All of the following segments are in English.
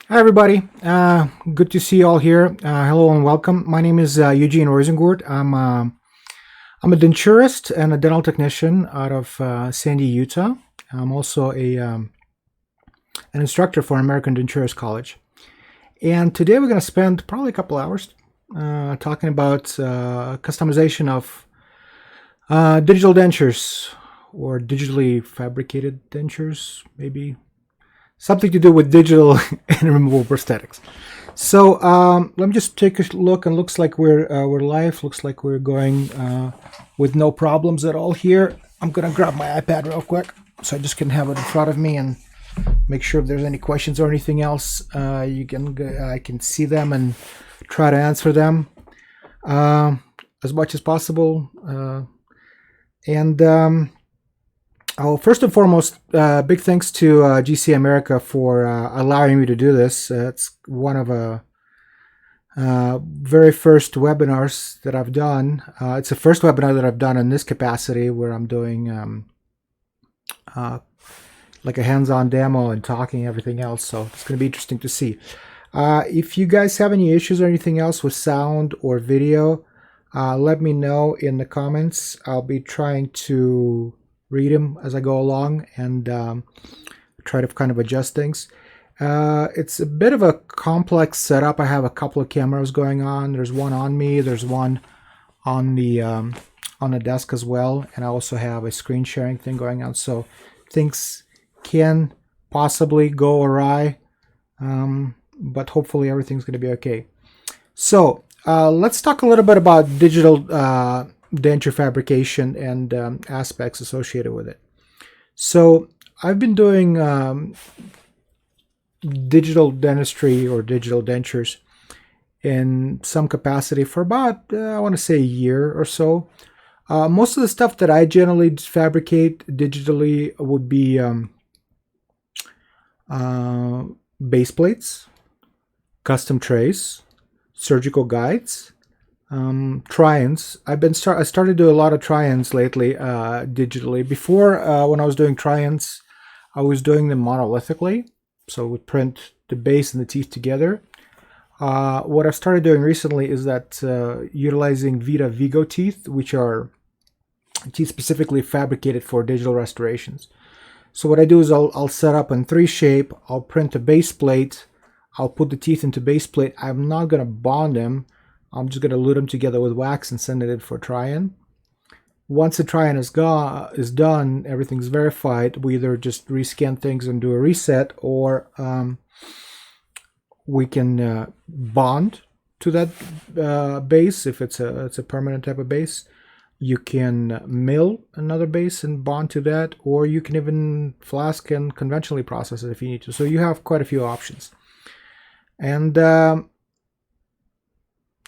Hi everybody, good to see you all here. Hello and welcome. My name is Eugene Royzengurt. I'm a denturist and a dental technician out of Sandy, Utah. I'm also an instructor for American Dentures College. And today we're going to spend probably a couple hours talking about customization of digital dentures or digitally fabricated dentures, maybe something to do with digital and removable prosthetics. So let me just take a look, and looks like we're live. Looks like we're going with no problems at all here. I'm gonna grab my iPad real quick so I just can have it in front of me and make sure if there's any questions or anything else, I can see them and try to answer them as much as possible. And first and foremost, big thanks to GC America for allowing me to do this. It's one of the very first webinars that I've done. It's the first webinar that I've done in this capacity where I'm doing like a hands-on demo and talking everything else. So it's going to be interesting to see. If you guys have any issues or anything else with sound or video, let me know in the comments. I'll be trying to read them as I go along and try to kind of adjust things. It's a bit of a complex setup. I have a couple of cameras going on. There's one on me. There's one on the desk as well, and I also have a screen sharing thing going on. So things can possibly go awry, but hopefully everything's going to be okay. So let's talk a little bit about digital denture fabrication and aspects associated with it. So I've been doing digital dentistry or digital dentures in some capacity for about, I want to say, a year or so. Most of the stuff that I generally fabricate digitally would be base plates, custom trays, surgical guides, try-ins. I started to do a lot of try-ins lately digitally. Before, when I was doing try-ins, I was doing them monolithically, so would print the base and the teeth together. What I've started doing recently is that utilizing Vita Vigo teeth, which are teeth specifically fabricated for digital restorations. So what I do is I'll set up in 3 shape. I'll print a base plate. I'll put the teeth into base plate. I'm not going to bond them. I'm just going to lute them together with wax and send it in for try-in. Once the try-in is done, everything's verified. We either just rescan things and do a reset, or we can bond to that base if it's a permanent type of base. You can mill another base and bond to that, or you can even flask and conventionally process it if you need to. So you have quite a few options. And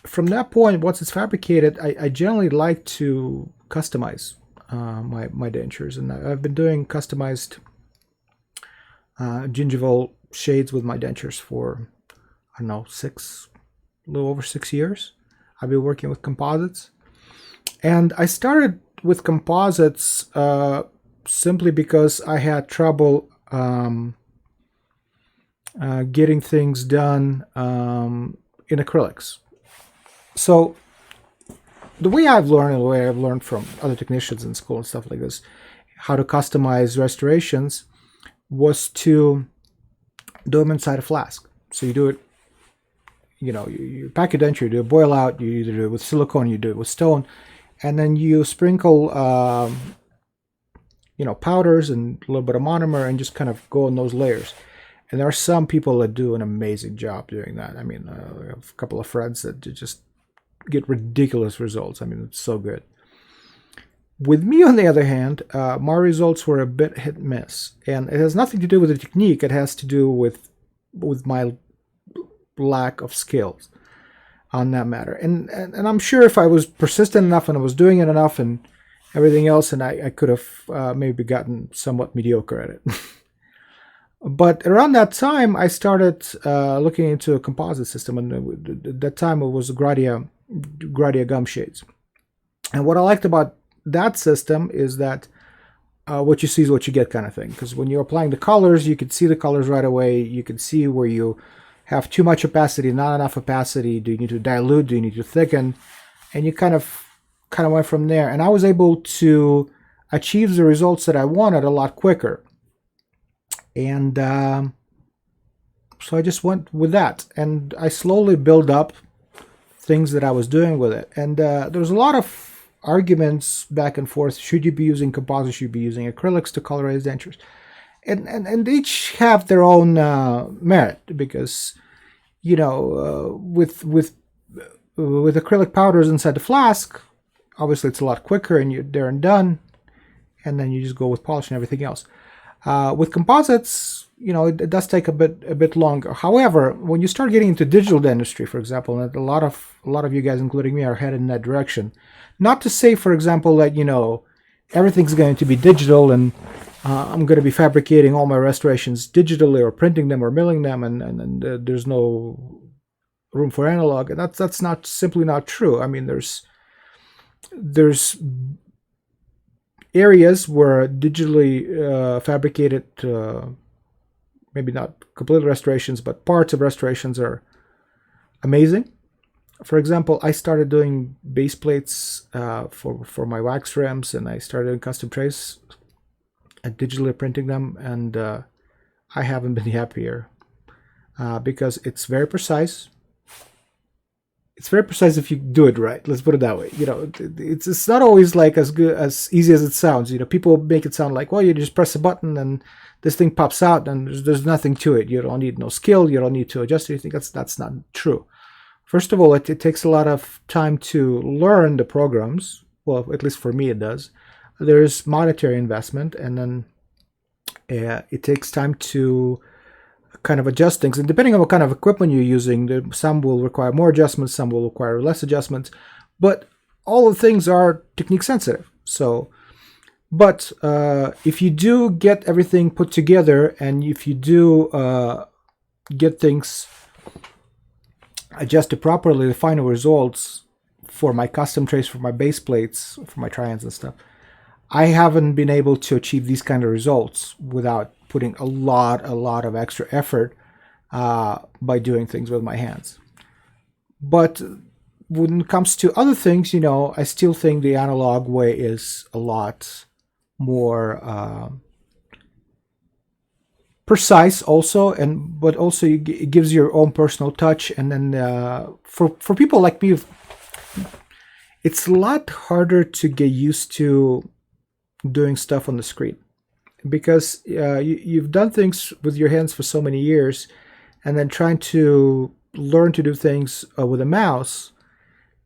from that point, once it's fabricated, I generally like to customize my dentures, and I've been doing customized gingival shades with my dentures for, I don't know, a little over 6 years. I've been working with composites, and I started with composites simply because I had trouble getting things done in acrylics. So the way I've learned, and the way I've learned from other technicians in school and stuff like this, how to customize restorations, was to do them inside a flask. So you do it, you pack your denture, you do a boil out, you either do it with silicone, you do it with stone, and then you sprinkle, powders and a little bit of monomer and just kind of go in those layers. And there are some people that do an amazing job doing that. I mean, I have a couple of friends that just get ridiculous results. I mean, it's so good. With me, on the other hand, my results were a bit hit and miss, and it has nothing to do with the technique. It has to do with my lack of skills on that matter. And I'm sure if I was persistent enough and I was doing it enough and everything else, and I could have maybe gotten somewhat mediocre at it. But around that time, I started looking into a composite system, and at that time it was Gradia gum shades. And what I liked about that system is that what you see is what you get kind of thing. Because when you're applying the colors, you can see the colors right away. You can see where you have too much opacity, not enough opacity? Do you need to dilute? Do you need to thicken? And you kind of went from there. And I was able to achieve the results that I wanted a lot quicker. And so I just went with that. And I slowly built up things that I was doing with it. And there's a lot of arguments back and forth. Should you be using composites? Should you be using acrylics to colorize dentures? And each have their own merit, because, you know, with acrylic powders inside the flask, obviously it's a lot quicker and you're there and done, and then you just go with polish and everything else. With composites, you know, it does take a bit longer. However, when you start getting into digital dentistry, for example, and a lot of you guys, including me, are headed in that direction. Not to say, for example, that, you know, everything's going to be digital and I'm going to be fabricating all my restorations digitally, or printing them or milling them, and there's no room for analog. And that's not simply not true. I mean, there's areas where digitally fabricated, maybe not complete restorations, but parts of restorations are amazing. For example, I started doing base plates for my wax rims, and I started doing custom trays and digitally printing them, and I haven't been happier because it's very precise. It's very precise if you do it right. Let's put it that way. You know, it's not always like as easy as it sounds. You know, people make it sound like, well, you just press a button and this thing pops out, and there's nothing to it. You don't need no skill. You don't need to adjust anything. That's not true. First of all, it takes a lot of time to learn the programs. Well, at least for me, it does. There's monetary investment, and then it takes time to kind of adjust things. And depending on what kind of equipment you're using, some will require more adjustments, some will require less adjustments. But all the things are technique sensitive. So, but if you do get everything put together, and if you do get things adjusted properly, the final results for my custom trays, for my base plates, for my tri-ends and stuff, I haven't been able to achieve these kind of results without putting a lot of extra effort by doing things with my hands. But when it comes to other things, you know, I still think the analog way is a lot more precise also, but also it gives your own personal touch. And then for people like me, it's a lot harder to get used to doing stuff on the screen, because you've done things with your hands for so many years, and then trying to learn to do things with a mouse,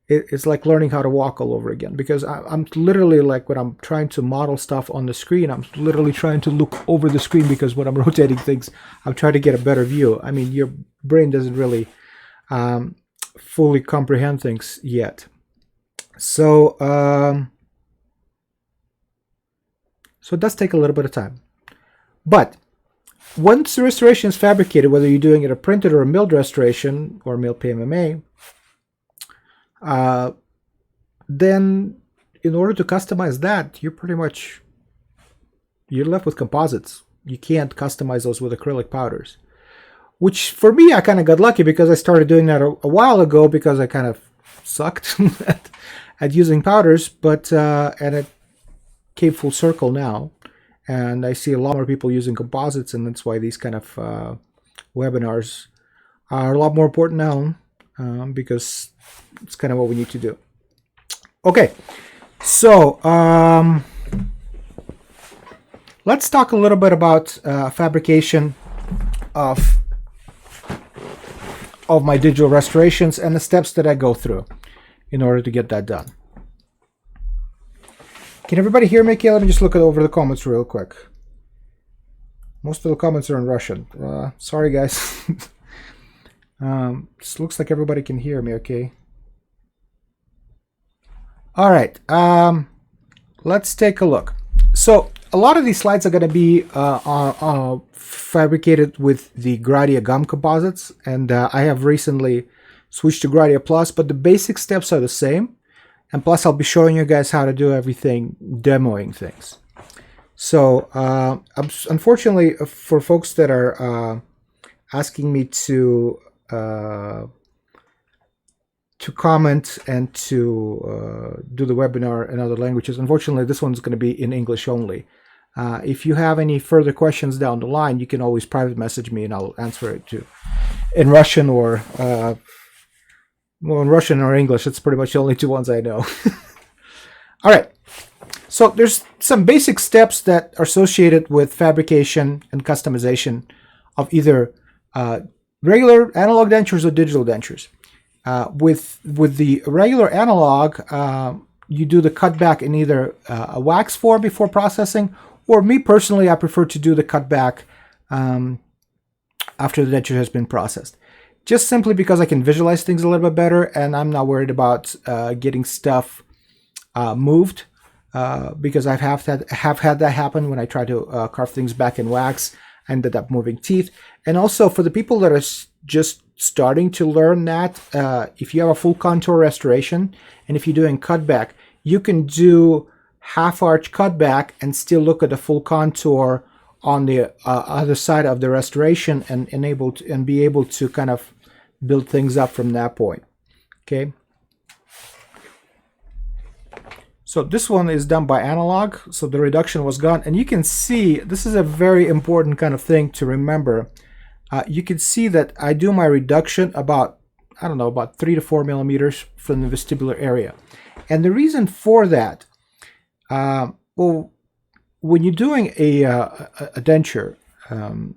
it's like learning how to walk all over again. Because I'm literally, like, when I'm trying to model stuff on the screen, I'm literally trying to look over the screen, because when I'm rotating things, I'm trying to get a better view. I mean, your brain doesn't really fully comprehend things yet. So so it does take a little bit of time. But once the restoration is fabricated, whether you're doing it a printed or a milled restoration, or milled PMMA, then in order to customize that, you're left with composites. You can't customize those with acrylic powders. Which, for me, I kind of got lucky, because I started doing that a while ago, because I kind of sucked at using powders, but and it came full circle now, and I see a lot more people using composites, and that's why these kind of webinars are a lot more important now, because it's kind of what we need to do. Okay, so let's talk a little bit about fabrication of my digital restorations and the steps that I go through in order to get that done. Can everybody hear me? Okay, let me just look over the comments real quick. Most of the comments are in Russian. Sorry, guys. Just looks like everybody can hear me, okay? All right, let's take a look. So a lot of these slides are going to be fabricated with the Gradia gum composites, and I have recently switched to Gradia Plus, but the basic steps are the same. And plus, I'll be showing you guys how to do everything, demoing things. So, unfortunately, for folks that are asking me to comment and to do the webinar in other languages. Unfortunately, this one's going to be in English only. If you have any further questions down the line, you can always private message me and I'll answer it too. In Russian or well, in Russian or English. It's pretty much the only two ones I know. All right. So there's some basic steps that are associated with fabrication and customization of either regular analog dentures or digital dentures. With the regular analog, you do the cutback in either a wax form before processing, or me personally, I prefer to do the cutback after the denture has been processed. Just simply because I can visualize things a little bit better, and I'm not worried about getting stuff moved, because I have had that happen when I try to carve things back in wax. I ended up moving teeth. And also for the people that are just starting to learn that, if you have a full contour restoration and if you're doing cutback, you can do half arch cutback and still look at the full contour on the other side of the restoration and be able to kind of build things up from that point. Okay. So this one is done by analog, so the reduction was gone. And you can see, this is a very important kind of thing to remember. You can see that I do my reduction about, I don't know, about 3 to 4 millimeters from the vestibular area. And the reason for that, well, when you're doing a denture, and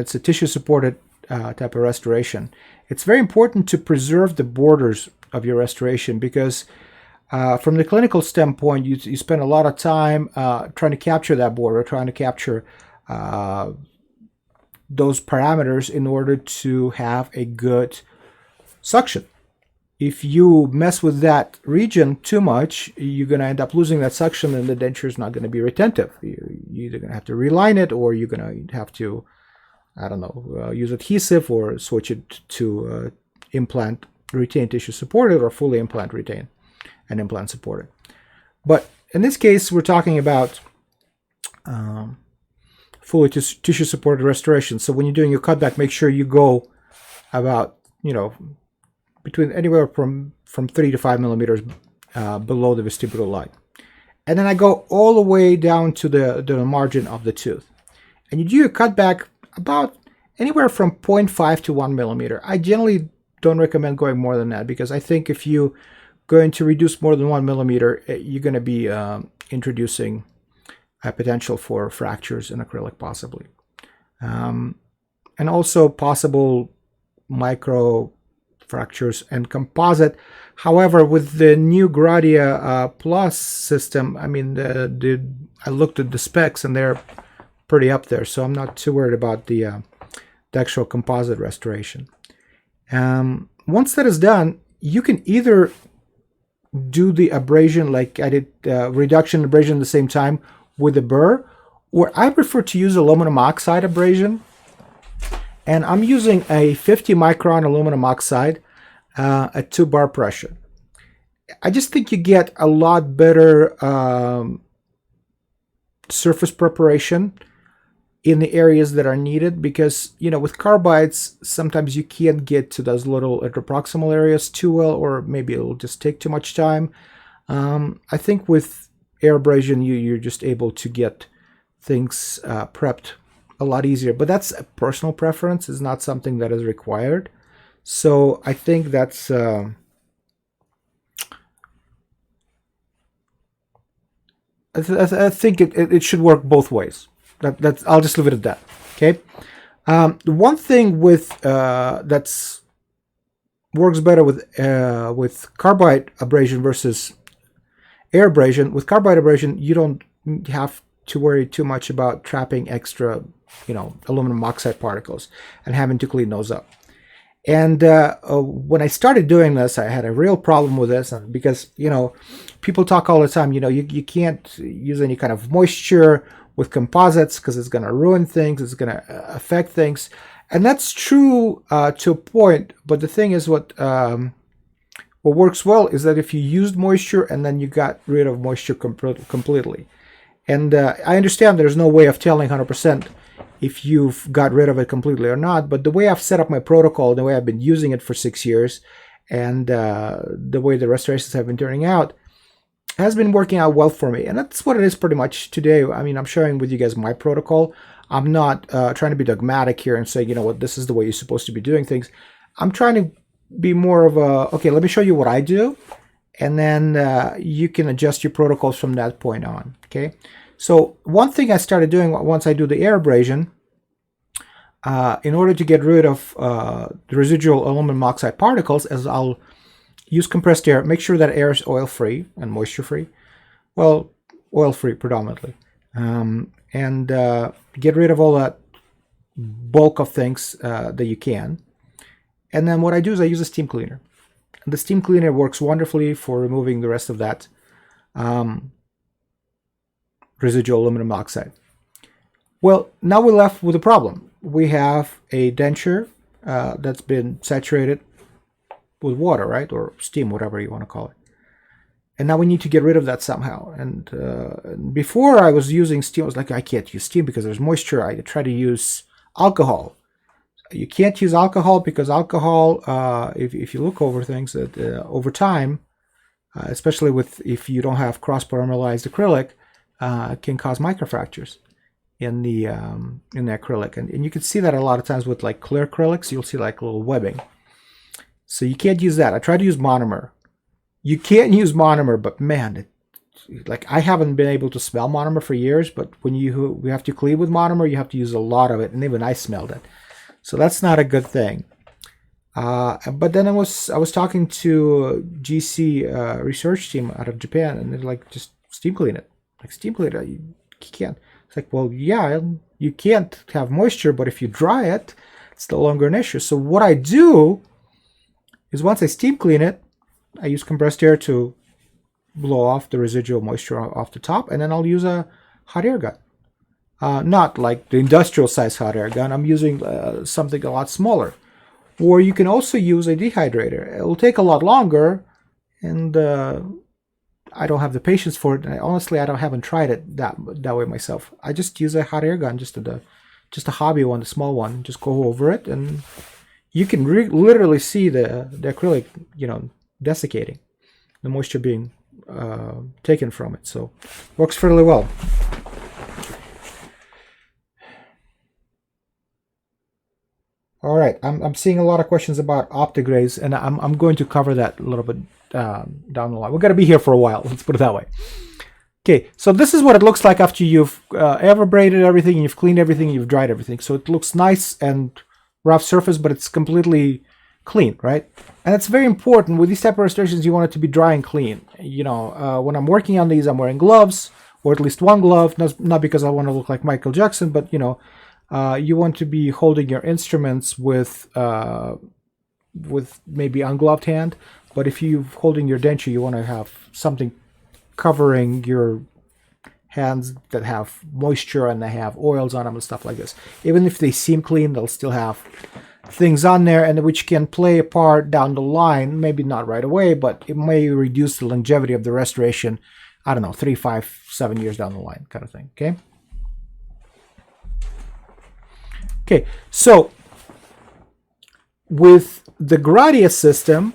it's a tissue-supported type of restoration, it's very important to preserve the borders of your restoration, because from the clinical standpoint, you spend a lot of time trying to capture that border, trying to capture those parameters in order to have a good suction. If you mess with that region too much, you're going to end up losing that suction, and the denture is not going to be retentive. You're either going to have to reline it, or you're going to have to, I don't know, use adhesive or switch it to implant retain tissue supported or fully implant retain and implant supported. But in this case, we're talking about fully tissue supported restoration. So when you're doing your cutback, make sure you go about, between anywhere from 3 to 5 millimeters below the vestibular line. And then I go all the way down to the margin of the tooth. And you do your cutback about anywhere from 0.5 to 1 millimeter. I generally don't recommend going more than that, because I think if you going to reduce more than 1 millimeter, you're going to be introducing a potential for fractures in acrylic possibly. And also possible micro fractures and composite. However, with the new Gradia Plus system, I mean, I looked at the specs and they're pretty up there, so I'm not too worried about the actual composite restoration. Once that is done, you can either do the abrasion like I did, reduction abrasion at the same time with a burr, or I prefer to use aluminum oxide abrasion. And I'm using a 50 micron aluminum oxide at 2 bar pressure. I just think you get a lot better surface preparation in the areas that are needed, because with carbides sometimes you can't get to those little interproximal areas too well, or maybe it'll just take too much time. I think with air abrasion you're just able to get things prepped a lot easier, but that's a personal preference. It's not something that is required. So I think that's I think it should work both ways. That's I'll just leave it at that. Okay. The one thing with that's works better with carbide abrasion versus air abrasion. With carbide abrasion, you don't have to worry too much about trapping extra, aluminum oxide particles and having to clean those up. And when I started doing this, I had a real problem with this, because people talk all the time. You can't use any kind of moisture with composites because it's going to ruin things, it's going to affect things, and that's true to a point. But the thing is, what works well is that if you used moisture and then you got rid of moisture completely. And I understand there's no way of telling 100% if you've got rid of it completely or not. But the way I've set up my protocol, the way I've been using it for 6 years, and the way the restorations have been turning out, has been working out well for me. And that's what it is pretty much today. I mean, I'm sharing with you guys my protocol. I'm not trying to be dogmatic here and say, you know what, this is the way you're supposed to be doing things. I'm trying to be more of a, okay, let me show you what I do, and then you can adjust your protocols from that point on, okay? So one thing I started doing once I do the air abrasion, in order to get rid of the residual aluminum oxide particles, is I'll use compressed air, make sure that air is oil-free and moisture-free. Well, oil-free predominantly. And get rid of all that bulk of things that you can. And then what I do is I use a steam cleaner. And the steam cleaner works wonderfully for removing the rest of that residual aluminum oxide. Well, now we're left with a problem. We have a denture that's been saturated with water, right? Or steam, whatever you want to call it. And now we need to get rid of that somehow. And before I was using steam, I was like, I can't use steam because there's moisture. I try to use alcohol. You can't use alcohol because alcohol, if you look over things, over time, especially if you don't have cross-polymerized acrylic, can cause microfractures in the acrylic. And you can see that a lot of times with like clear acrylics. You'll see like a little webbing. So you can't use that. I try to use monomer. You can't use monomer, but man, like I haven't been able to smell monomer for years, but when we have to clean with monomer, you have to use a lot of it, and even I smelled it. So that's not a good thing. But then I was talking to GC research team out of Japan, and they're like, just steam clean it. Like steam clean it, you can't. It's like, well, yeah, you can't have moisture, but if you dry it, it's no longer an issue. So what I do is once I steam clean it, I use compressed air to blow off the residual moisture off the top, and then I'll use a hot air gun. Not like the industrial size hot air gun. I'm using something a lot smaller. Or you can also use a dehydrator. It will take a lot longer, and I don't have the patience for it. And honestly, I haven't tried it that way myself. I just use a hot air gun, just a hobby one, the small one. Just go over it, and you can literally see the acrylic, desiccating, the moisture being taken from it. So works fairly well. All right, I'm seeing a lot of questions about Optiglaze, and I'm going to cover that a little bit down the line. We're going to be here for a while, let's put it that way. Okay, so this is what it looks like after you've air abraded everything, you've cleaned everything, you've dried everything. So it looks nice and rough surface, but it's completely clean, right? And it's very important with these type of restorations. You want it to be dry and clean. When I'm working on these, I'm wearing gloves, or at least one glove, not because I want to look like Michael Jackson, but you want to be holding your instruments with maybe ungloved hand. But if you're holding your denture, you want to have something covering your hands that have moisture and they have oils on them and stuff like this. Even if they seem clean, they'll still have things on there, and which can play a part down the line. Maybe not right away, but it may reduce the longevity of the restoration. I don't know, 3, 5, 7 years down the line, kind of thing. Okay. Okay, so with the Gradia system,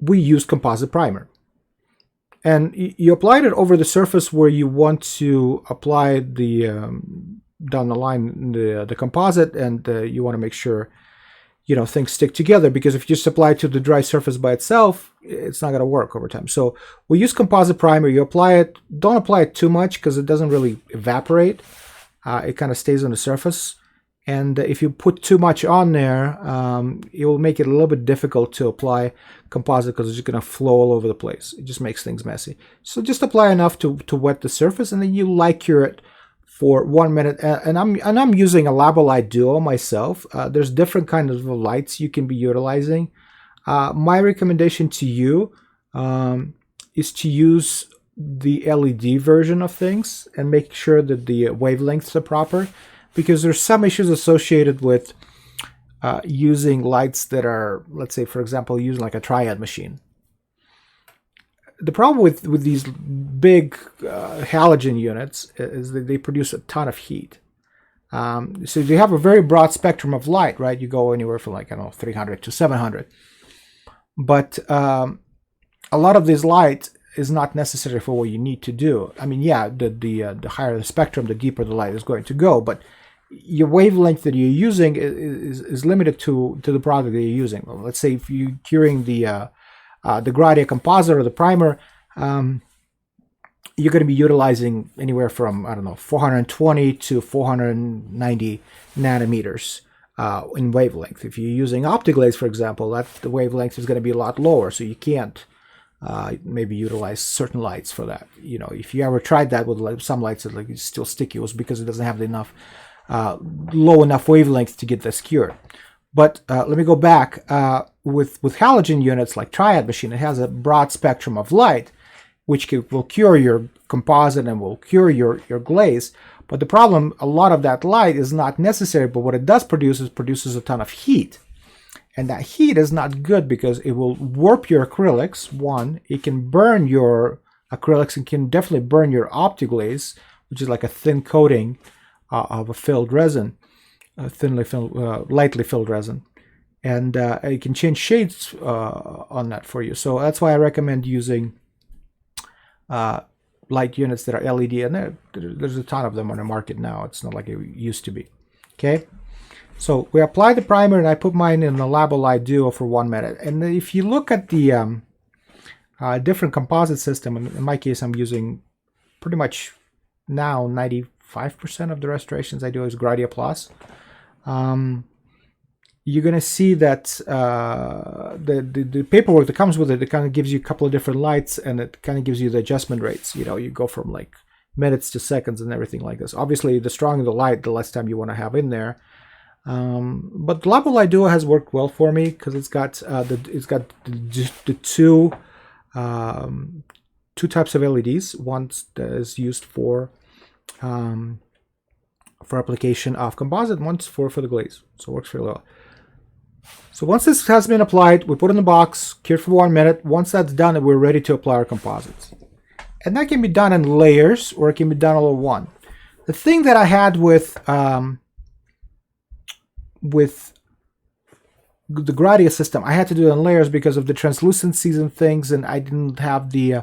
we use Composite Primer. And you applied it over the surface where you want to apply the down the line the composite, and you want to make sure things stick together, because if you just apply it to the dry surface by itself, it's not going to work over time. So we use Composite Primer. You apply it, don't apply it too much because it doesn't really evaporate. It kind of stays on the surface. And if you put too much on there, it will make it a little bit difficult to apply composite because it's just going to flow all over the place. It just makes things messy. So just apply enough to wet the surface, and then you light cure it for 1 minute. And I'm using a Labolight Duo myself. There's different kinds of lights you can be utilizing. My recommendation to you is to use the LED version of things and make sure that the wavelengths are proper, because there's some issues associated with using lights that are, let's say, for example, using like a triad machine. The problem with these big halogen units is that they produce a ton of heat. So you have a very broad spectrum of light, right? You go anywhere from like, I don't know, 300 to 700. But a lot of this light is not necessary for what you need to do. I mean, yeah, the higher the spectrum, the deeper the light is going to go. But your wavelength that you're using is limited to the product that you're using. Well, let's say if you're curing the Gradia composite or the primer, you're going to be utilizing anywhere from, I don't know, 420 to 490 nanometers in wavelength. If you're using Optiglaze, for example, the wavelength is going to be a lot lower, so you can't maybe utilize certain lights for that. You know, if you ever tried that with some lights that like it's still sticky, it was because it doesn't have enough low enough wavelength to get this cured. But let me go back. With halogen units like Triad machine, it has a broad spectrum of light, which will cure your composite and will cure your glaze. But the problem, a lot of that light is not necessary, but what it does produce is produces a ton of heat. And that heat is not good because it will warp your acrylics. One, it can burn your acrylics and can definitely burn your Optiglaze, which is like a thin coating of a filled resin, lightly filled resin. And it can change shades on that for you. So that's why I recommend using light units that are LED, and there's a ton of them on the market now. It's not like it used to be. Okay, so we apply the primer, and I put mine in the Labo Light Duo for 1 minute. And if you look at the different composite system, in my case, I'm using pretty much now 95% of the restorations I do is Gradia Plus. You're going to see that the paperwork that comes with it, it kind of gives you a couple of different lights, and it kind of gives you the adjustment rates. You know, you go from like minutes to seconds and everything like this. Obviously, the stronger the light, the less time you want to have in there. But the Labo Light Duo has worked well for me because it's got the two types of LEDs. One that is used for application of composite, one's for the glaze. So it works really well. So once this has been applied, we put it in the box, cured for 1 minute. Once that's done, we're ready to apply our composites. And that can be done in layers, or it can be done all in one. The thing that I had with the Gradia system, I had to do it in layers because of the translucencies and things, and I didn't have the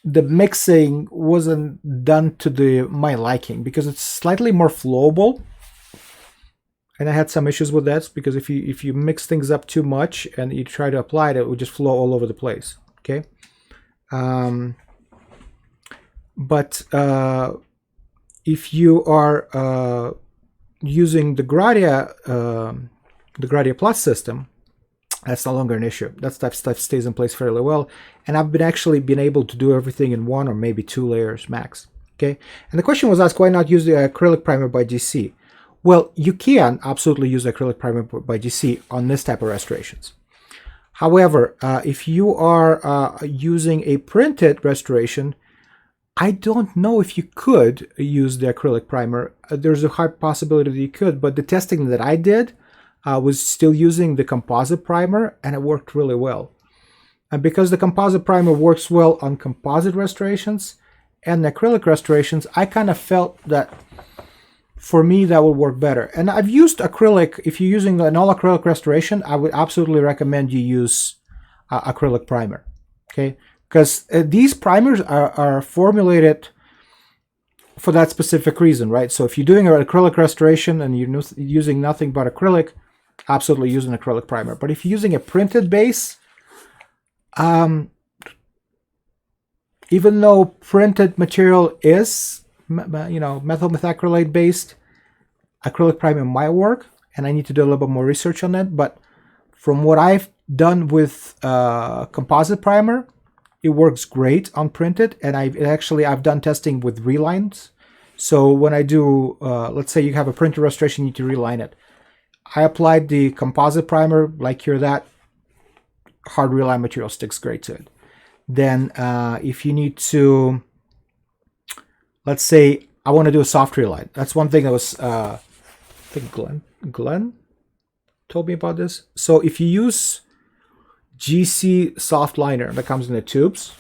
mixing wasn't done to my liking because it's slightly more flowable. And I had some issues with that because if you mix things up too much and you try to apply it, it would just flow all over the place. Okay. But if you are using the Gradia Plus system, that's no longer an issue. That stuff stays in place fairly well. And I've actually been able to do everything in 1 or maybe 2 layers max. Okay. And the question was asked, why not use the acrylic primer by GC? Well, you can absolutely use acrylic primer by GC on this type of restorations. However, if you are using a printed restoration, I don't know if you could use the acrylic primer. There's a high possibility that you could, but the testing that I did was still using the composite primer, and it worked really well. And because the composite primer works well on composite restorations and acrylic restorations, I kind of felt that for me, that would work better. And I've used acrylic. If you're using an all acrylic restoration, I would absolutely recommend you use acrylic primer. Okay, because these primers are formulated for that specific reason, right? So if you're doing an acrylic restoration and you're using nothing but acrylic, absolutely use an acrylic primer. But if you're using a printed base, even though printed material is methyl methacrylate based, acrylic primer might work, and I need to do a little bit more research on that. But from what I've done with composite primer, it works great on printed, and I've done testing with relines. So when I do, let's say you have a printed restoration, you need to reline it. I applied the composite primer, like here, that hard reline material sticks great to it. Then if you need to, let's say I want to do a soft reline. That's one thing that was, I think Glenn told me about this. So if you use GC soft liner that comes in the tubes,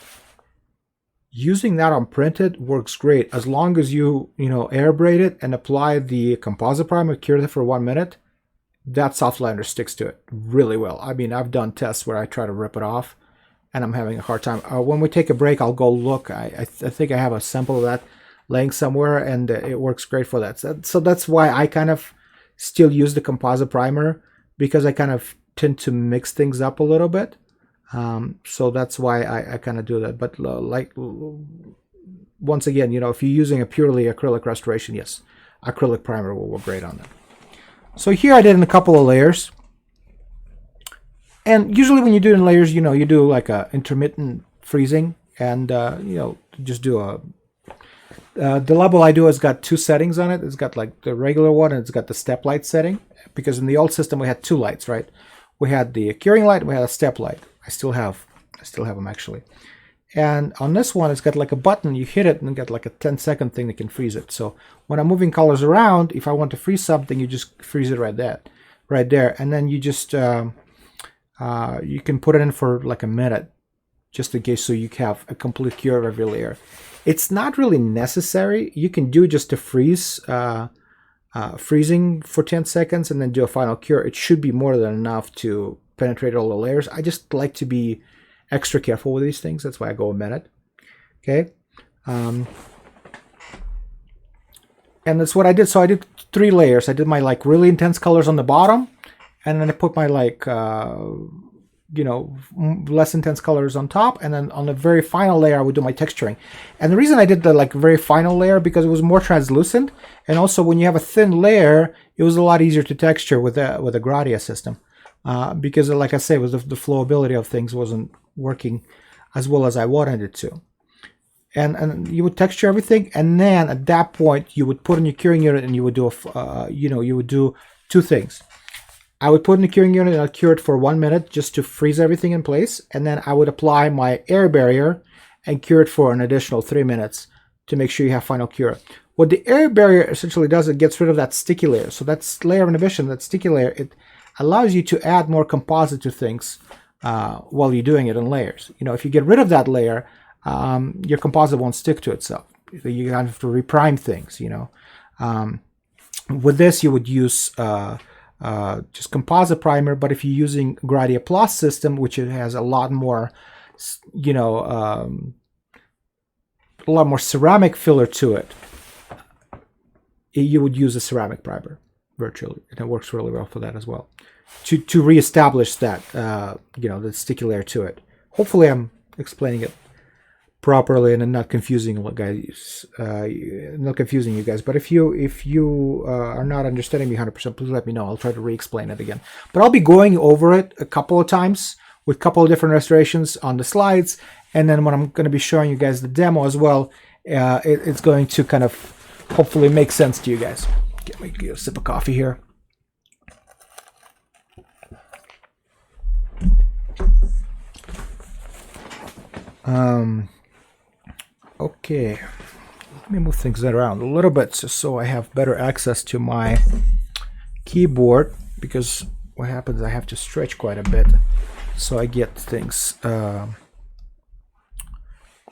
using that on printed works great as long as you air braid it and apply the composite primer, cure it for 1 minute. That soft liner sticks to it really well. I mean, I've done tests where I try to rip it off and I'm having a hard time. When we take a break, I'll go look. I think I have a sample of that laying somewhere, and it works great for that. So that's why I kind of still use the composite primer, because I kind of tend to mix things up a little bit. So that's why I kind of do that. But like, once again, if you're using a purely acrylic restoration, yes, acrylic primer will work great on that. So here I did in a couple of layers. And usually when you do it in layers, you do like a intermittent freezing, and just do a the level I do has got 2 settings on it. It's got like the regular one, and it's got the step light setting, because in the old system we had 2 lights, right? We had the curing light and we had a step light. I still have them actually. And on this one, it's got like a button. You hit it and get like a 10-second thing that can freeze it. So when I'm moving colors around, if I want to freeze something, you just freeze it right there, and then you just you can put it in for like a minute, just in case, so you have a complete cure of every layer. It's not really necessary. You can do just to freeze, freezing for 10 seconds and then do a final cure. It should be more than enough to penetrate all the layers. I just like to be extra careful with these things. That's why I go a minute. Okay. And that's what I did. So I did 3 layers. I did my like really intense colors on the bottom, and then I put my like less intense colors on top, and then on the very final layer I would do my texturing. And the reason I did the like very final layer, because it was more translucent, and also when you have a thin layer, it was a lot easier to texture with a Gradia system, because like I say, with the flowability of things wasn't working as well as I wanted it to. And you would texture everything, and then at that point you would put in your curing unit, and you would do you would do 2 things. I would put in the curing unit and I'd cure it for 1 minute just to freeze everything in place, and then I would apply my air barrier and cure it for an additional 3 minutes to make sure you have final cure. What the air barrier essentially does, it gets rid of that sticky layer. So that's layer of inhibition, that sticky layer, it allows you to add more composite to things while you're doing it in layers. If you get rid of that layer, your composite won't stick to itself. You have to reprime things. With this, you would use just composite primer, but if you're using Gradia Plus system, which it has a lot more, a lot more ceramic filler to it, you would use a ceramic primer virtually, and it works really well for that as well, to reestablish that the sticky layer to it. Hopefully, I'm explaining it properly and not confusing you guys. But if you are not understanding me 100%, please let me know. I'll try to re-explain it again. But I'll be going over it a couple of times with a couple of different restorations on the slides, and then when I'm going to be showing you guys the demo as well, it's going to kind of hopefully make sense to you guys. Get me a sip of coffee here. Okay, let me move things around a little bit so I have better access to my keyboard, because what happens, I have to stretch quite a bit so I get things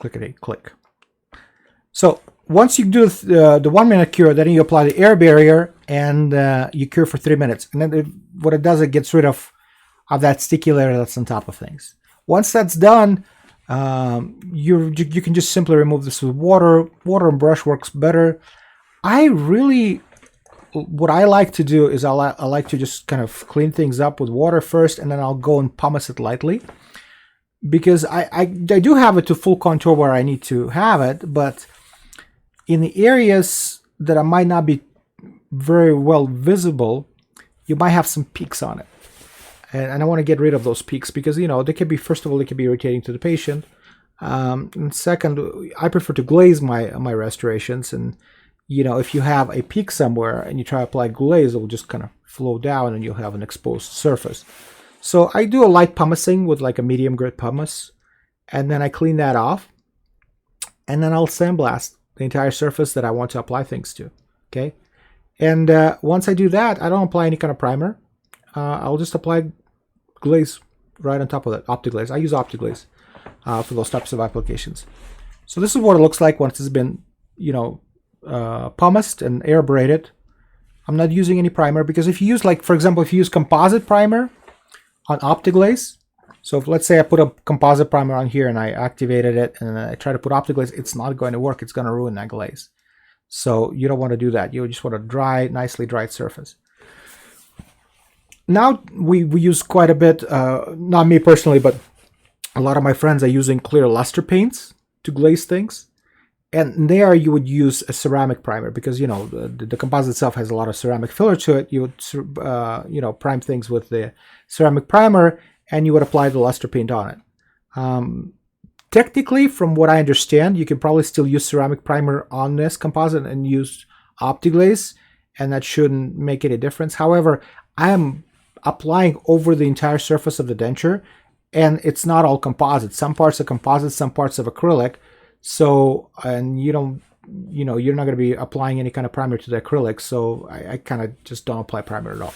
clickety-click. So once you do the 1 minute cure, then you apply the air barrier and you cure for 3 minutes. And then what it does, it gets rid of that sticky layer that's on top of things. Once that's done, you can just simply remove this with water. Water and brush works better. What I like to do is I like to just kind of clean things up with water first, and then I'll go and pumice it lightly, because I do have it to full contour where I need to have it, but in the areas that I might not be very well visible, you might have some peaks on it. And I want to get rid of those peaks, because they could be, first of all, they could be irritating to the patient, and second, I prefer to glaze my restorations, and if you have a peak somewhere and you try to apply glaze, it will just kind of flow down and you'll have an exposed surface. So I do a light pumicing with like a medium grit pumice, and then I clean that off, and then I'll sandblast the entire surface that I want to apply things to. Okay, and once I do that, I don't apply any kind of primer. I'll just apply glaze right on top of that, Optiglaze. I use Optiglaze for those types of applications. So this is what it looks like once it's been, you know, pumiced and air braided. I'm not using any primer because if you use, like, for example, if you use composite primer on Optiglaze, so if, let's say I put a composite primer on here and I activated it and I try to put Optiglaze, it's not going to work. It's going to ruin that glaze. So you don't want to do that. You just want a dry, nicely dried surface. Now we use quite a bit, not me personally, but a lot of my friends are using clear luster paints to glaze things. And there you would use a ceramic primer because, you know, the composite itself has a lot of ceramic filler to it. You would, you know, prime things with the ceramic primer and you would apply the luster paint on it. Technically, from what I understand, you can probably still use ceramic primer on this composite and use Optiglaze, and that shouldn't make any difference. However, I am applying over the entire surface of the denture, and it's not all composite. Some parts are composite, some parts of acrylic. So, and you don't, you know, you're not going to be applying any kind of primer to the acrylic. So I kind of just don't apply primer at all.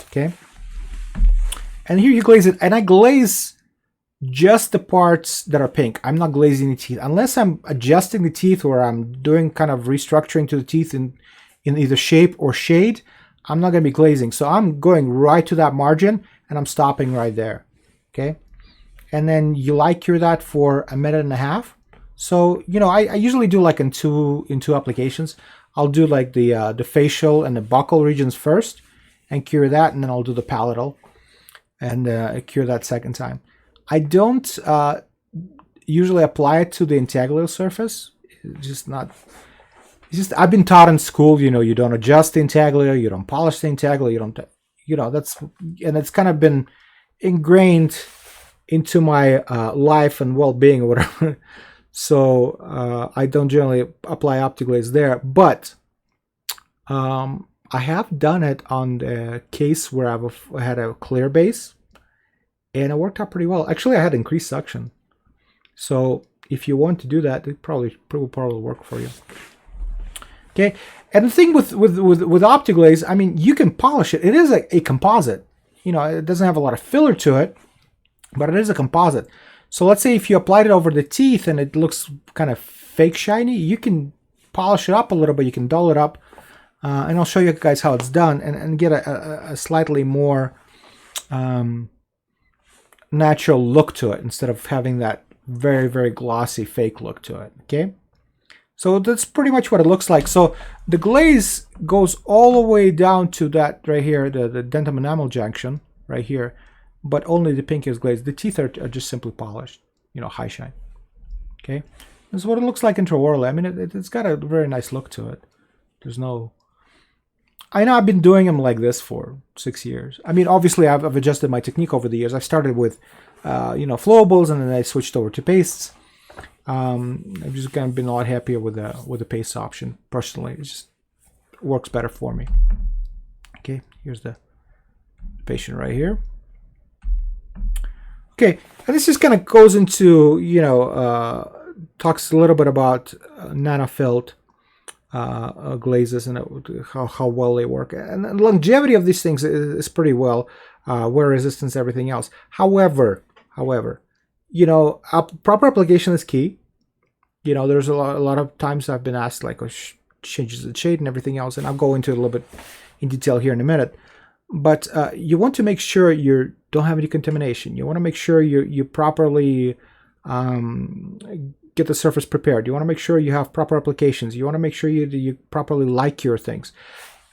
Okay. And here you glaze it, and I glaze just the parts that are pink. I'm not glazing the teeth unless I'm adjusting the teeth or I'm doing kind of restructuring to the teeth in either shape or shade. I'm not going to be glazing. So I'm going right to that margin and I'm stopping right there. Okay. And then you light cure that for 1.5 minutes. So, you know, I usually do like in two applications. I'll do like the facial and the buccal regions first and cure that, and then I'll do the palatal and cure that second time. I don't usually apply it to the intaglio surface. It's just I've been taught in school, you know, you don't adjust the intaglio, you don't polish the intaglio, you don't, you know, and it's kind of been ingrained into my life and well-being or whatever. So I don't generally apply Optiglaze there, but I have done it on the case where I had a clear base, and it worked out pretty well. Actually, I had increased suction. So if you want to do that, it will probably work for you. Okay, and the thing with Optiglaze, I mean, you can polish it. It is a composite. You know, it doesn't have a lot of filler to it, but it is a composite. So let's say if you applied it over the teeth and it looks kind of fake shiny, you can polish it up a little bit. You can dull it up, and I'll show you guys how it's done and get a slightly more natural look to it instead of having that very, very glossy fake look to it. Okay, so that's pretty much what it looks like. So the glaze goes all the way down to that right here, the dentum enamel junction right here. But only the pink is glazed. The teeth are just simply polished, you know, high shine. Okay, this is what it looks like intraorally. I mean, it's got a very nice look to it. There's no, I know I've been doing them like this for 6 years. I mean, obviously I've adjusted my technique over the years. I started with, you know, flowables, and then I switched over to pastes. I've just kind of been a lot happier with the paste option personally. It just works better for me. Okay, here's the patient right here. Okay, and this just kind of goes into, you know, talks a little bit about nanofilled glazes and how well they work. And the longevity of these things is pretty well, wear resistance, everything else. However, you know, proper application is key. You know, there's a lot of times I've been asked, like, changes the shade and everything else, and I'll go into it a little bit in detail here in a minute. But you want to make sure you don't have any contamination. You want to make sure you properly get the surface prepared. You want to make sure you have proper applications. You want to make sure you properly light cure things.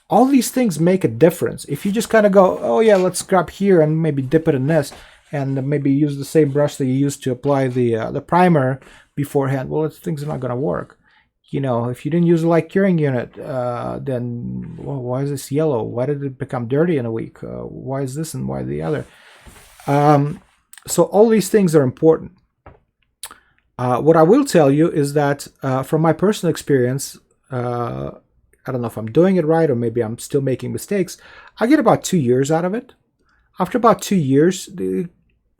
All these things make a difference. If you just kind of go, oh yeah, let's grab here and maybe dip it in this, and maybe use the same brush that you used to apply the primer beforehand, well, things are not going to work. You know, if you didn't use a light curing unit, then, well, why is this yellow? Why did it become dirty in a week? Why is this and why the other? So all these things are important. What I will tell you is that from my personal experience, I don't know if I'm doing it right or maybe I'm still making mistakes. I get about 2 years out of it. After about 2 years, it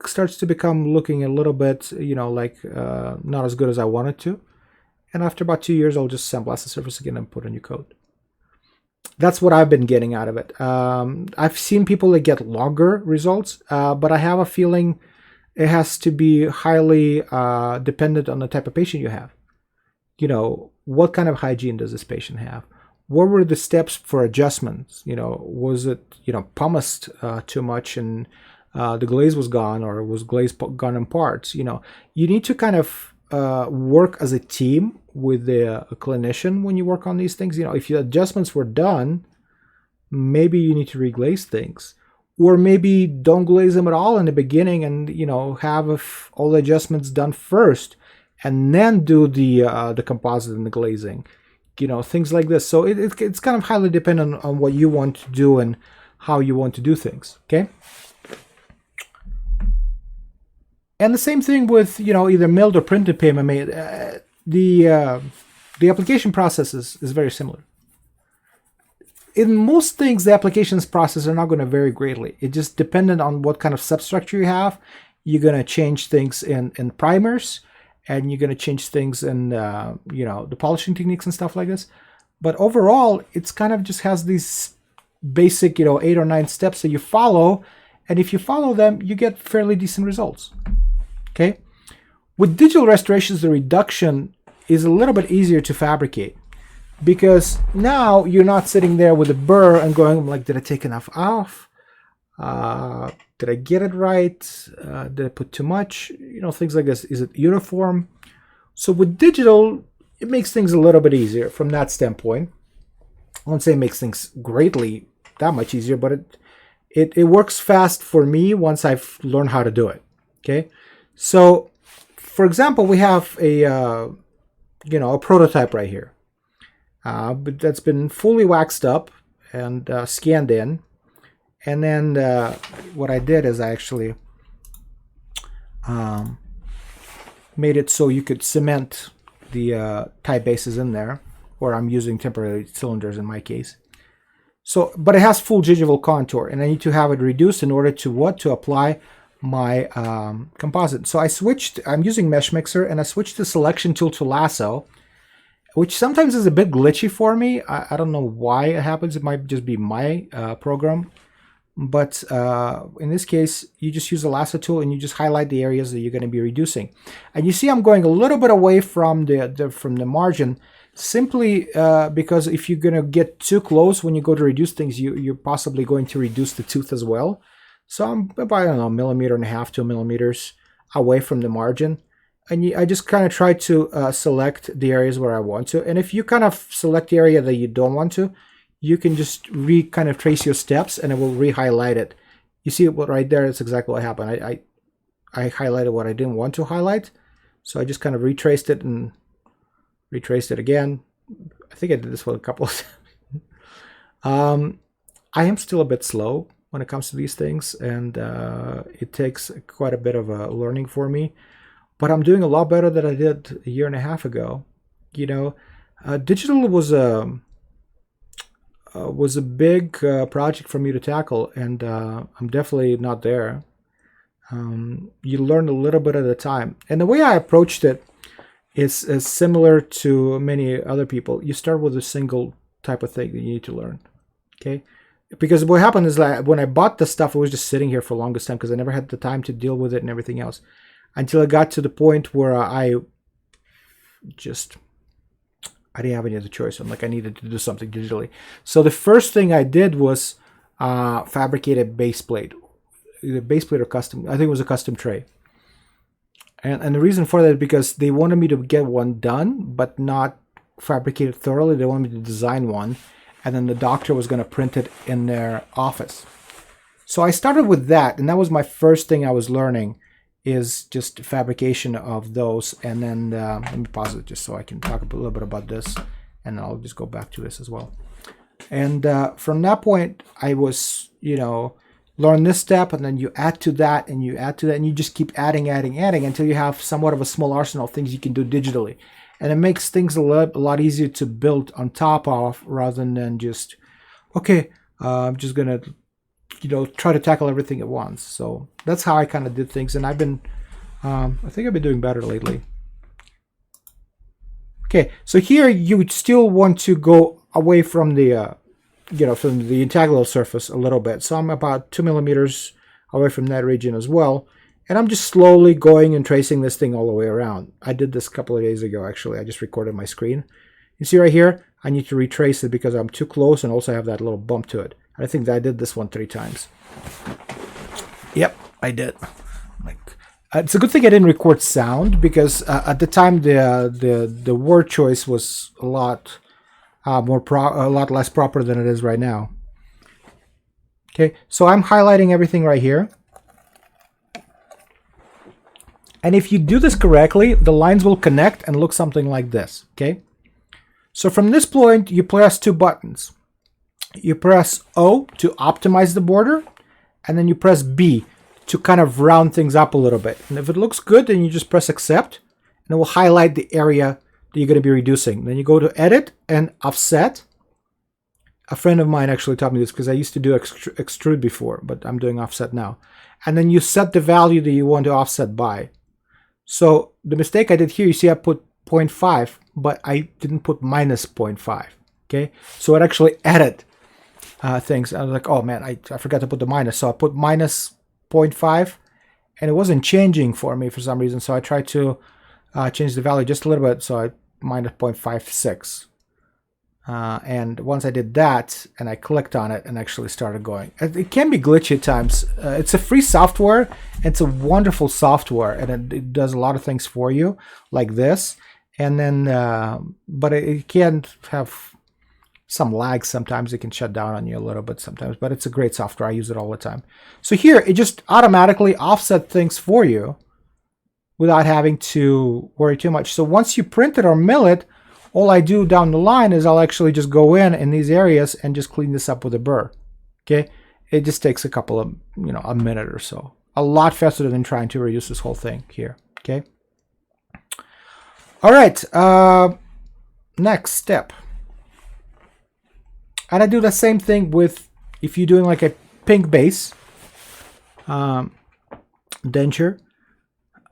starts to become looking a little bit, you know, like not as good as I want it to. And after about 2 years, I'll just sandblast the surface again and put a new coat. That's what I've been getting out of it. I've seen people that get longer results, but I have a feeling it has to be highly dependent on the type of patient you have. what kind of hygiene does this patient have? What were the steps for adjustments? Was it, pumice too much and the glaze was gone, or was glaze gone in parts? You need to kind of work as a team with the clinician when you work on these things. If your adjustments were done, maybe you need to reglaze things, or maybe don't glaze them at all in the beginning, and have all the adjustments done first, and then do the composite and the glazing. Things like this. So it's kind of highly dependent on what you want to do and how you want to do things. Okay. And the same thing with either milled or printed payment. The application process is very similar. In most things, the applications process are not going to vary greatly. It just dependent on what kind of substructure you have. You're going to change things in primers, and you're going to change things in the polishing techniques and stuff like this. But overall, it's kind of just has these basic 8 or 9 steps that you follow, and if you follow them, you get fairly decent results. Okay. With digital restorations, the reduction is a little bit easier to fabricate, because now you're not sitting there with a burr and going like, did I take enough off? Did I get it right? Did I put too much? Things like this. Is it uniform? So with digital, it makes things a little bit easier from that standpoint. I won't say it makes things greatly that much easier, but it works fast for me once I've learned how to do it. Okay. So, for example, we have a prototype right here, but that's been fully waxed up and scanned in. And then what I did is I actually made it so you could cement the type bases in there, or I'm using temporary cylinders in my case. So, but it has full gingival contour, and I need to have it reduced in order to apply my composite. So I'm using Mesh Mixer, and I switched the selection tool to lasso, which sometimes is a bit glitchy for me. I don't know why it happens. It might just be my program. But in this case, you just use the lasso tool and you just highlight the areas that you're going to be reducing. And you see I'm going a little bit away from the margin, simply because if you're going to get too close when you go to reduce things, you're possibly going to reduce the tooth as well. So I'm about, I don't know, 1.5 millimeters, 2 millimeters away from the margin. And I just kind of try to select the areas where I want to. And if you kind of select the area that you don't want to, you can just kind of trace your steps, and it will re-highlight it. You see it right there. It's exactly what happened. I highlighted what I didn't want to highlight, so I just kind of retraced it and retraced it again. I think I did this for a couple of times. I am still a bit slow when it comes to these things, and it takes quite a bit of a learning for me. But I'm doing a lot better than I did 1.5 years ago. Digital was a big project for me to tackle, and I'm definitely not there. You learn a little bit at a time, and the way I approached it is similar to many other people. You start with a single type of thing that you need to learn, okay? Because what happened is that when I bought the stuff, it was just sitting here for the longest time because I never had the time to deal with it and everything else, until I got to the point where I didn't have any other choice. I'm like, I needed to do something digitally. So the first thing I did was fabricate a base plate. Either base plate or custom. I think it was a custom tray. And the reason for that is because they wanted me to get one done, but not fabricated thoroughly. They wanted me to design one, and then the doctor was going to print it in their office. So I started with that, and that was my first thing I was learning, is just fabrication of those. And then let me pause it just so I can talk a little bit about this, and I'll just go back to this as well. And from that point, I was, learn this step, and then you add to that, and you add to that, and you just keep adding until you have somewhat of a small arsenal of things you can do digitally. And it makes things a lot easier to build on top of, rather than just, okay, I'm just going to try to tackle everything at once. So that's how I kind of did things, and I've been I think I've been doing better lately. Okay, so here you would still want to go away from the from the integral surface a little bit. So I'm about 2 millimeters away from that region as well, And I'm just slowly going and tracing this thing all the way around. I did this a couple of days ago, actually. I just recorded my screen. You see right here, I need to retrace it because I'm too close and also have that little bump to it. I think that I did this one 3 times. Yep, I did. It's a good thing I didn't record sound because at the time the word choice was a lot less proper than it is right now. Okay, so I'm highlighting everything right here. And if you do this correctly, the lines will connect and look something like this, okay? So from this point, you press 2 buttons. You press O to optimize the border, and then you press B to kind of round things up a little bit. And if it looks good, then you just press accept, and it will highlight the area that you're going to be reducing. Then you go to edit and offset. A friend of mine actually taught me this because I used to do extrude before, but I'm doing offset now. And then you set the value that you want to offset by. So the mistake I did here, you see I put 0.5, but I didn't put minus 0.5, okay? So it actually added things. I was like, oh man, I forgot to put the minus. So I put minus 0.5, and it wasn't changing for me for some reason. So I tried to change the value just a little bit. So I minus 0.56. And once I did that, and I clicked on it and actually started going. It can be glitchy at times. It's a free software. It's a wonderful software, and it does a lot of things for you, like this. And then, but it can have some lag sometimes. It can shut down on you a little bit sometimes, but it's a great software. I use it all the time. So here, it just automatically offset things for you without having to worry too much. So once you print it or mill it, all I do down the line is I'll actually just go in these areas and just clean this up with a burr. Okay, it just takes a couple of, a minute or so. A lot faster than trying to reduce this whole thing here. Okay. All right. Next step. And I do the same thing with if you're doing like a pink base denture.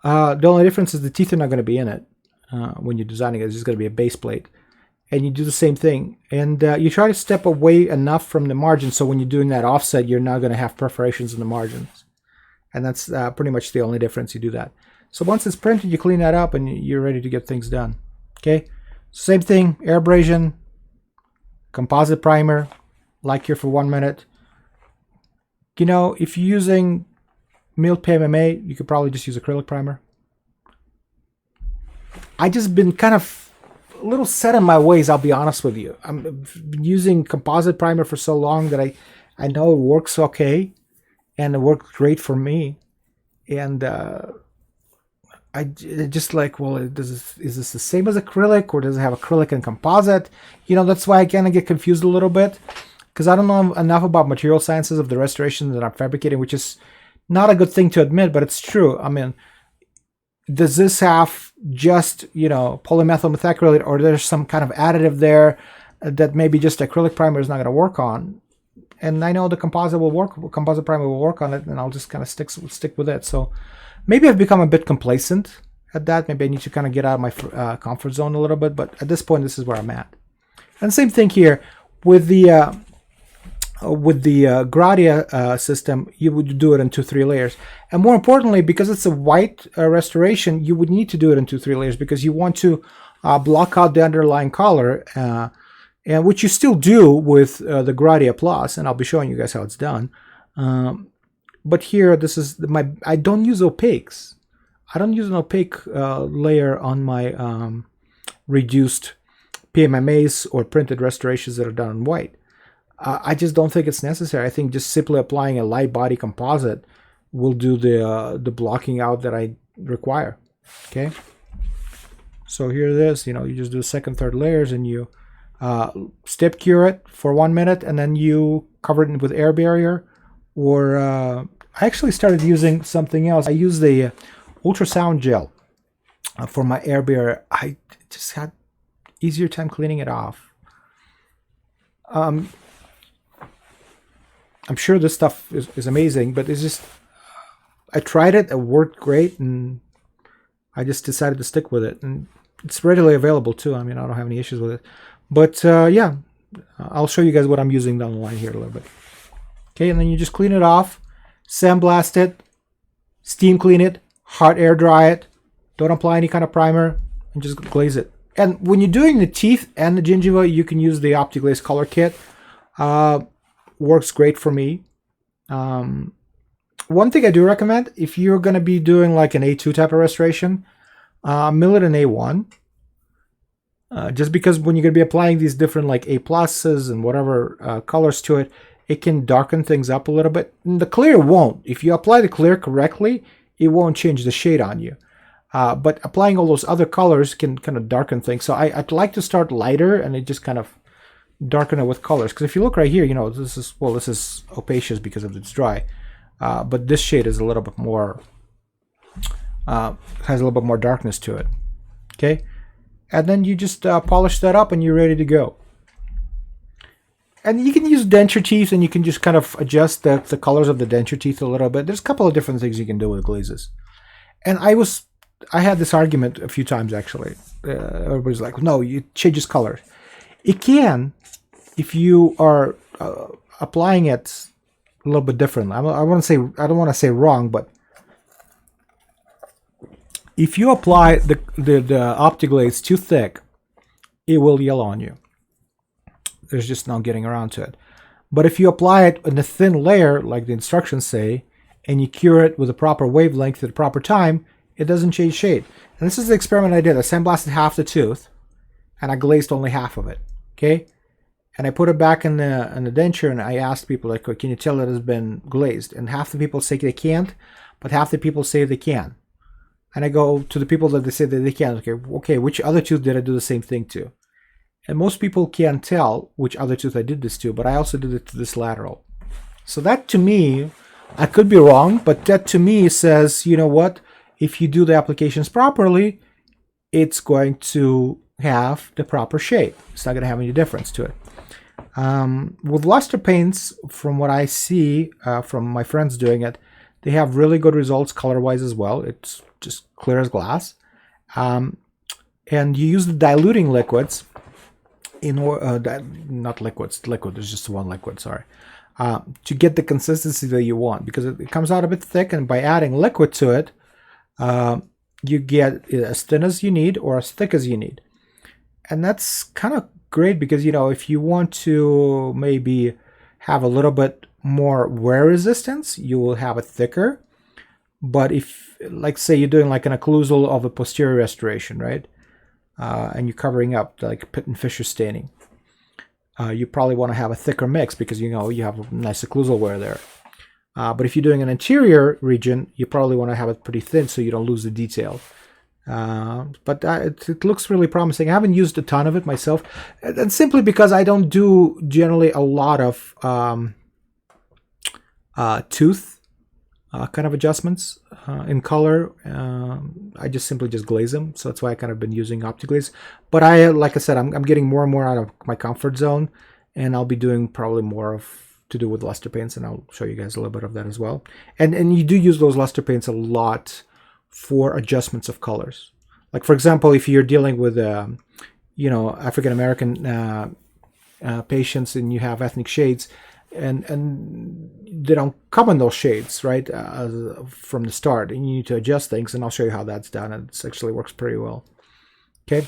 The only difference is the teeth are not going to be in it. When you're designing it, it's just going to be a base plate. And you do the same thing. And you try to step away enough from the margin so when you're doing that offset, you're not going to have perforations in the margins. And that's pretty much the only difference. You do that. So once it's printed, you clean that up and you're ready to get things done. Okay? Same thing, abrasion, composite primer, like here for 1 minute. If you're using milled PMMA, you could probably just use acrylic primer. I just been kind of a little set in my ways, I'll be honest with you. I've been using composite primer for so long that I know it works okay, and it works great for me. And I just like, well, is this the same as acrylic, or does it have acrylic and composite? That's why I kind of get confused a little bit, because I don't know enough about material sciences of the restoration that I'm fabricating, which is not a good thing to admit, but it's true. I mean, does this have just, polymethyl methacrylate, or there's some kind of additive there that maybe just acrylic primer is not going to work on? And I know the composite primer will work on it, and I'll just kind of stick with it. So maybe I've become a bit complacent at that. Maybe I need to kind of get out of my comfort zone a little bit, but at this point, this is where I'm at. And same thing here with the Gradia system. You would do it in 2-3 layers, and more importantly, because it's a white restoration, you would need to do it in 2-3 layers because you want to block out the underlying color, and which you still do with the Gradia Plus, and I'll be showing you guys how it's done. But here, this is I don't use opaques. I don't use an opaque layer on my reduced PMMAs or printed restorations that are done in white. I just don't think it's necessary. I think just simply applying a light body composite will do the blocking out that I require. Okay. So here it is. You just do second, third layers, and you step cure it for 1 minute, and then you cover it with air barrier. Or I actually started using something else. I use the ultrasound gel for my air barrier. I just had easier time cleaning it off. I'm sure this stuff is amazing, but it's just, I tried it, it worked great, and I just decided to stick with it. And it's readily available too. I mean, I don't have any issues with it. But yeah, I'll show you guys what I'm using down the line here a little bit. Okay, and then you just clean it off, sandblast it, steam clean it, hot air dry it, don't apply any kind of primer, and just glaze it. And when you're doing the teeth and the gingiva, you can use the Optiglaze color kit. Works great for me. One thing I do recommend, if you're going to be doing like an A2 type of restoration, mill it in A1. Just because when you're going to be applying these different like A pluses and whatever colors to it, it can darken things up a little bit. And the clear won't. If you apply the clear correctly, it won't change the shade on you. But applying all those other colors can kind of darken things. So I'd like to start lighter and it just kind of darken it with colors. Because if you look right here, you know, this is opacious because of it's dry. But this shade is a little bit more, has a little bit more darkness to it. Okay? And then you just polish that up and you're ready to go. And you can use denture teeth and you can just kind of adjust the colors of the denture teeth a little bit. There's a couple of different things you can do with glazes. And I had this argument a few times actually. Everybody's like, no, it changes color. It can if you are applying it a little bit differently. I don't want to say wrong, but if you apply the Optiglaze too thick, it will yellow on you. There's just no getting around to it. But if you apply it in a thin layer, like the instructions say, and you cure it with a proper wavelength at the proper time, it doesn't change shade. And this is the experiment I did. I sandblasted half the tooth, and I glazed only half of it. Okay, and I put it back in the denture, and I asked people, like, can you tell it has been glazed? And half the people say they can't, but half the people say they can. And I go to the people that they say that they can't. Okay, which other tooth did I do the same thing to? And most people can't tell which other tooth I did this to, but I also did it to this lateral. So that to me, I could be wrong, but that to me says, you know what? If you do the applications properly, it's going to have the proper shade. It's not going to have any difference to it. With luster paints, from what I see from my friends doing it, they have really good results color-wise as well. It's just clear as glass. And you use the diluting liquids not liquids, liquid, there's just one liquid, sorry. To get the consistency that you want, because it comes out a bit thick, and by adding liquid to it, you get as thin as you need or as thick as you need. And that's kind of great because, you know, if you want to maybe have a little bit more wear resistance, you will have it thicker. But if, like, say you're doing like an occlusal of a posterior restoration, right? And you're covering up like pit and fissure staining, you probably want to have a thicker mix because, you know, you have a nice occlusal wear there. But if you're doing an anterior region, you probably want to have it pretty thin so you don't lose the detail. But it looks really promising. I haven't used a ton of it myself, and simply because I don't do generally a lot of tooth kind of adjustments in color. I just simply glaze them, so that's why I kind of been using Optiglaze. But like I said, I'm getting more and more out of my comfort zone, and I'll be doing probably more of to do with luster paints, and I'll show you guys a little bit of that as well. And you do use those luster paints a lot for adjustments of colors. Like, for example, if you're dealing with you know, African American patients and you have ethnic shades, and they don't come in those shades, right, from the start, and you need to adjust things, and I'll show you how that's done, and it actually works pretty well. Okay,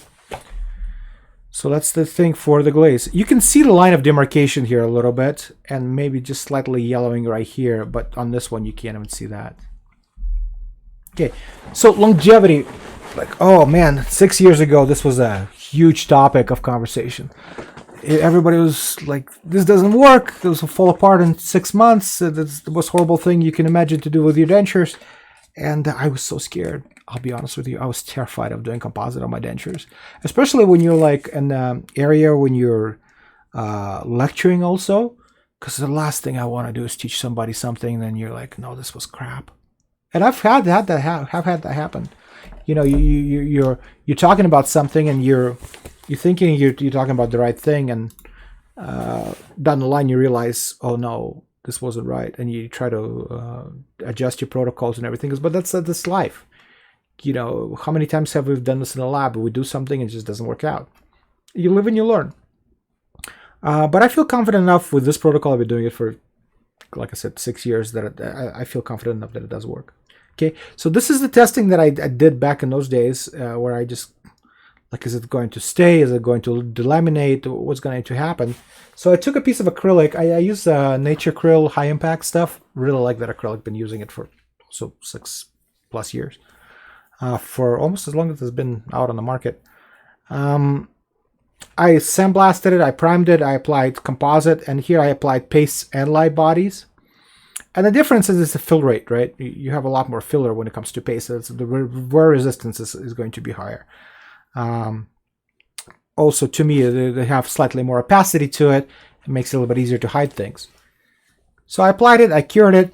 so that's the thing for the glaze. You can see the line of demarcation here a little bit, and maybe just slightly yellowing right here, but on this one you can't even see that. Okay, so longevity, like, oh man, 6 years ago this was a huge topic of conversation. Everybody was like, this doesn't work, this will fall apart in 6 months, that's the most horrible thing you can imagine to do with your dentures. And I was so scared, I'll be honest with you. I was terrified of doing composite on my dentures, especially when you're like in an area when you're lecturing also, because the last thing I want to do is teach somebody something and then you're like, no, this was crap. And I've had that happen. You know, you're talking about something and you're thinking you're talking about the right thing, and down the line you realize, oh no, this wasn't right, and you try to adjust your protocols and everything. But that's life. You know, how many times have we done this in the lab? We do something and it just doesn't work out. You live and you learn. But I feel confident enough with this protocol. I've been doing it for, like I said, 6 years, that I feel confident enough that it does work. Okay, so this is the testing that I did back in those days, where I just, like, is it going to stay? Is it going to delaminate? What's going to happen? So I took a piece of acrylic. I use Nature Acryl high impact stuff. Really like that acrylic. Been using it for also 6+ years, for almost as long as it's been out on the market. I sandblasted it. I primed it. I applied composite, and here I applied pastes and light bodies. And the difference is the fill rate, right? You have a lot more filler when it comes to paste. So the wear resistance is going to be higher. Also, to me, they have slightly more opacity to it. It makes it a little bit easier to hide things. So I applied it, I cured it,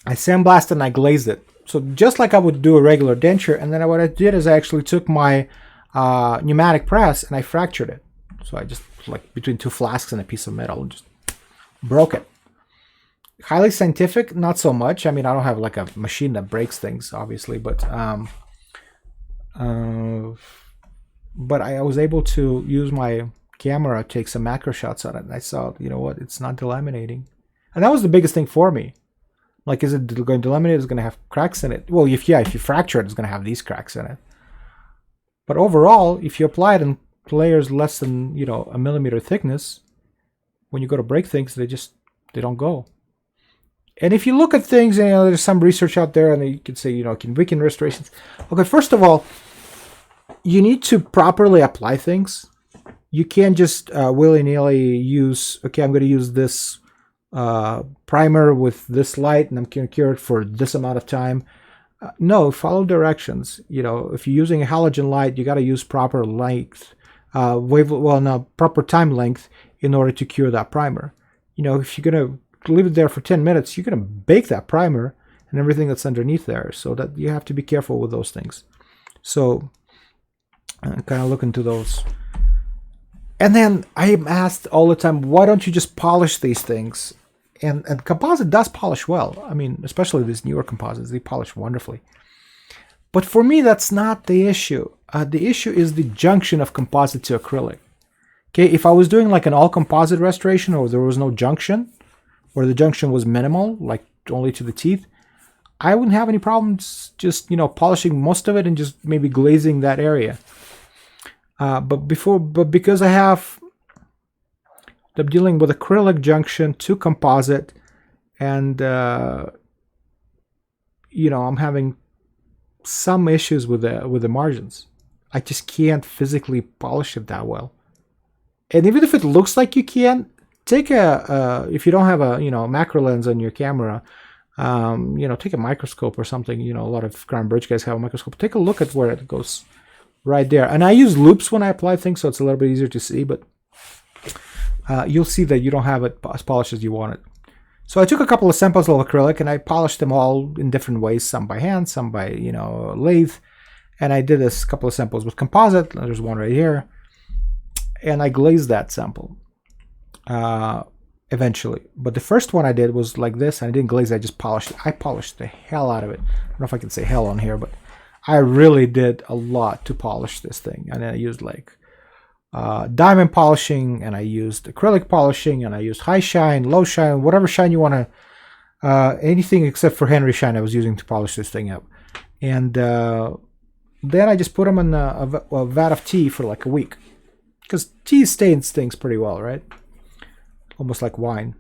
I sandblasted, and I glazed it. So just like I would do a regular denture, and then what I did is I actually took my pneumatic press and I fractured it. So I just, like between 2 flasks and a piece of metal, just broke it. Highly scientific, not so much. I mean, I don't have like a machine that breaks things, obviously, but I was able to use my camera, take some macro shots on it, and I saw, you know what, it's not delaminating. And that was the biggest thing for me. Like, is it going to delaminate? It's going to have cracks in it. Well, if you fracture it, it's going to have these cracks in it. But overall, if you apply it in layers less than, you know, a millimeter thickness, when you go to break things, they don't go. And if you look at things, you know, there's some research out there, and you can say, you know, can weaken restorations. Okay, first of all, you need to properly apply things. You can't just willy-nilly use, okay, I'm going to use this primer with this light, and I'm going to cure it for this amount of time. No, follow directions. You know, if you're using a halogen light, you got to use proper length, proper time length in order to cure that primer. You know, if you're going to leave it there for 10 minutes, you're going to bake that primer and everything that's underneath there. So that you have to be careful with those things. So kind of look into those. And then I am asked all the time, why don't you just polish these things? And composite does polish well. I mean, especially these newer composites, they polish wonderfully. But for me, that's not the issue. The issue is the junction of composite to acrylic. Okay, if I was doing like an all composite restoration, or there was no junction, or the junction was minimal, like only to the teeth, I wouldn't have any problems just, you know, polishing most of it and just maybe glazing that area. But because I'm dealing with acrylic junction to composite, and you know, I'm having some issues with the margins. I just can't physically polish it that well. And even if it looks like you can, take if you don't have a, you know, macro lens on your camera, you know, take a microscope or something. You know, a lot of ground bridge guys have a microscope. Take a look at where it goes right there. And I use loops when I apply things, so it's a little bit easier to see, but you'll see that you don't have it as polished as you want it. So I took a couple of samples of acrylic and I polished them all in different ways, some by hand, some by, you know, lathe. And I did this couple of samples with composite. There's one right here. And I glazed that sample eventually. But the first one I did was like this, and I didn't glaze it, I just polished it. I polished the hell out of it. I don't know if I can say hell on here, but I really did a lot to polish this thing. And then I used like diamond polishing, and I used acrylic polishing, and I used high shine, low shine, whatever shine you want to, anything except for Henry shine I was using to polish this thing up. And then I just put them in a vat of tea for like a week, because tea stains things pretty well, right? Almost like wine.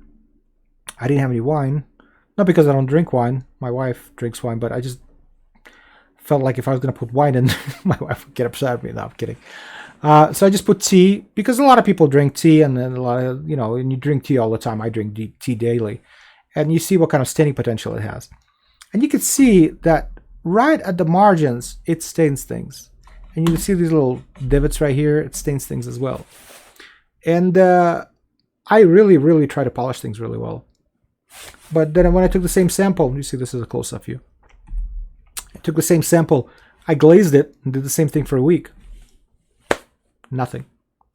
I didn't have any wine, not because I don't drink wine. My wife drinks wine, but I just felt like if I was going to put wine in, my wife would get upset at me. No, I'm kidding. So I just put tea, because a lot of people drink tea, and then a lot of, you know, and you drink tea all the time. I drink tea daily. And you see what kind of staining potential it has. And you can see that right at the margins, it stains things. And you can see these little divots right here, it stains things as well. And I really try to polish things really well. But then when I took the same sample, you see this is a close-up view. I took the same sample, I glazed it, and did the same thing for a week. Nothing.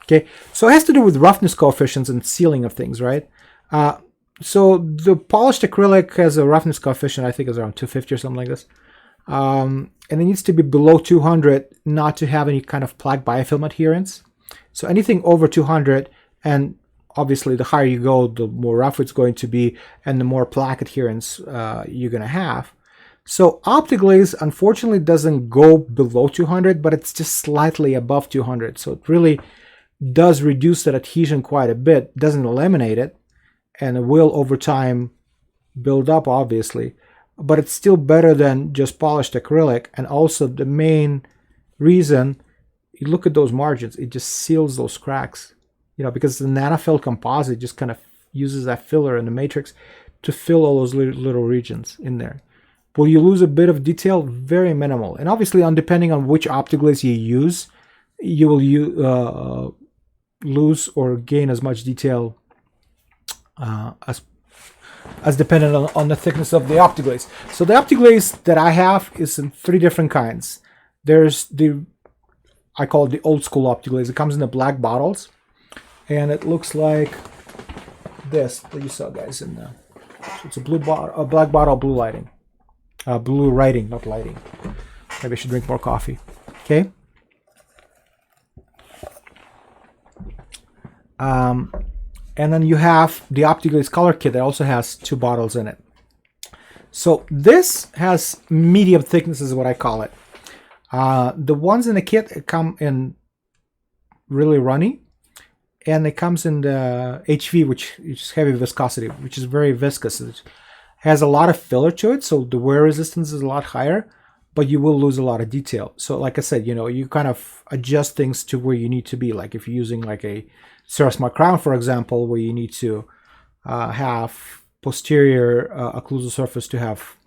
Okay, so it has to do with roughness coefficients and sealing of things, right? So the polished acrylic has a roughness coefficient, I think is around 250 or something like this. And it needs to be below 200 not to have any kind of plaque biofilm adherence. So anything over 200, and obviously the higher you go, the more rough it's going to be, and the more plaque adherence you're going to have. So Optiglaze unfortunately doesn't go below 200, but it's just slightly above 200. So it really does reduce that adhesion quite a bit, doesn't eliminate it, and it will over time build up, obviously. But it's still better than just polished acrylic. And also the main reason, you look at those margins, it just seals those cracks. You know, because the nanofil composite just kind of uses that filler in the matrix to fill all those little regions in there. Will you lose a bit of detail? Very minimal. And obviously, depending on which Optiglaze you use, you will lose or gain as much detail as dependent on the thickness of the Optiglaze. So the Optiglaze that I have is in 3 different kinds. There's I call it the old school Optiglaze. It comes in the black bottles, and it looks like this that you saw, guys. In the, so it's a black bottle, blue lighting. Blue writing, not lighting. Maybe I should drink more coffee. Okay. And then you have the Optiglaze color kit that also has 2 bottles in it. So this has medium thickness is what I call it. The ones in the kit come in really runny, and it comes in the HV, which is heavy viscosity, which is very viscous. It has a lot of filler to it, so the wear resistance is a lot higher, but you will lose a lot of detail. So like I said, you know, you kind of adjust things to where you need to be. Like if you're using like a Cerasmart crown, for example, where you need to have posterior occlusal surface to have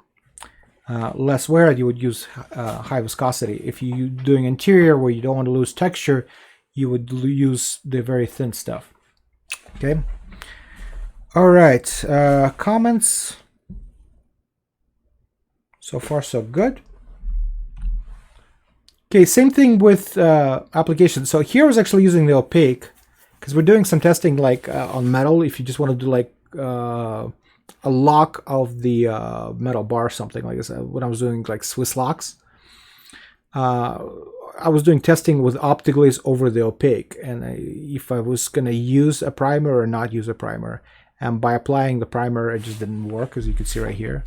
less wear, you would use high viscosity. If you're doing interior where you don't want to lose texture, you would use the very thin stuff. Okay. All right. Comments. So far, so good. Okay, same thing with application. So here I was actually using the Opaque because we're doing some testing like on metal. If you just want to do like a lock of the metal bar or something like this. When I was doing like Swiss locks, I was doing testing with Optiglaze over the Opaque, and if I was going to use a primer or not use a primer. And by applying the primer, it just didn't work, as you can see right here.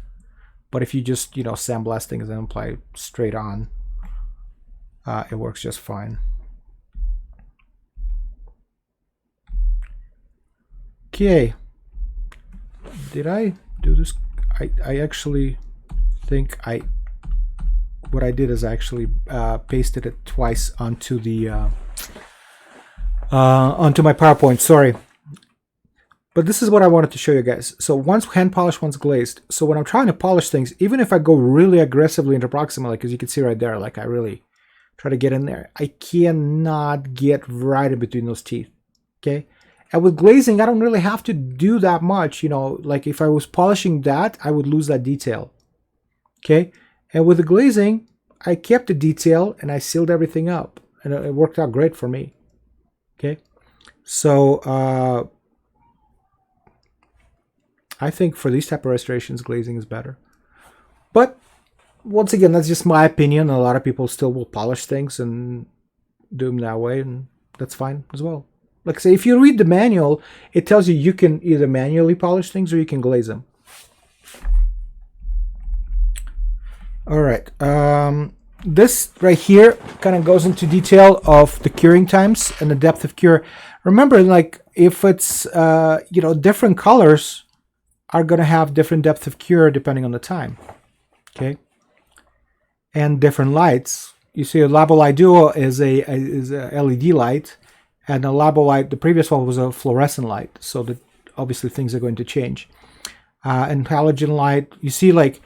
But if you just, you know, sandblast things and apply straight on, it works just fine. Okay. Did I do this? I actually think what I did is I actually pasted it twice onto the onto my PowerPoint. Sorry. But this is what I wanted to show you guys. So one's hand polished, one's glazed. So when I'm trying to polish things, even if I go really aggressively into proximally, because you can see right there, like I really try to get in there, I cannot get right in between those teeth. Okay. And with glazing, I don't really have to do that much. You know, like if I was polishing that, I would lose that detail. Okay. And with the glazing, I kept the detail and I sealed everything up. And it worked out great for me. Okay. So, I think for these type of restorations, glazing is better. But once again, that's just my opinion. A lot of people still will polish things and do them that way, and that's fine as well. Like I say, if you read the manual, it tells you you can either manually polish things or you can glaze them. All right. This right here kind of goes into detail of the curing times and the depth of cure. Remember, like if it's you know, different colors are going to have different depth of cure depending on the time. Okay. And different lights. You see, a Labo Light Duo is a LED light, and a Labo Light, the previous one was a fluorescent light. So that obviously things are going to change. And halogen light, you see, like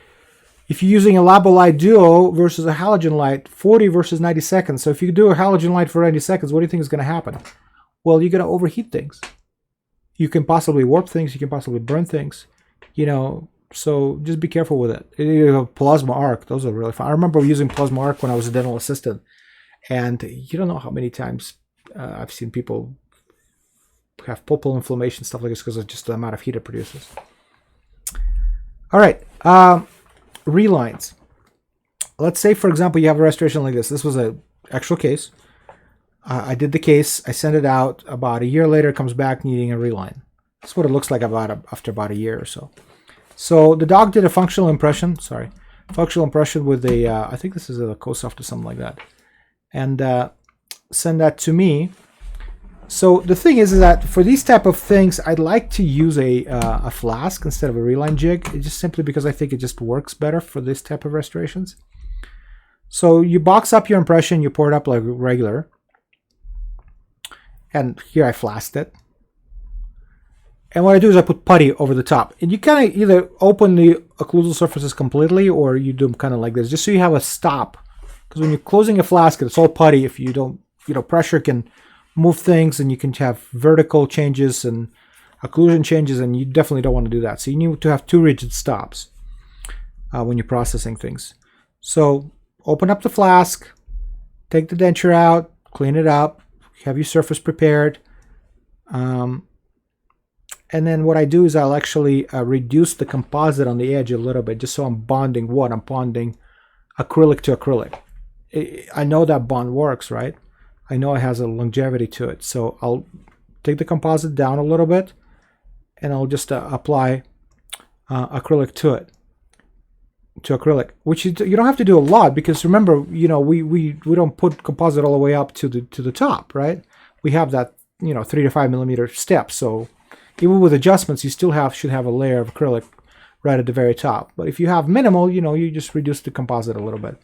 if you're using a Labo Light Duo versus a halogen light, 40 versus 90 seconds. So if you do a halogen light for 90 seconds, what do you think is going to happen? Well, you're going to overheat things. You can possibly warp things. You can possibly burn things. You know, so just be careful with it. You have plasma arc; those are really fun. I remember using plasma arc when I was a dental assistant, and you don't know how many times I've seen people have pulpal inflammation, stuff like this, because of just the amount of heat it produces. All right, relines. Let's say, for example, you have a restoration like this. This was an actual case. I did the case. I sent it out. About a year later, it comes back needing a reline. That's what it looks like after about a year or so. So the dog did a functional impression. Sorry. functional impression with a, I think this is a CoSoft or something like that, and send that to me. So the thing is that for these type of things, I'd like to use a flask instead of a reline jig, just simply because I think it just works better for this type of restorations. So you box up your impression, you pour it up like regular, and here I flasked it. And what I do is I put putty over the top, and you kind of either open the occlusal surfaces completely, or you do them kind of like this, just so you have a stop. Because when you're closing a flask, it's all putty. If you don't, pressure can move things, and you can have vertical changes and occlusion changes, and you definitely don't want to do that. So you need to have two rigid stops when you're processing things. So open up the flask, take the denture out, clean it up, have your surface prepared. And then what I do is I'll actually reduce the composite on the edge a little bit, just so I'm bonding what? I'm bonding acrylic to acrylic. I know that bond works, right? I know it has a longevity to it. So I'll take the composite down a little bit, and I'll just apply acrylic to it, to acrylic, which you don't have to do a lot, because remember, we don't put composite all the way up to the top, right? We have that 3 to 5 millimeter step. So even with adjustments, you still should have a layer of acrylic right at the very top. But if you have minimal, you just reduce the composite a little bit.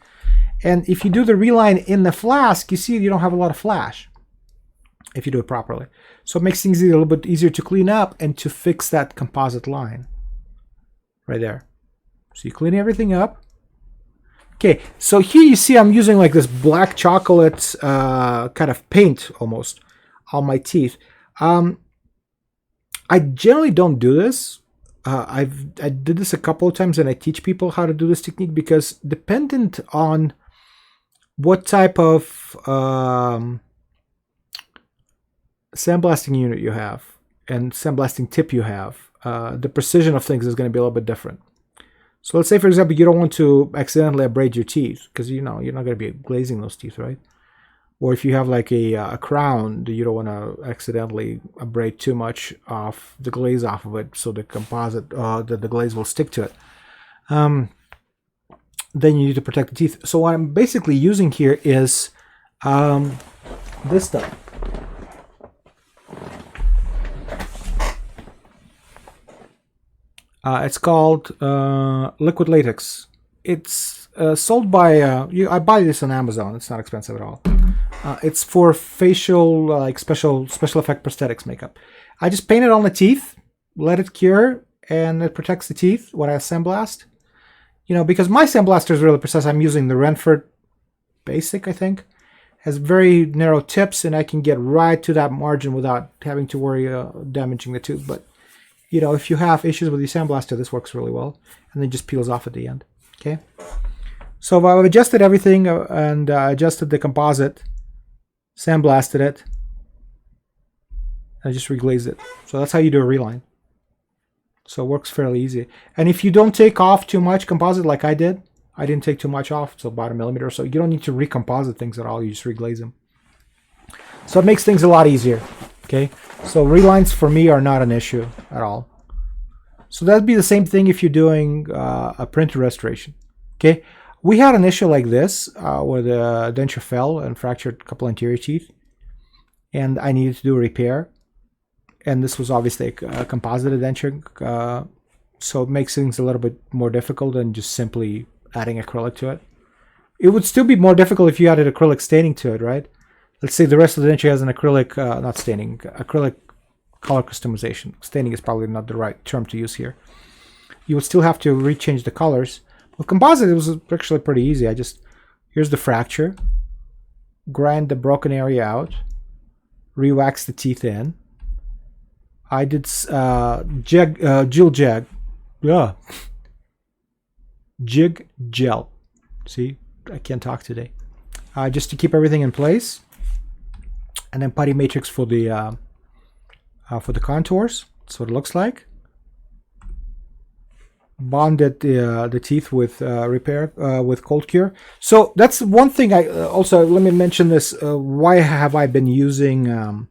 And if you do the reline in the flask, you see you don't have a lot of flash if you do it properly. So it makes things a little bit easier to clean up and to fix that composite line right there. So you clean everything up. Okay, so here you see I'm using like this black chocolate kind of paint almost on my teeth. I generally don't do this. I did this a couple of times, and I teach people how to do this technique, because dependent on what type of sandblasting unit you have and sandblasting tip you have, the precision of things is going to be a little bit different. So let's say, for example, you don't want to accidentally abrade your teeth, because you're not going to be glazing those teeth, right? Or if you have like a crown, you don't want to accidentally abrade too much off the glaze off of it, so the composite, the glaze will stick to it. Then you need to protect the teeth. So what I'm basically using here is this stuff. It's called liquid latex. It's sold by, I buy this on Amazon. It's not expensive at all. It's for facial, like special effect prosthetics makeup. I just paint it on the teeth, let it cure, and it protects the teeth when I sandblast. Because my sandblaster is really precise. I'm using the Renford Basic, I think. Has very narrow tips, and I can get right to that margin without having to worry damaging the tooth. But if you have issues with your sandblaster, this works really well, and then just peels off at the end. Okay. So I've adjusted everything and adjusted the composite, sandblasted it, and I just reglazed it. So that's how you do a reline. So it works fairly easy. And if you don't take off too much composite like I did, I didn't take too much off, so about 1 millimeter or so. You don't need to recomposite things at all. You just reglaze them. So it makes things a lot easier. Okay. So relines for me are not an issue at all. So that'd be the same thing if you're doing a printer restoration. Okay. We had an issue like this where the denture fell and fractured a couple anterior teeth, and I needed to do a repair. And this was obviously a composite denture, so it makes things a little bit more difficult than just simply adding acrylic to it. It would still be more difficult if you added acrylic staining to it, right? Let's say the rest of the denture has an acrylic, not staining, acrylic color customization. Staining is probably not the right term to use here. You would still have to rechange the colors. With composite, it was actually pretty easy. Here's the fracture, grind the broken area out, re-wax the teeth in. I did jig gel. See, I can't talk today. Just to keep everything in place, and then putty matrix for the contours. That's what it looks like. Bonded the teeth with repair with cold cure. So that's one thing. I also, let me mention this. Why have I been using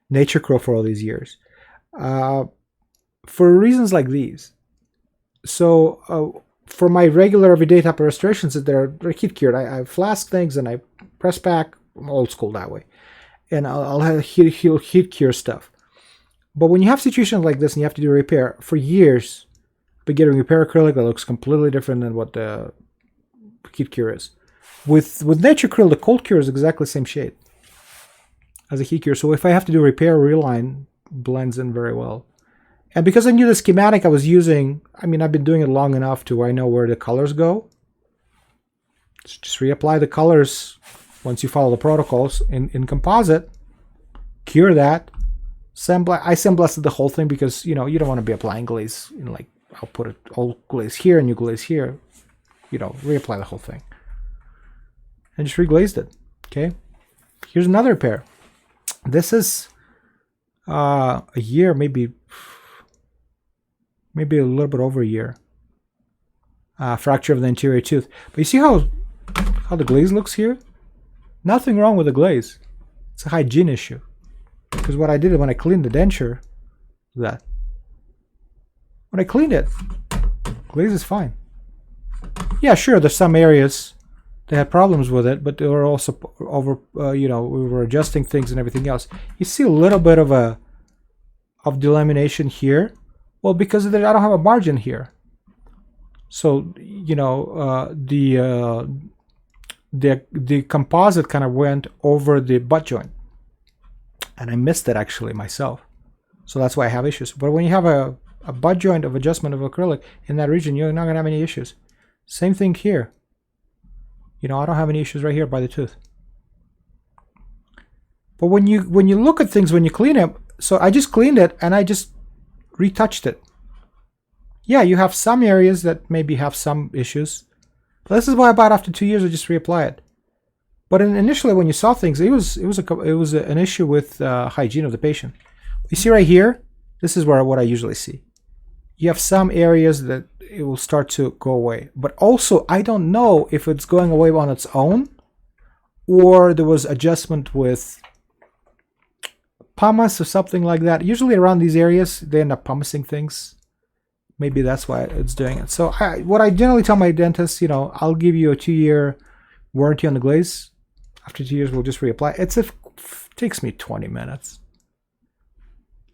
Nature Crow for all these years? For reasons like these. So for my regular everyday type of restorations, they're heat cured. I flask things and I press back. I'm old school that way, and I'll have heat cure stuff. But when you have situations like this and you have to do a repair, for years, I've been getting repair acrylic that looks completely different than what the heat cure is. With Nature Acrylic, the cold cure is exactly the same shade as a heat cure. So if I have to do repair, reline blends in very well. And because I knew the schematic I was using, I mean, I've been doing it long enough to where I know where the colors go. Just reapply the colors once you follow the protocols in composite. Cure that. I sandblasted the whole thing because, you know, you don't want to be applying glaze. You know, like, I'll put it old glaze here and new glaze here. You know, reapply the whole thing. And just reglazed it. Okay. Here's another pair. This is a year, maybe a little bit over a year. Fracture of the anterior tooth. But you see how the glaze looks here? Nothing wrong with the glaze. It's a hygiene issue. Because what I did when I cleaned the denture, when I cleaned it, glaze is fine. Yeah, sure, there's some areas that had problems with it, but they were also over, we were adjusting things and everything else. You see a little bit of delamination here. Well, because I don't have a margin here. So, you know, the composite kind of went over the butt joint. And I missed it actually myself. So that's why I have issues. But when you have a butt joint of adjustment of acrylic in that region, you're not going to have any issues. Same thing here. You know, I don't have any issues right here by the tooth. But when you look at things, when you clean it, so I just cleaned it and I just retouched it. Yeah, you have some areas that maybe have some issues. But this is why about after 2 years I just reapply it. But initially, when you saw things, it was an issue with hygiene of the patient. You see right here, this is what I usually see. You have some areas that it will start to go away, but also I don't know if it's going away on its own, or there was adjustment with pumice or something like that. Usually around these areas, they end up pumicing things. Maybe that's why it's doing it. So what I generally tell my dentist, you know, I'll give you a 2-year warranty on the glaze. After 2 years, we'll just reapply. It takes me 20 minutes.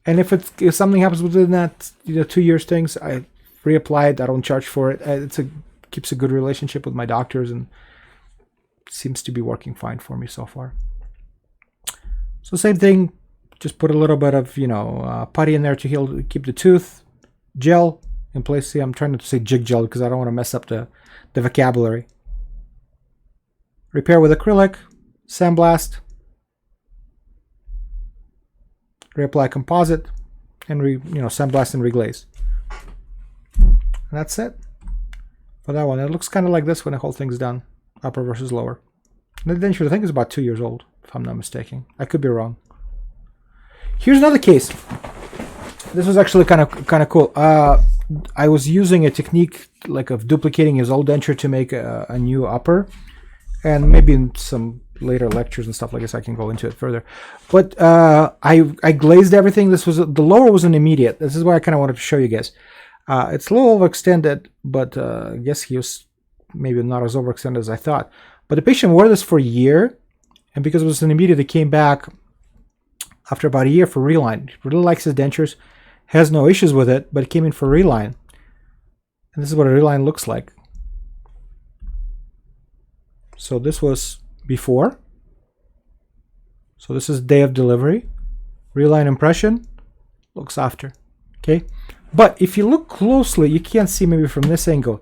And if something happens within that 2 years things, I reapply it. I don't charge for it. Keeps a good relationship with my doctors and seems to be working fine for me so far. So same thing. Just put a little bit of putty in there to keep the tooth. Gel in place. See, I'm trying not to say jig gel because I don't want to mess up the vocabulary. Repair with acrylic. Sandblast, reapply composite, and sandblast and reglaze. And that's it for that one. It looks kind of like this when the whole thing's done, upper versus lower. And the denture, I think, is about 2 years old, if I'm not mistaken. I could be wrong. Here's another case. This was actually kind of cool. I was using a technique like of duplicating his old denture to make a new upper, and maybe in some later lectures and stuff like this I can go into it further. But I glazed everything. The lower was an immediate. This is why I kind of wanted to show you guys. It's a little overextended, but I guess he was maybe not as overextended as I thought. But the patient wore this for a year, and because it was an immediate, it came back after about a year for reline. He really likes his dentures, has no issues with it, but it came in for reline. And this is what a reline looks like. So this was before. So this is day of delivery. Reline impression looks after. Okay, but if you look closely, you can't see maybe from this angle.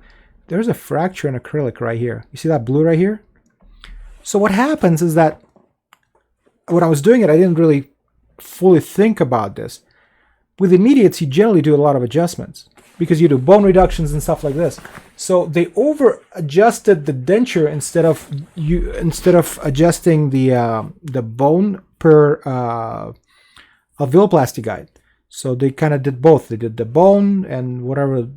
There's a fracture in acrylic right here. You see that blue right here? So what happens is that when I was doing it, I didn't really fully think about this. With immediates, you generally do a lot of adjustments because you do bone reductions and stuff like this. So they over adjusted the denture instead of adjusting the bone per alveoloplasty guide. So they kind of did both. They did the bone and whatever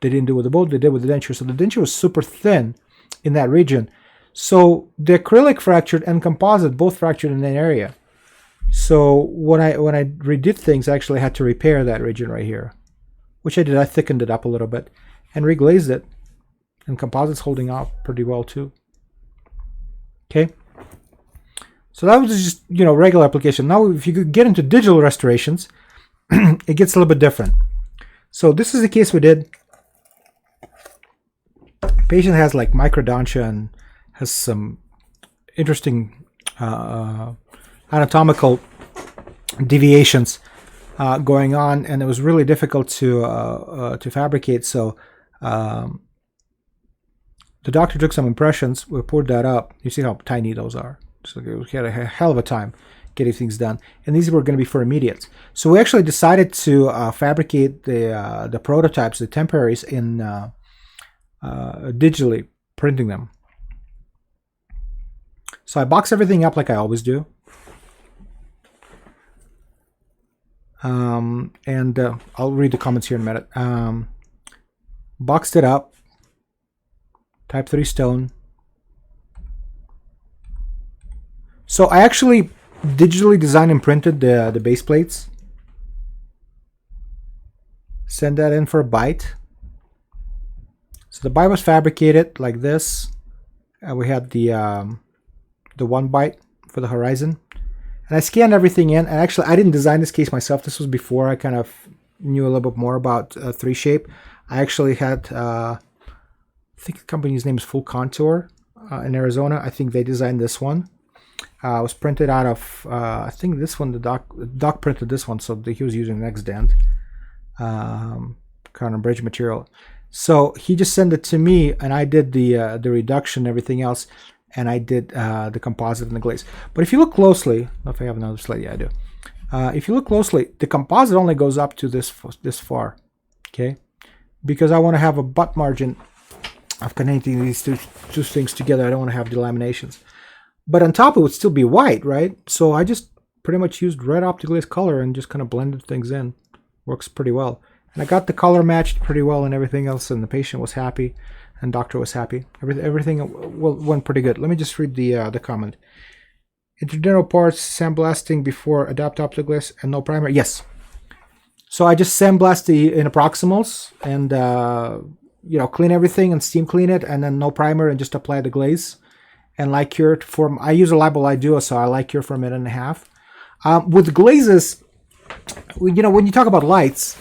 they didn't do with the bone, they did with the denture. So the denture was super thin in that region. So the acrylic fractured and composite both fractured in that area. So when I redid things, I actually had to repair that region right here, which I did. I thickened it up a little bit and reglazed it. And composite's holding out pretty well too. Okay. So that was just, regular application. Now, if you could get into digital restorations, it gets a little bit different. So this is the case we did. Patient has like microdontia and has some interesting anatomical deviations going on, and it was really difficult to fabricate. So the doctor took some impressions. We poured that up. You see how tiny those are. So we had a hell of a time getting things done, and these were going to be for immediates. So we actually decided to fabricate the prototypes, the temporaries, in digitally printing them. So I box everything up like I always do, and I'll read the comments here in a minute. Boxed it up, type 3 stone. So I actually digitally designed and printed the base plates. Send that in for a bite. So the bite was fabricated like this. We had the one bite for the horizon. And I scanned everything in. And actually, I didn't design this case myself. This was before I kind of knew a little bit more about 3Shape. I actually had, I think the company's name is Full Contour in Arizona. I think they designed this one. It was printed out of, I think this one, the doc printed this one, so he was using NextDent, kind of bridge material. So he just sent it to me, and I did the reduction and everything else, and I did the composite and the glaze. But if you look closely, if I have another slide, yeah, I do. If you look closely, the composite only goes up to this far, okay? Because I want to have a butt margin of connecting these two things together. I don't want to have delaminations. But on top it would still be white, right? So I just pretty much used red Optiglaze color and just kind of blended things in. Works pretty well. And I got the color matched pretty well and everything else, and the patient was happy and doctor was happy. Everything went pretty good. Let me just read the comment. Interdental parts sandblasting before adapt Optiglaze and no primer. Yes. So I just sandblast the proximals and clean everything and steam clean it, and then no primer and just apply the glaze. And light cure for, I use a Libel Duo, so I light cure for a minute and a half. With glazes, when you talk about lights,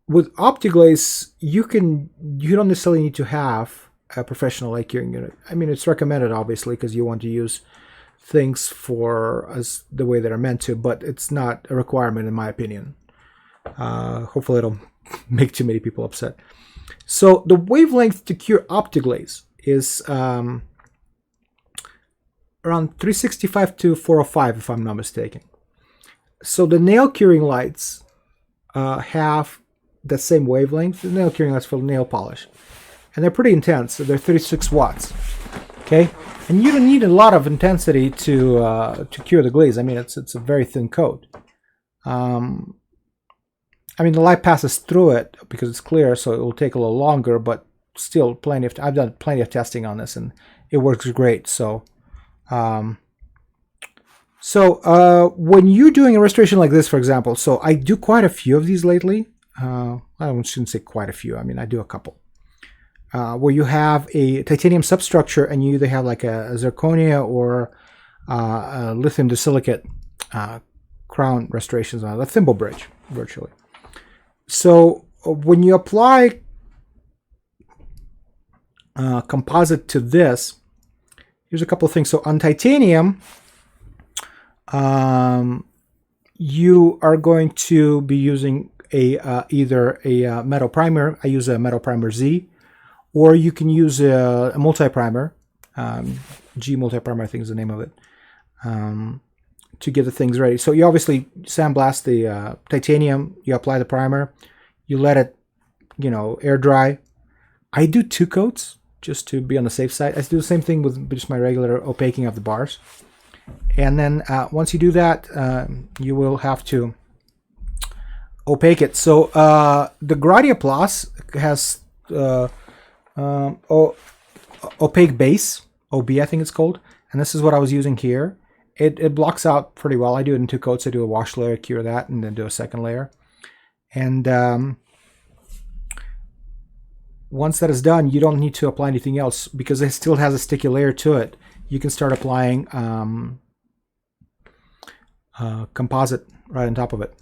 with Optiglaze, you don't necessarily need to have a professional light curing unit. I mean, it's recommended obviously because you want to use things as the way that are meant to, but it's not a requirement in my opinion. Hopefully, it'll make too many people upset. So the wavelength to cure Optiglaze is around 365 to 405, if I'm not mistaken. So the nail curing lights have the same wavelength. The nail curing lights for nail polish, and they're pretty intense. So they're 36 watts. Okay, and you don't need a lot of intensity to cure the glaze. I mean, it's a very thin coat. I mean, the light passes through it because it's clear, so it will take a little longer, but still plenty of. I've done plenty of testing on this, and it works great. So, when you're doing a restoration like this, for example, so I do quite a few of these lately. I shouldn't say quite a few. I mean, I do a couple. Where you have a titanium substructure, and you either have like a zirconia or a lithium disilicate crown restorations on a thimble bridge, virtually. So when you apply composite to this, here's a couple of things. So on titanium, you are going to be using either a metal primer. I use a metal primer Z, or you can use a multi-primer. G multi-primer, I think is the name of it, to get the things ready. So you obviously sandblast the titanium, you apply the primer, you let it, air dry. I do 2 coats just to be on the safe side. I do the same thing with just my regular opaquing of the bars. And then once you do that, you will have to opaque it. So the Gradia Plus has opaque base, OB I think it's called, and this is what I was using here. It blocks out pretty well. I do it in 2 coats. I do a wash layer, cure that, and then do a second layer. And once that is done, you don't need to apply anything else because it still has a sticky layer to it. You can start applying composite right on top of it.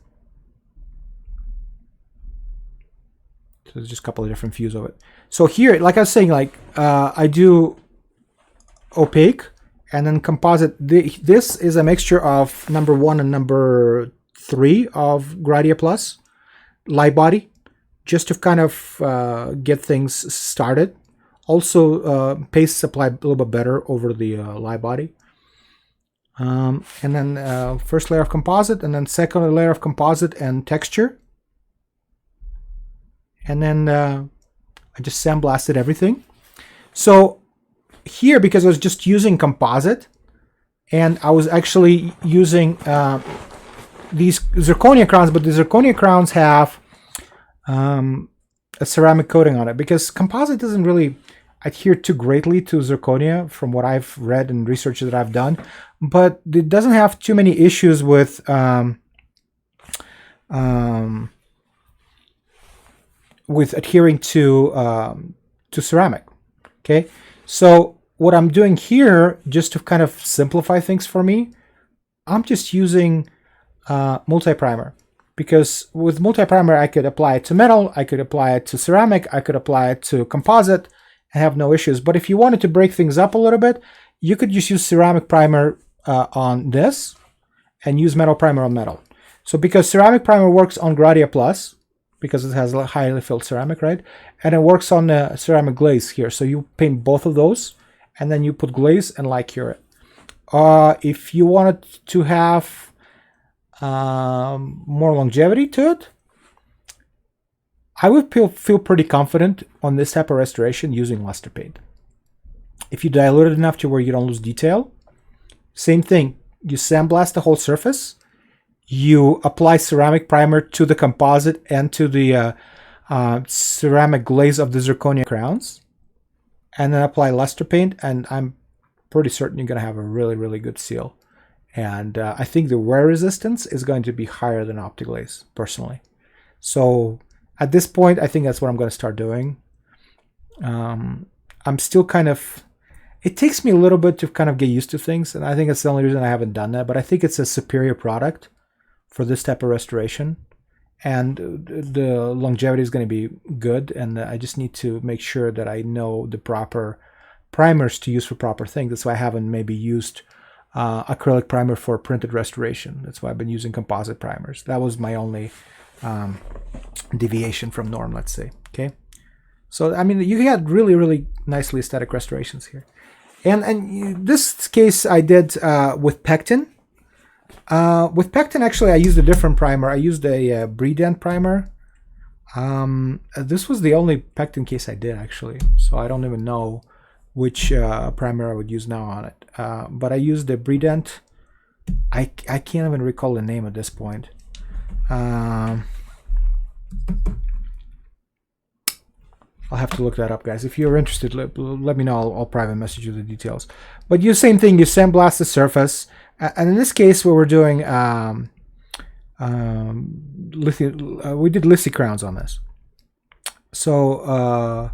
So there's just a couple of different views of it. So here, like I was saying, like I do opaque and then composite. This is a mixture of number 1 and number 3 of Gradia Plus light body, just to kind of get things started. Also, pastes apply a little bit better over the light body. And then first layer of composite, and then second layer of composite and texture. And then I just sandblasted everything. So here, because I was just using composite, and I was actually using these zirconia crowns, but the zirconia crowns have a ceramic coating on it, because composite doesn't really adhere too greatly to zirconia from what I've read and research that I've done, but it doesn't have too many issues with adhering to ceramic. Okay, so what I'm doing here, just to kind of simplify things for me, I'm just using multi-primer, because with multi-primer I could apply it to metal, I could apply it to ceramic, I could apply it to composite and have no issues. But if you wanted to break things up a little bit, you could just use ceramic primer on this and use metal primer on metal. So because ceramic primer works on Gradia Plus, because it has a highly filled ceramic, right? And it works on the ceramic glaze here. So you paint both of those and then you put glaze and light cure it. If you wanted to have more longevity to it, I would feel pretty confident on this type of restoration using luster paint. If you dilute it enough to where you don't lose detail, same thing. You sandblast the whole surface. You apply ceramic primer to the composite and to the ceramic glaze of the zirconia crowns, and then apply luster paint, and I'm pretty certain you're going to have a really, really good seal. And I think the wear resistance is going to be higher than Optiglaze, personally. So at this point, I think that's what I'm going to start doing. I'm still kind of... It takes me a little bit to kind of get used to things, and I think that's the only reason I haven't done that. But I think it's a superior product for this type of restoration, and the longevity is going to be good, and I just need to make sure that I know the proper primers to use for proper things. That's why I haven't maybe used acrylic primer for printed restoration. That's why I've been using composite primers. That was my only deviation from norm, let's say. Okay, so I mean, you had really, really nicely aesthetic restorations here, and this case I did with pectin. With pectin, actually, I used a different primer. I used a Bredent primer. This was the only pectin case I did, actually, so I don't even know which primer I would use now on it. But I used the Bredent. I can't even recall the name at this point. I'll have to look that up, guys. If you're interested, let me know. I'll private message you the details. But you same thing. You sandblast the surface. And in this case, where we're doing, we did lithy crowns on this. So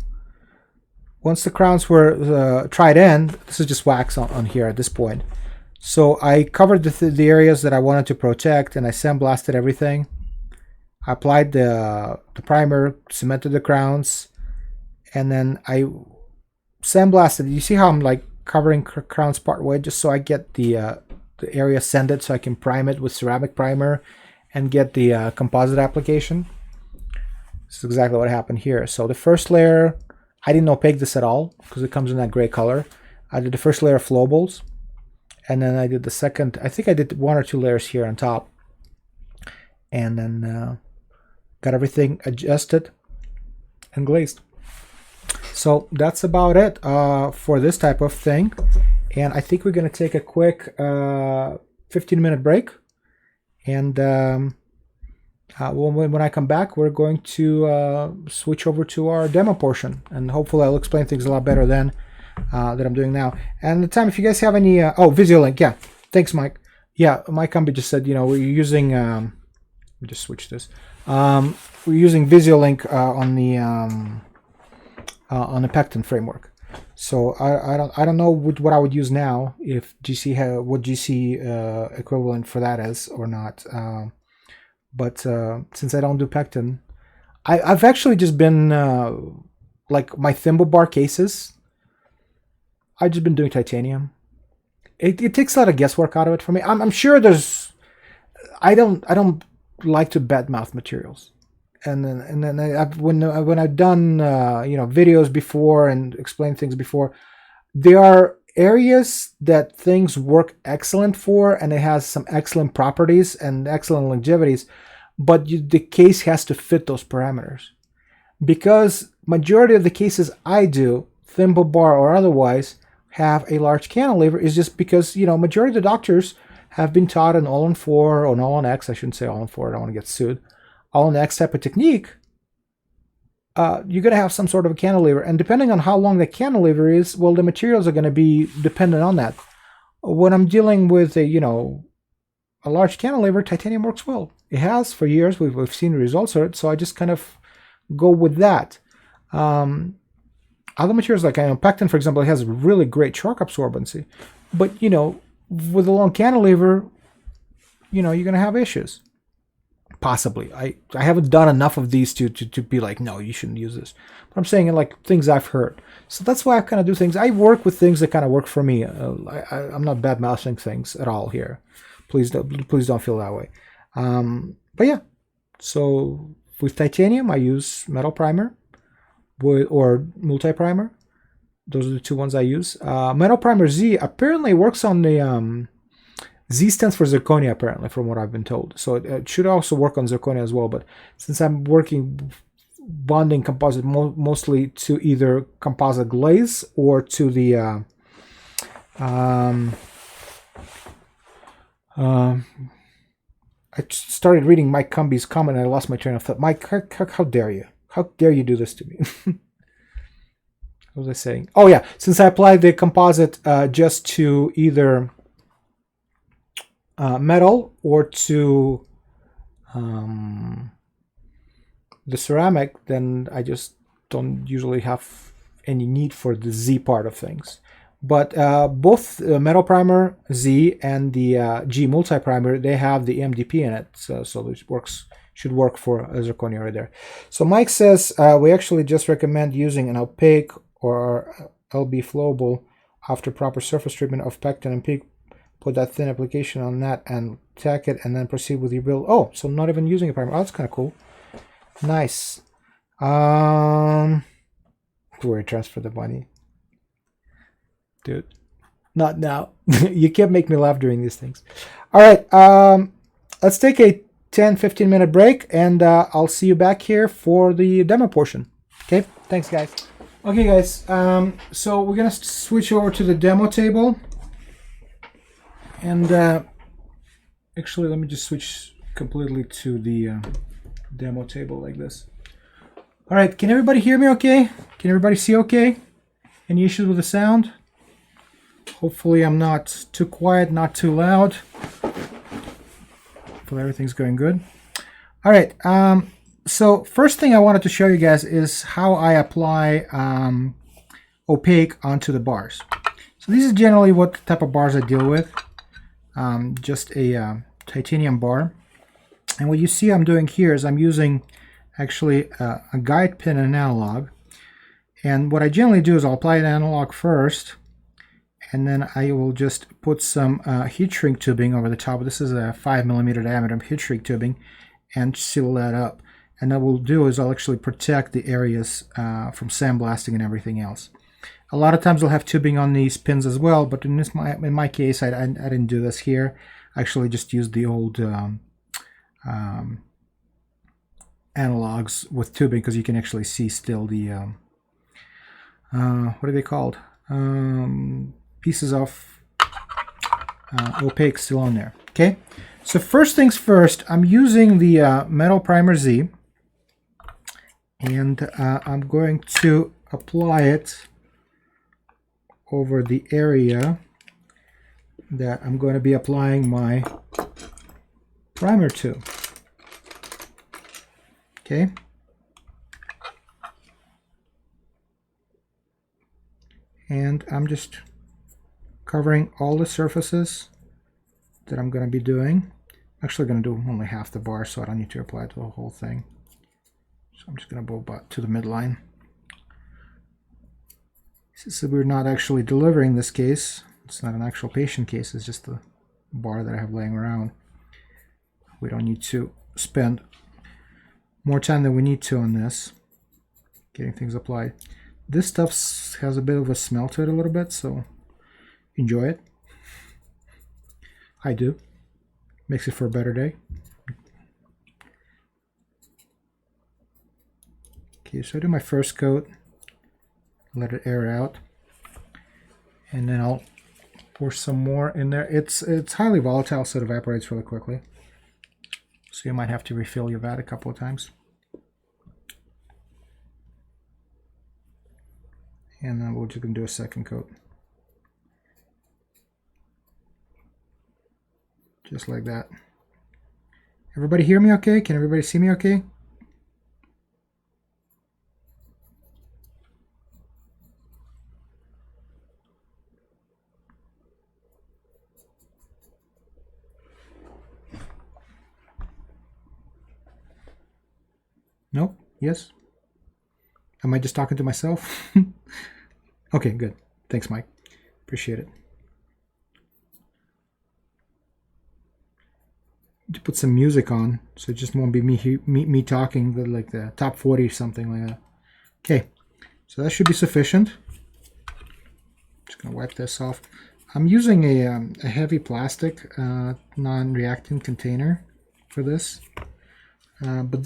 once the crowns were tried in, this is just wax on here at this point. So I covered the areas that I wanted to protect, and I sandblasted everything. I applied the primer, cemented the crowns, and then I sandblasted. You see how I'm like covering crowns part way, just so I get the area sanded, so I can prime it with ceramic primer and get the composite application. This is exactly what happened here. So the first layer, I didn't opaque this at all because it comes in that gray color. I did the first layer of flowables, and then I did the second. I think I did 1 or 2 layers here on top, and then got everything adjusted and glazed. So that's about it for this type of thing. And I think we're going to take a quick 15-minute break. And when I come back, we're going to switch over to our demo portion. And hopefully I'll explain things a lot better then that I'm doing now. And the time, if you guys have any... VisioLink. Yeah. Thanks, Mike. Yeah, Mike Cumby just said, we're using... let me just switch this. We're using VisioLink on the... on a pectin framework. So I don't know what I would use now, if GC what GC equivalent for that is or not. But since I don't do pectin, I've actually just been like my thimble bar cases. I've just been doing titanium. It takes a lot of guesswork out of it for me. I'm sure there's. I don't like to badmouth materials, and then when I've done videos before and explained things before, there are areas that things work excellent for, and it has some excellent properties and excellent longevities, but the case has to fit those parameters. Because majority of the cases I do, thimble bar or otherwise, have a large cantilever is just because, majority of the doctors have been taught an all-on-4 or an all-on-X, I shouldn't say all-on-4, I don't want to get sued, all-on-X type of technique. You're going to have some sort of a cantilever, and depending on how long the cantilever is, well, the materials are going to be dependent on that. When I'm dealing with a large cantilever, titanium works well. It has for years. We've seen the results of it, so I just kind of go with that. Other materials like pectin, for example, it has really great shock absorbency, but with a long cantilever, you're going to have issues. Possibly. I haven't done enough of these to be like, no, you shouldn't use this. But I'm saying like things I've heard. So that's why I kind of do things. I work with things that kind of work for me. I'm not bad mouthing things at all here. Please don't feel that way. But yeah. So with titanium, I use metal primer or multi-primer. Those are the two ones I use. Metal primer Z apparently works on the Z stands for zirconia, apparently, from what I've been told. So it should also work on zirconia as well. But since I'm bonding composite mostly to either composite glaze or to the I started reading Mike Cumby's comment and I lost my train of thought. Mike, how dare you? How dare you do this to me? What was I saying? Oh yeah, since I applied the composite just to either metal or to the ceramic, then I just don't usually have any need for the Z part of things. But both metal primer Z and the G multi primer, they have the MDP in it, so it should work for zirconia right there. So Mike says we actually just recommend using an opaque or LB flowable after proper surface treatment of pectin and PEEK. Put that thin application on that and tack it, and then proceed with your build. Oh, so not even using a primer. Oh, that's kind of cool. Nice. Where transfer the money, dude? Not now. You can't make me laugh during these things. All right. Let's take a 10-15 minute break, and I'll see you back here for the demo portion. Okay. Thanks, guys. Okay, guys. So we're gonna switch over to the demo table. And actually, let me just switch completely to the demo table like this. All right, can everybody hear me okay? Can everybody see okay? Any issues with the sound? Hopefully I'm not too quiet, not too loud. Hopefully everything's going good. All right, so first thing I wanted to show you guys is how I apply opaque onto the bars. So these is generally what type of bars I deal with. Just a titanium bar, and what you see I'm doing here is I'm using actually a guide pin and an analog, and what I generally do is I'll apply an analog first, and then I will just put some heat shrink tubing over the top. This is a 5mm diameter heat shrink tubing, and seal that up. And what we'll do is I'll actually protect the areas from sandblasting and everything else. A lot of times I'll have tubing on these pins as well, but in my case, I didn't do this here. I actually just used the old analogs with tubing, because you can actually see still the what are they called? Pieces of opaque still on there. Okay, so first things first, I'm using the metal primer Z, and I'm going to apply it over the area that I'm going to be applying my primer to. Okay. and I'm just covering all the surfaces that I'm going to be doing. I'm actually going to do only half the bar, so I don't need to apply to the whole thing. So I'm just going to go about to the midline. Since we're not actually delivering this case, it's not an actual patient case, it's just a bar that I have laying around. We don't need to spend more time than we need to on this, getting things applied. This stuff has a bit of a smell to it a little bit, so enjoy it. I do. Makes it for a better day. Okay, so I do my first coat, let it air out, and then I'll pour some more in there. It's highly volatile, so it evaporates really quickly. So you might have to refill your vat a couple of times. And then we're just going to do a second coat. Just like that. Everybody hear me okay? Can everybody see me okay? Nope? Yes? Am I just talking to myself? Okay, good. Thanks, Mike. Appreciate it. To put some music on, so it just won't be me talking, but like the top 40 or something like that. Okay, so that should be sufficient. Just gonna wipe this off. I'm using a heavy plastic non-reactant container for this, but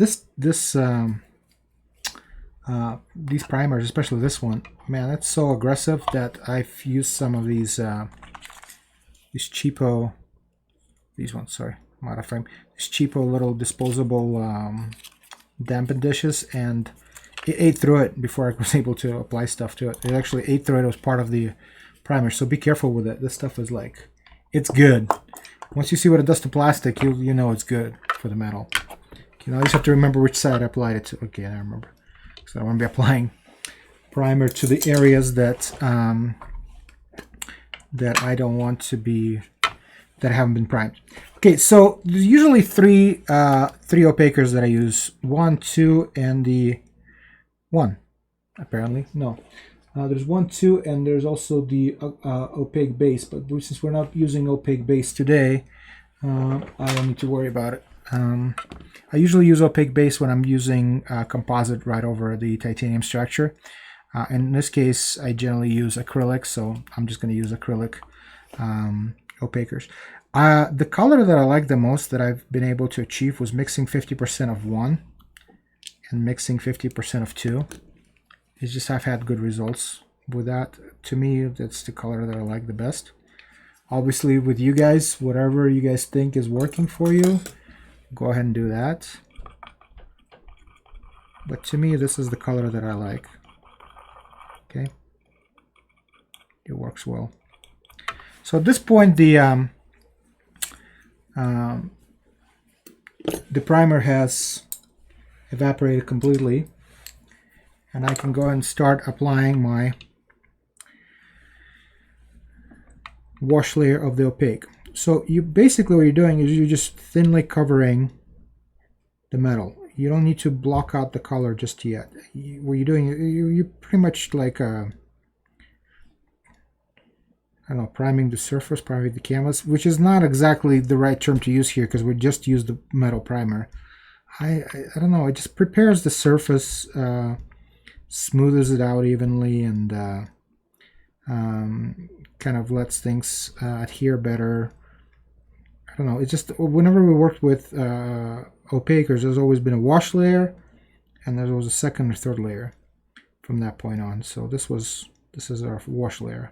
these primers, especially this one, man, it's so aggressive that I've used some of these cheapo, these ones, sorry, I'm out of frame, these cheapo little disposable dampen dishes, and it ate through it before I was able to apply stuff to it. It actually ate through it as part of the primer, so be careful with it. This stuff is like, it's good. Once you see what it does to plastic, you know it's good for the metal. Okay, now I just have to remember which side I applied it to. Okay, I remember. So I want to be applying primer to the areas that that I don't want to be, that haven't been primed. Okay, so there's usually three opacers that I use. 1, 2, and the 1. Apparently, no. There's 1, 2, and there's also the opaque base. But since we're not using opaque base today, I don't need to worry about it. I usually use opaque base when I'm using composite right over the titanium structure. In this case, I generally use acrylic, so I'm just going to use acrylic opacers. The color that I like the most that I've been able to achieve was mixing 50% of 1 and mixing 50% of 2. It's just I've had good results with that. To me, that's the color that I like the best. Obviously, with you guys, whatever you guys think is working for you, go ahead and do that. But to me, this is the color that I like. Okay, it works well. So at this point, the primer has evaporated completely, and I can go and start applying my wash layer of the opaque. So you basically, what you're doing is you're just thinly covering the metal. You don't need to block out the color just yet. What you're doing, you're pretty much like I don't know, priming the surface, priming the canvas, which is not exactly the right term to use here because we just used the metal primer. I don't know, it just prepares the surface, smooths it out evenly, and kind of lets things adhere better. I don't know, it's just whenever we worked with opacers, there's always been a wash layer, and there was a second or third layer from that point on. So this is our wash layer.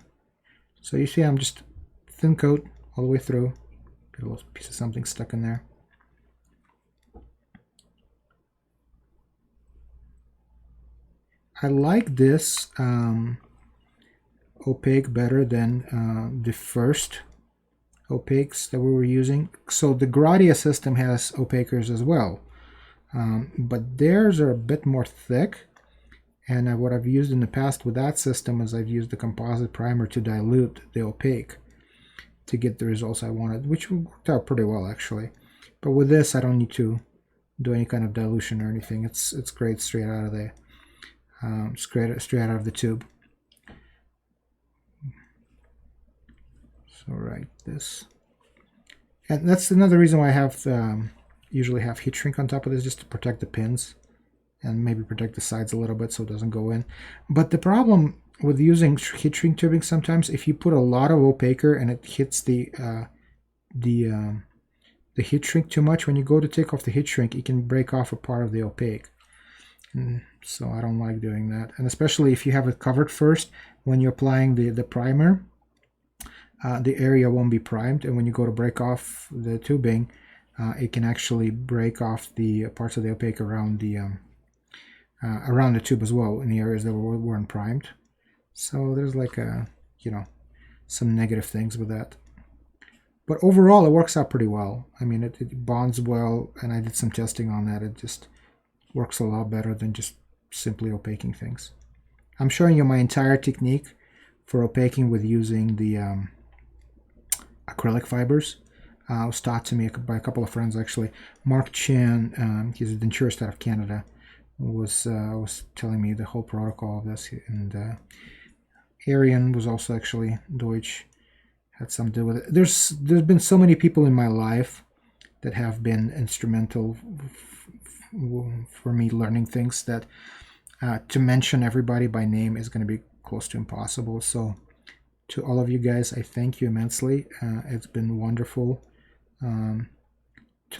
So you see I'm just thin coat all the way through. Get a little piece of something stuck in there. I like this opaque better than the first opaques that we were using. So the Gradia system has opacers as well, but theirs are a bit more thick, And what I've used in the past with that system is I've used the composite primer to dilute the opaque to get the results I wanted, which worked out pretty well actually. But with this, I don't need to do any kind of dilution or anything. It's great straight out of the straight out of the tube. So right this, and that's another reason why I have usually have heat shrink on top of this, just to protect the pins and maybe protect the sides a little bit so it doesn't go in. But the problem with using heat shrink tubing, sometimes if you put a lot of opaquer and it hits the heat shrink too much, when you go to take off the heat shrink, it can break off a part of the opaque. So I don't like doing that. And especially if you have it covered first, when you're applying the primer, the area won't be primed, and when you go to break off the tubing, it can actually break off the parts of the opaque around the tube as well, in the areas that weren't primed. So there's like some negative things with that. But overall, it works out pretty well. I mean, it bonds well, and I did some testing on that. It just works a lot better than just simply opaquing things. I'm showing you my entire technique for opaquing with using the acrylic fibers. It was taught to me by a couple of friends actually. Mark Chan, he's a denturist out of Canada, was telling me the whole protocol of this, and Arian was also actually Deutsch, had some to do with it. There's been so many people in my life that have been instrumental for me learning things that to mention everybody by name is going to be close to impossible. So to all of you guys, I thank you immensely. It's been wonderful to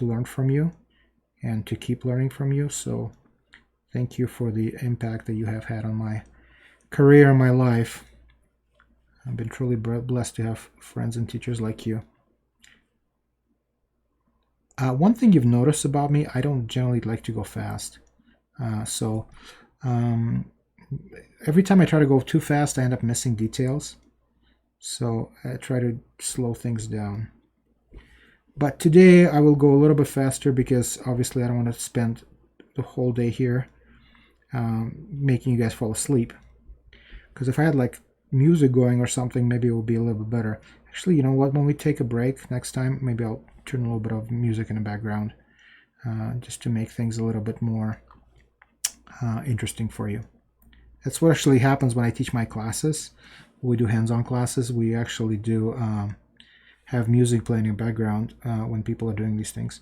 learn from you and to keep learning from you. So thank you for the impact that you have had on my career and my life. I've been truly blessed to have friends and teachers like you. One thing you've noticed about me, I don't generally like to go fast. Every time I try to go too fast, I end up missing details. So I try to slow things down. But today I will go a little bit faster because obviously I don't want to spend the whole day here making you guys fall asleep. Because if I had like music going or something, maybe it would be a little bit better. Actually, you know what? When we take a break next time, maybe I'll turn a little bit of music in the background just to make things a little bit more interesting for you. That's what actually happens when I teach my classes. We do hands-on classes. We actually do have music playing in the background when people are doing these things.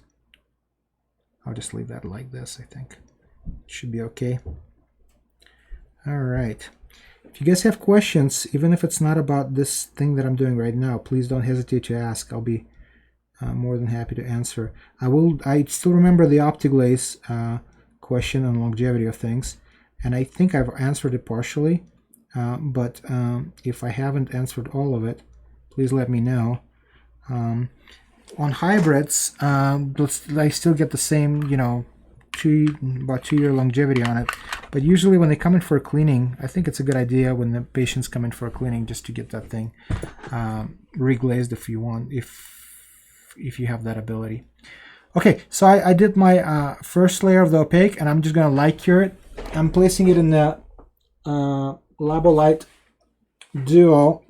I'll just leave that like this, I think. It should be okay. All right. If you guys have questions, even if it's not about this thing that I'm doing right now, please don't hesitate to ask. I'll be more than happy to answer. I still remember the Optiglaze question on longevity of things, and I think I've answered it partially. But if I haven't answered all of it, please let me know. On hybrids, I still get the same, about 2-year longevity on it. But usually when they come in for a cleaning, I think it's a good idea when the patients come in for a cleaning just to get that thing reglazed if you want, if you have that ability. Okay, so I did my first layer of the opaque, and I'm just going to light cure it. I'm placing it in the Labolite Duo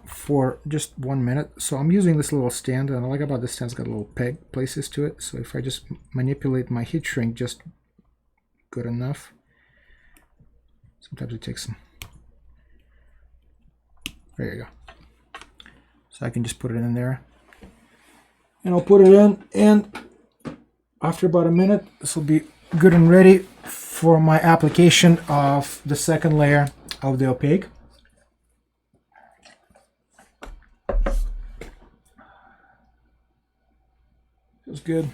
for just 1 minute. So I'm using this little stand, and I like about this stand, it's got little peg places to it. So if I just manipulate my heat shrink just good enough, sometimes it takes some. There you go. So I can just put it in there, and I'll put it in, and after about a minute, this will be good and ready for my application of the second layer of the opaque. Feels good.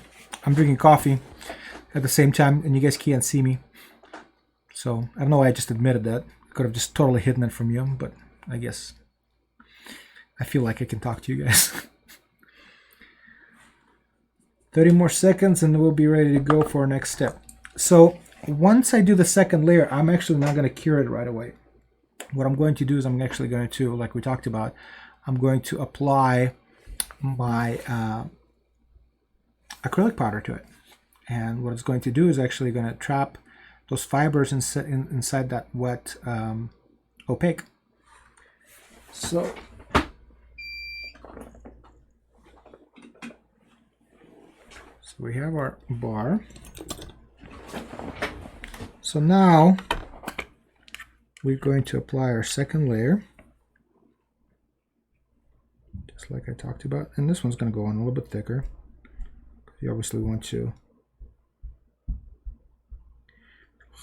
I'm drinking coffee at the same time, and you guys can't see me. So I don't know why I just admitted that. I could have just totally hidden it from you, but I guess I feel like I can talk to you guys. 30 more seconds and we'll be ready to go for our next step. So once I do the second layer, I'm actually not going to cure it right away. What I'm going to do is I'm actually going to, like we talked about, I'm going to apply my acrylic powder to it. And what it's going to do is actually going to trap those fibers inside that wet opaque. So we have our bar. So now we're going to apply our second layer, just like I talked about, and this one's going to go on a little bit thicker. You obviously want to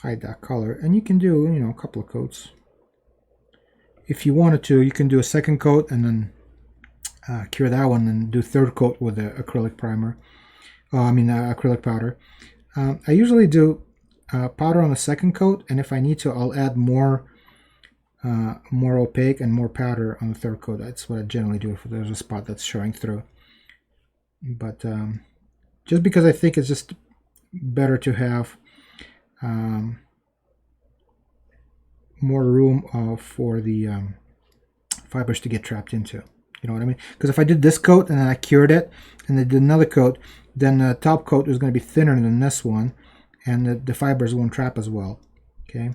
hide that color, and you can do, you know, a couple of coats. If you wanted to, you can do a second coat and then cure that one and do third coat with the acrylic primer. Acrylic powder. I usually do powder on the second coat, and if I need to, I'll add more opaque and more powder on the third coat. That's what I generally do if there's a spot that's showing through. But just because I think it's just better to have more room for the fibers to get trapped into. You know what I mean? Because if I did this coat and then I cured it and then did another coat, then the top coat is going to be thinner than this one, and the fibers won't trap as well. Okay.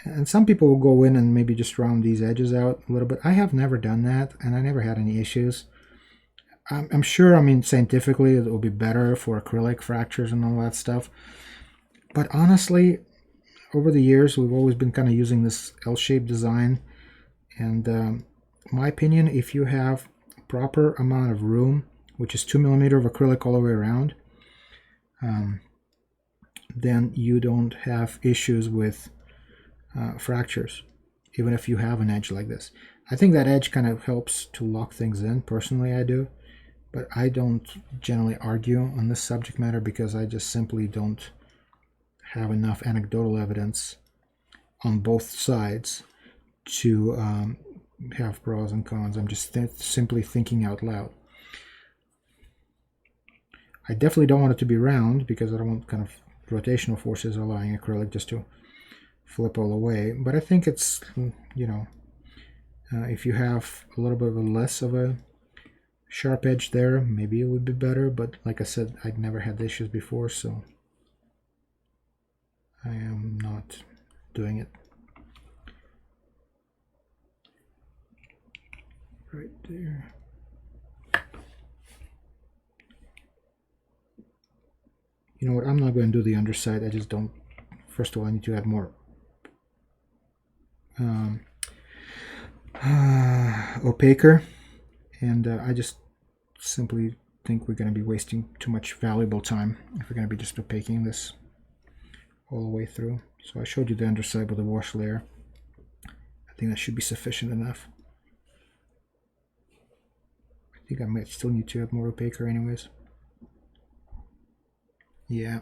And some people will go in and maybe just round these edges out a little bit. I have never done that, and I never had any issues. I'm sure, I mean, scientifically it will be better for acrylic fractures and all that stuff. But honestly, over the years, we've always been kind of using this L-shaped design. And my opinion, if you have a proper amount of room, which is 2 millimeter of acrylic all the way around, then you don't have issues with fractures, even if you have an edge like this. I think that edge kind of helps to lock things in. Personally, I do. But I don't generally argue on this subject matter because I just simply don't have enough anecdotal evidence on both sides to have pros and cons. I'm just simply thinking out loud. I definitely don't want it to be round because I don't want kind of rotational forces allowing acrylic just to flip all the way. But I think it's, you know, if you have a little bit of a less of a sharp edge there, maybe it would be better. But like I said, I'd never had issues before, so I am not doing it. Right there. You know what, I'm not going to do the underside. I just don't, first of all, I need to add more opaquer, and I just simply think we're going to be wasting too much valuable time if we're going to be just opaquing this all the way through. So I showed you the underside with the wash layer. I think that should be sufficient enough. I think I might still need to add more opaquer anyways. Yeah.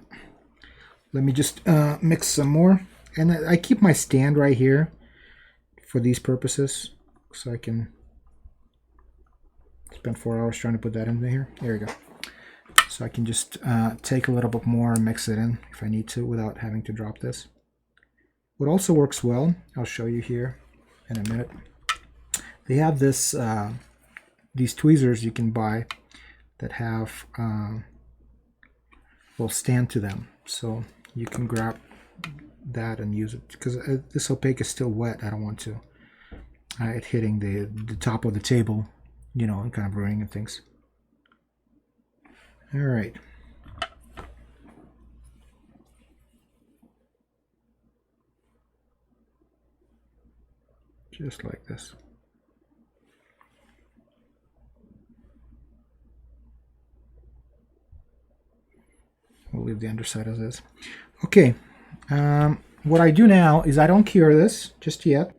Let me just mix some more. And I keep my stand right here for these purposes, so I can spend 4 hours trying to put that in there. There we go. So I can just take a little bit more and mix it in if I need to without having to drop this. What also works well, I'll show you here in a minute. They have this these tweezers you can buy that have will stand to them, so you can grab that and use it, because this opaque is still wet. I don't want to it hitting the top of the table, you know, and kind of ruining things. All right. Just like this. We'll leave the underside as is. Okay. What I do now is I don't cure this just yet.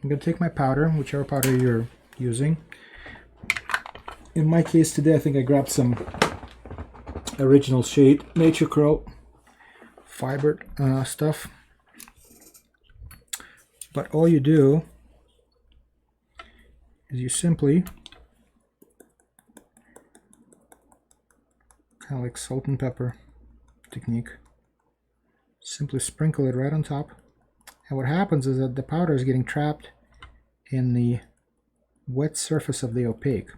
I'm going to take my powder, whichever powder you're using. In my case today, I think I grabbed some original shade Nature Curl fibered stuff. But all you do is you simply, kind of like salt and pepper technique, simply sprinkle it right on top. And what happens is that the powder is getting trapped in the wet surface of the opaque,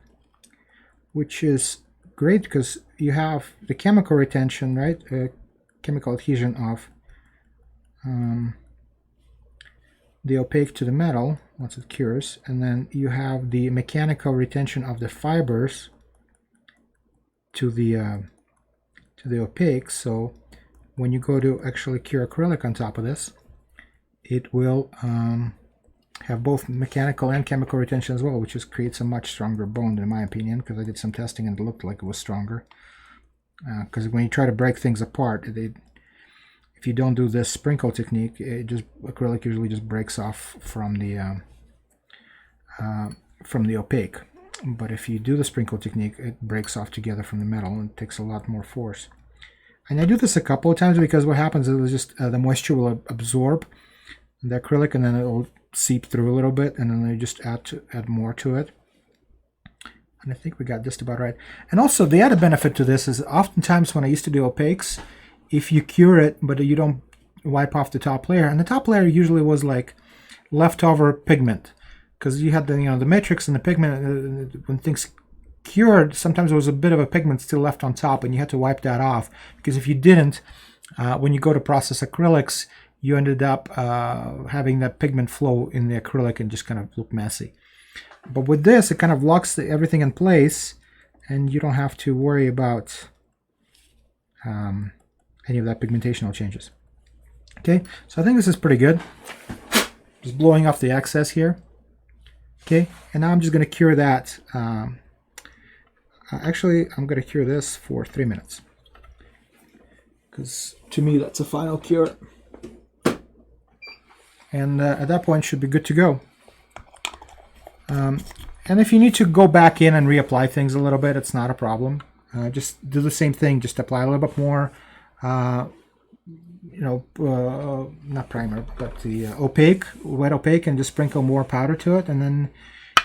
which is great because you have the chemical retention, right? Chemical adhesion of the opaque to the metal once it cures, and then you have the mechanical retention of the fibers to the opaque. So when you go to actually cure acrylic on top of this, it will have both mechanical and chemical retention as well, which just creates a much stronger bone, in my opinion, because I did some testing and it looked like it was stronger. Because when you try to break things apart, if you don't do this sprinkle technique, acrylic usually just breaks off from the opaque. But if you do the sprinkle technique, it breaks off together from the metal and takes a lot more force. And I do this a couple of times because what happens is just the moisture will absorb the acrylic and then it will seep through a little bit, and then I just add more to it. And I think we got just about right. And also the added benefit to this is oftentimes when I used to do opaques, if you cure it but you don't wipe off the top layer, and the top layer usually was like leftover pigment, because you had the the matrix and the pigment. When things cured, sometimes there was a bit of a pigment still left on top, and you had to wipe that off, because if you didn't, when you go to process acrylics, you ended up having that pigment flow in the acrylic and just kind of look messy. But with this, it kind of locks everything in place, and you don't have to worry about any of that pigmentational changes. Okay, so I think this is pretty good. Just blowing off the excess here. Okay, and now I'm just going to cure that. Actually, I'm going to cure this for 3 minutes, because to me that's a final cure. And at that point should be good to go. And if you need to go back in and reapply things a little bit, it's not a problem. Just do the same thing, just apply a little bit more, not primer, but the opaque, wet opaque, and just sprinkle more powder to it, and then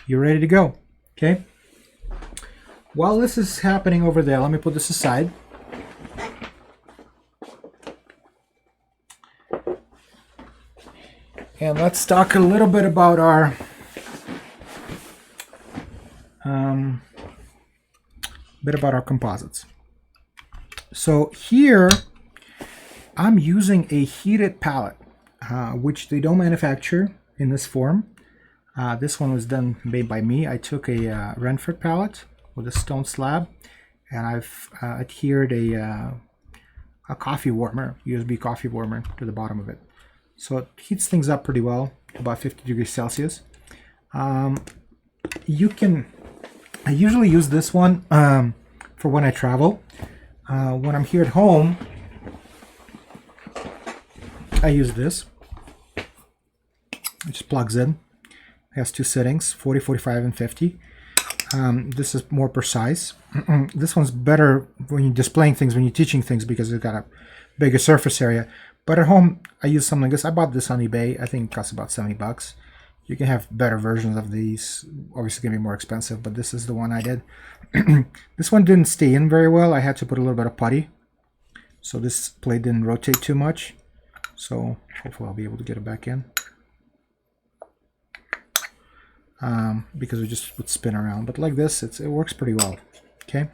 you're ready to go. Okay. While this is happening over there, let me put this aside. And let's talk a little bit about our composites. So here I'm using a heated palette, which they don't manufacture in this form. This one was made by me. I took a Renford palette with a stone slab, and I've adhered a coffee warmer, USB coffee warmer, to the bottom of it. So it heats things up pretty well, about 50 degrees Celsius. I usually use this one for when I travel. When I'm here at home, I use this. It just plugs in. It has two settings, 40, 45, and 50. This is more precise. This one's better when you're displaying things, when you're teaching things, because it's got a bigger surface area. But at home, I use something like this. I bought this on eBay. I think it costs about 70 bucks. You can have better versions of these. Obviously, it's going to be more expensive, but this is the one I did. This one didn't stay in very well. I had to put a little bit of putty, so this plate didn't rotate too much. So hopefully I'll be able to get it back in, because it just would spin around. But like this, it works pretty well. Okay.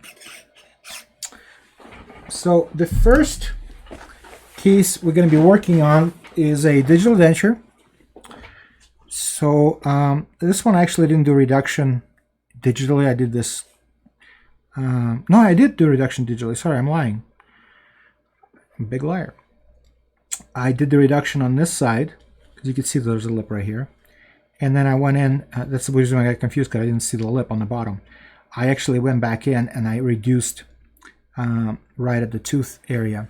So the first case we're going to be working on is a digital denture. So this one I actually didn't do reduction digitally. I did this. No, I did do reduction digitally. Sorry, I'm lying. I'm a big liar. I did the reduction on this side, because you can see there's a lip right here. And then I went in. That's the reason I got confused, because I didn't see the lip on the bottom. I actually went back in and I reduced right at the tooth area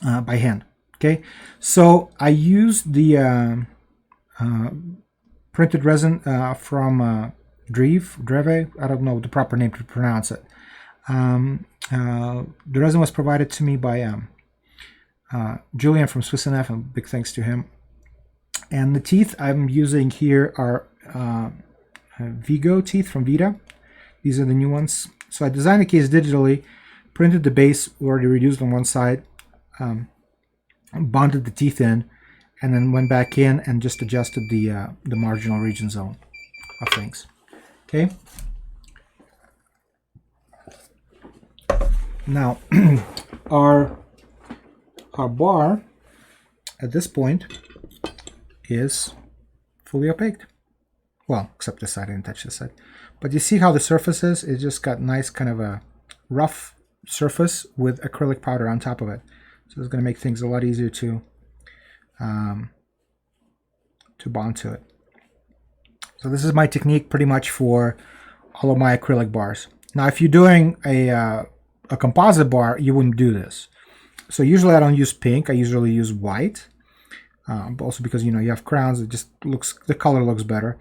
by hand. Okay, so I used the printed resin from Dreve. I don't know the proper name to pronounce it. The resin was provided to me by Julian from Swiss NF, and big thanks to him. And the teeth I'm using here are Vigo teeth from Vita. These are the new ones. So I designed the case digitally, printed the base, already reduced on one side, bonded the teeth in, and then went back in and just adjusted the marginal region zone of things. Okay. Now, our bar at this point is fully opaque. Well, except this side, I didn't touch this side. But you see how the surface is? It just got nice kind of a rough surface with acrylic powder on top of it. So it's going to make things a lot easier to bond to it. So this is my technique pretty much for all of my acrylic bars. Now, if you're doing a composite bar, you wouldn't do this. So usually I don't use pink. I usually use white. But also because, you know, you have crowns, it just looks, the color looks better.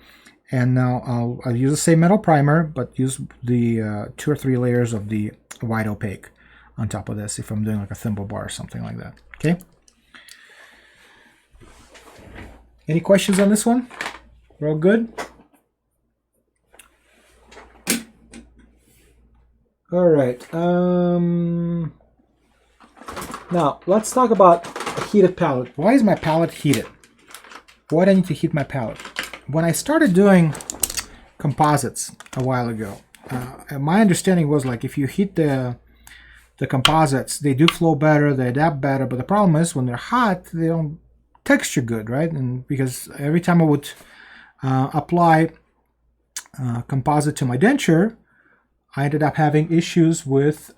And now I'll use the same metal primer, but use the 2 or 3 layers of the white opaque on top of this if I'm doing like a thimble bar or something like that. Okay. Any questions on this one? We're all good? All right. Now let's talk about a heated palette. Why is my palette heated? Why do I need to heat my palette? When I started doing composites a while ago, my understanding was like if you heat the composites, they do flow better, they adapt better, but the problem is when they're hot, they don't texture good, right? And because every time I would apply composite to my denture, I ended up having issues with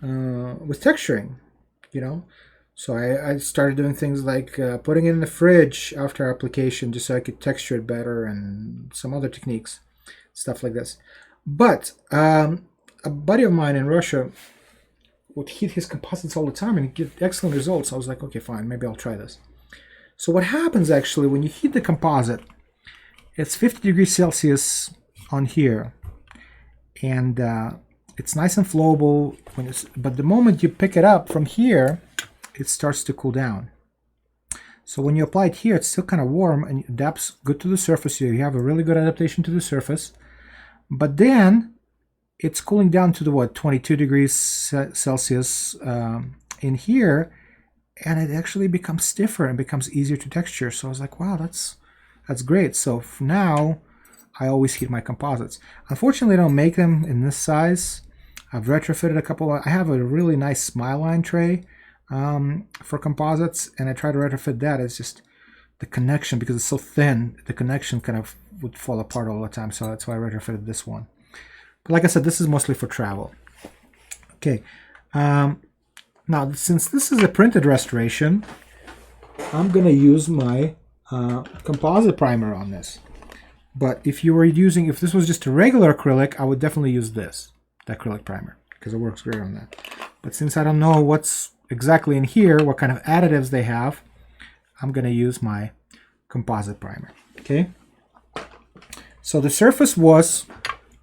texturing, you know. So I started doing things like putting it in the fridge after application just so I could texture it better, and some other techniques, stuff like this. But a buddy of mine in Russia would heat his composites all the time and get excellent results. I was like, okay, fine, maybe I'll try this. So what happens actually when you heat the composite, it's 50 degrees Celsius on here, and it's nice and flowable. But the moment you pick it up from here, it starts to cool down. So when you apply it here, it's still kind of warm and it adapts good to the surface. You have a really good adaptation to the surface. But then it's cooling down to the 22 degrees Celsius in here, and it actually becomes stiffer and becomes easier to texture. So I was like, wow, that's great. So for now, I always heat my composites. Unfortunately, I don't make them in this size. I've retrofitted a couple. I have a really nice smile line tray for composites, and I try to retrofit that. It's just the connection, because it's so thin, the connection kind of would fall apart all the time. So that's why I retrofitted this one. But like I said, this is mostly for travel. Okay. Now, since this is a printed restoration, I'm going to use my composite primer on this. But if this was just a regular acrylic, I would definitely use this, the acrylic primer, because it works great on that. But since I don't know what's exactly in here, what kind of additives they have, I'm going to use my composite primer. Okay. So the surface was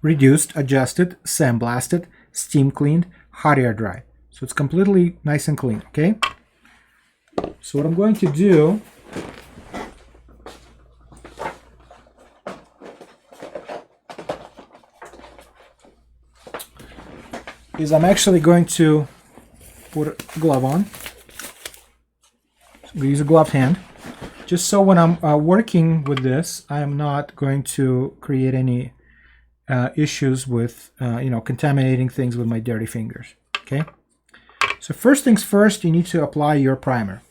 reduced, adjusted, sandblasted, steam cleaned, hot air dry. So it's completely nice and clean. Okay. So what I'm going to do is I'm actually going to put a glove on. So I'm going to use a gloved hand, just so when I'm working with this, I am not going to create any issues with contaminating things with my dirty fingers. Okay. So first things first, you need to apply your primer,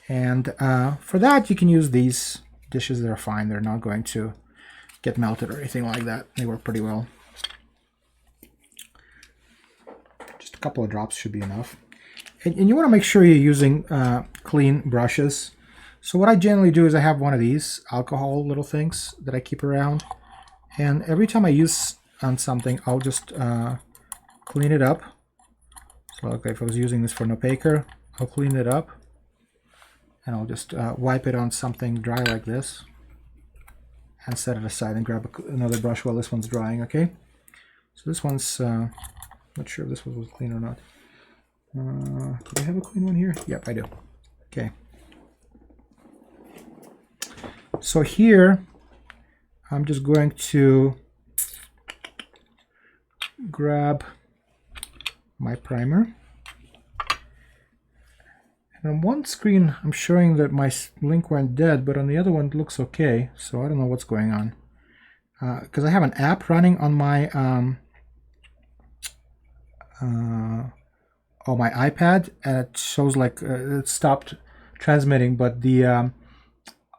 and for that you can use these dishes. That are fine. They're not going to get melted or anything like that. They work pretty well. Just a couple of drops should be enough. And you want to make sure you're using clean brushes. So what I generally do is I have one of these alcohol little things that I keep around, and every time I use on something, I'll just clean it up. So like if I was using this for an opaquer, I'll clean it up, and I'll just wipe it on something dry like this, and set it aside and grab another brush while this one's drying. Okay. So this one's not sure if this one was clean or not. Do I have a clean one here? Yep, I do. Okay. So here, I'm just going to grab my primer. And on one screen, I'm showing that my link went dead, but on the other one, it looks okay. So I don't know what's going on. Because I have an app running on my on my iPad, and it shows like it stopped transmitting, but the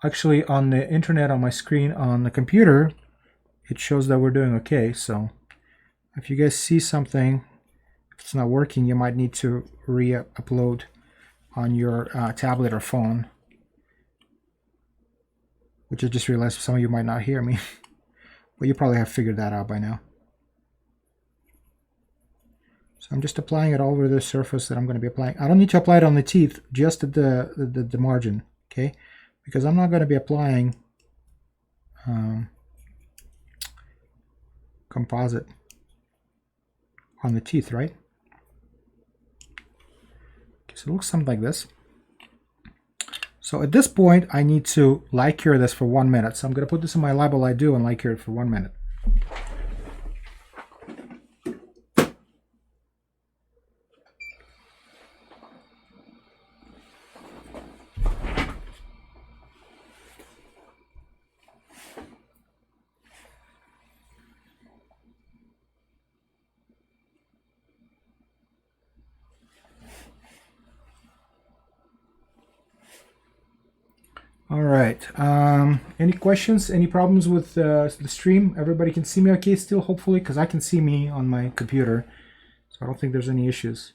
actually on the internet on my screen on the computer, it shows that we're doing okay. So if you guys see something, if it's not working, you might need to re-upload on your tablet or phone, which I just realized some of you might not hear me, but you probably have figured that out by now. So I'm just applying it all over the surface that I'm going to be applying. I don't need to apply it on the teeth, just at the margin, okay? Because I'm not going to be applying composite on the teeth, right? Okay, so it looks something like this. So at this point, I need to light cure this for 1 minute. So I'm going to put this in my Libel I Do and light cure it for 1 minute. All right. Any questions? Any problems with the stream? Everybody can see me okay still, hopefully, because I can see me on my computer. So I don't think there's any issues.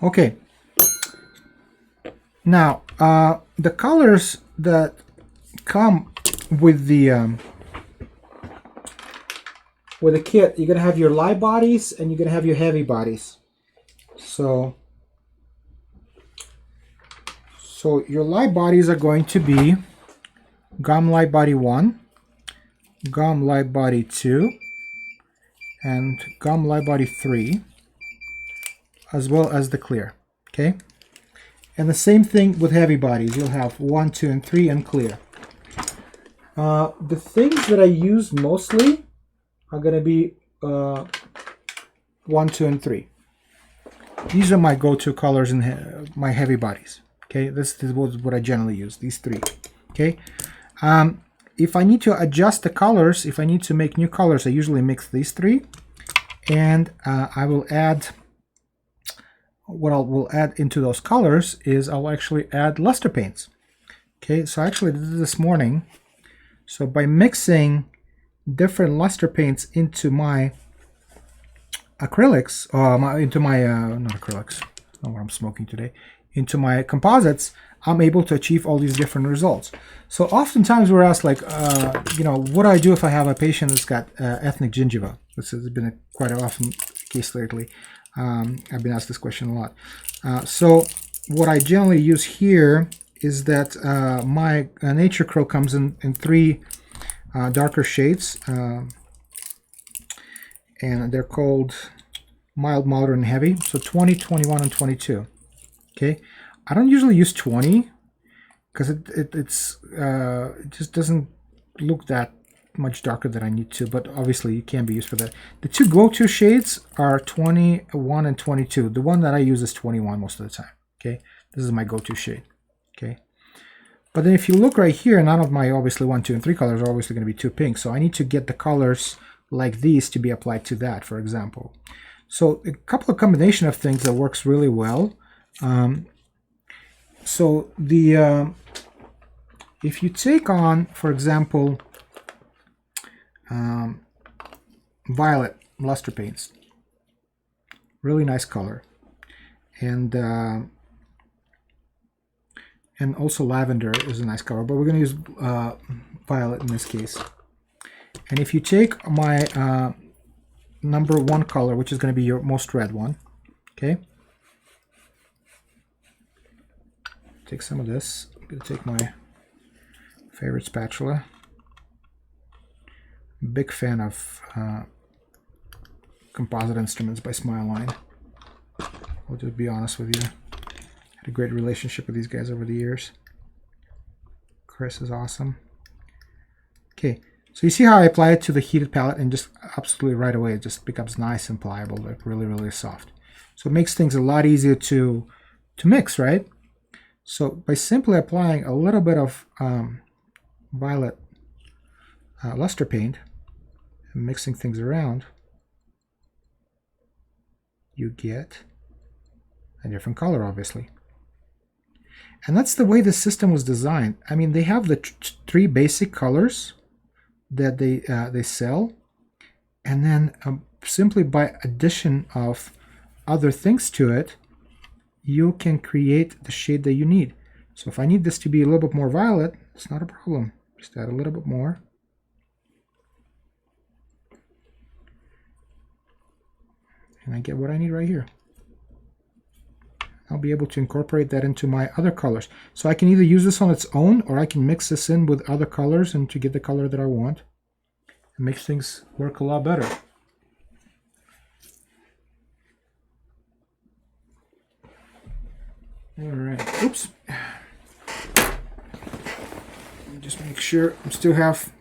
Okay. Now, the colors that come with the kit, you're going to have your light bodies and you're going to have your heavy bodies. So your light bodies are going to be gum light body 1, gum light body 2, and gum light body 3, as well as the clear, okay? And the same thing with heavy bodies. You'll have 1, 2, and 3 and clear. The things that I use mostly are going to be 1, 2, and 3. These are my go-to colors in my heavy bodies. Okay, this is what I generally use, these 3. Okay, if I need to adjust the colors, if I need to make new colors, I usually mix these 3, and I will add, what I will add into those colors is I'll actually add luster paints. Okay, so I actually did this morning. So by mixing different luster paints into my acrylics, into my, not acrylics, not what I'm smoking today, into my composites, I'm able to achieve all these different results. So oftentimes we're asked, like, you know, what do I do if I have a patient that's got ethnic gingiva? This has been quite an often case lately. I've been asked this question a lot. So what I generally use here is that my Nature Acryl comes in 3 darker shades, and they're called mild, moderate, and heavy. So 20, 21, and 22. Okay, I don't usually use 20 because it just doesn't look that much darker than I need to, but obviously it can be used for that. The 2 go-to shades are 21 and 22. The one that I use is 21 most of the time. Okay, this is my go-to shade. Okay, but then if you look right here, none of my obviously 1, 2, and 3 colors are obviously going to be too pink, so I need to get the colors like these to be applied to that, for example. So a couple of combination of things that works really well. So the if you take on, for example, violet luster paints, really nice color, and also lavender is a nice color, but we're going to use violet in this case. And if you take my number 1 color, which is going to be your most red one, okay, take some of this. I'm going to take my favorite spatula. Big fan of Composite Instruments by Smileline. I'll just be honest with you. Had a great relationship with these guys over the years. Chris is awesome. Okay, so you see how I apply it to the heated palette, and just absolutely right away it just becomes nice and pliable, like really, really soft. So it makes things a lot easier to mix, right? So by simply applying a little bit of violet luster paint and mixing things around, you get a different color, obviously. And that's the way the system was designed. I mean, they have the three basic colors that they sell, and then simply by addition of other things to it, you can create the shade that you need. So if I need this to be a little bit more violet, it's not a problem. Just add a little bit more. And I get what I need right here. I'll be able to incorporate that into my other colors. So I can either use this on its own, or I can mix this in with other colors and to get the color that I want. It makes things work a lot better. All right. Oops. Just make sure I still have.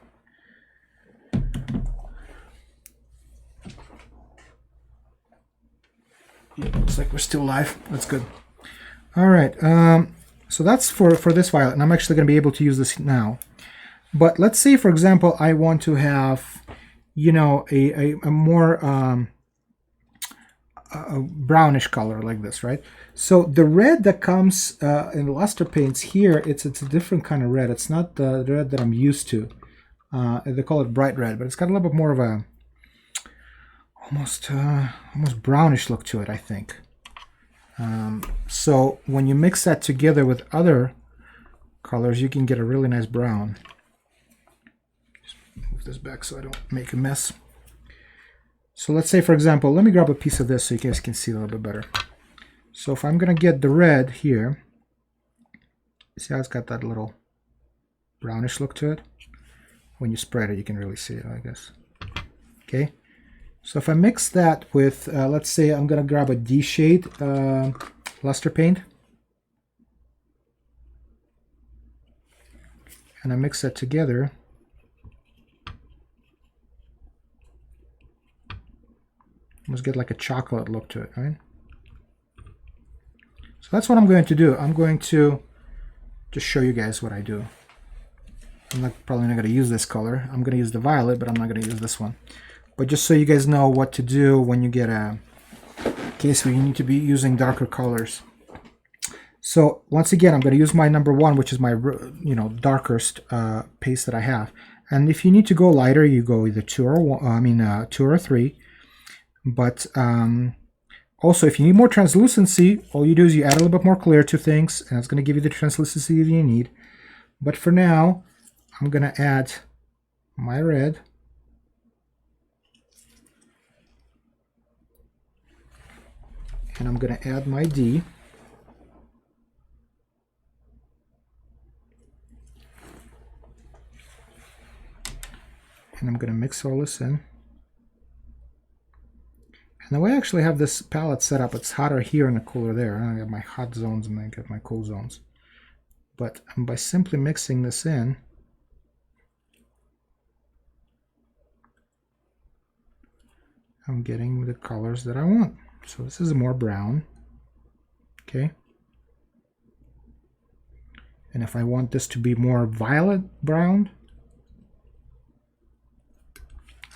Yeah, looks like we're still live. That's good. All right. So that's for this violet, and I'm actually going to be able to use this now. But let's say, for example, I want to have, you know, a more a brownish color like this, right? So the red that comes in the luster paints here, it's a different kind of red. It's not the red that I'm used to. They call it bright red, but it's got a little bit more of a almost brownish look to it, I think. So when you mix that together with other colors, you can get a really nice brown. Just move this back so I don't make a mess. So let's say, for example, let me grab a piece of this so you guys can see a little bit better. So if I'm going to get the red here, see how it's got that little brownish look to it? When you spread it, you can really see it, I guess. Okay. So if I mix that with, let's say I'm going to grab a D shade luster paint, and I mix that together, almost get like a chocolate look to it, right? So that's what I'm going to do. I'm going to just show you guys what I do. I'm probably not going to use this color. I'm going to use the violet, but I'm not going to use this one. But just so you guys know what to do when you get a case where you need to be using darker colors. So once again, I'm going to use my number 1, which is my darkest paste that I have. And if you need to go lighter, you go either 2 or 2 or 3. But also, if you need more translucency, all you do is you add a little bit more clear to things, and it's going to give you the translucency that you need. But for now, I'm going to add my red. And I'm going to add my D. And I'm going to mix all this in. And the way I actually have this palette set up, it's hotter here and cooler there. I got my hot zones and I got my cool zones. But by simply mixing this in, I'm getting the colors that I want. So this is more brown, okay? And if I want this to be more violet brown,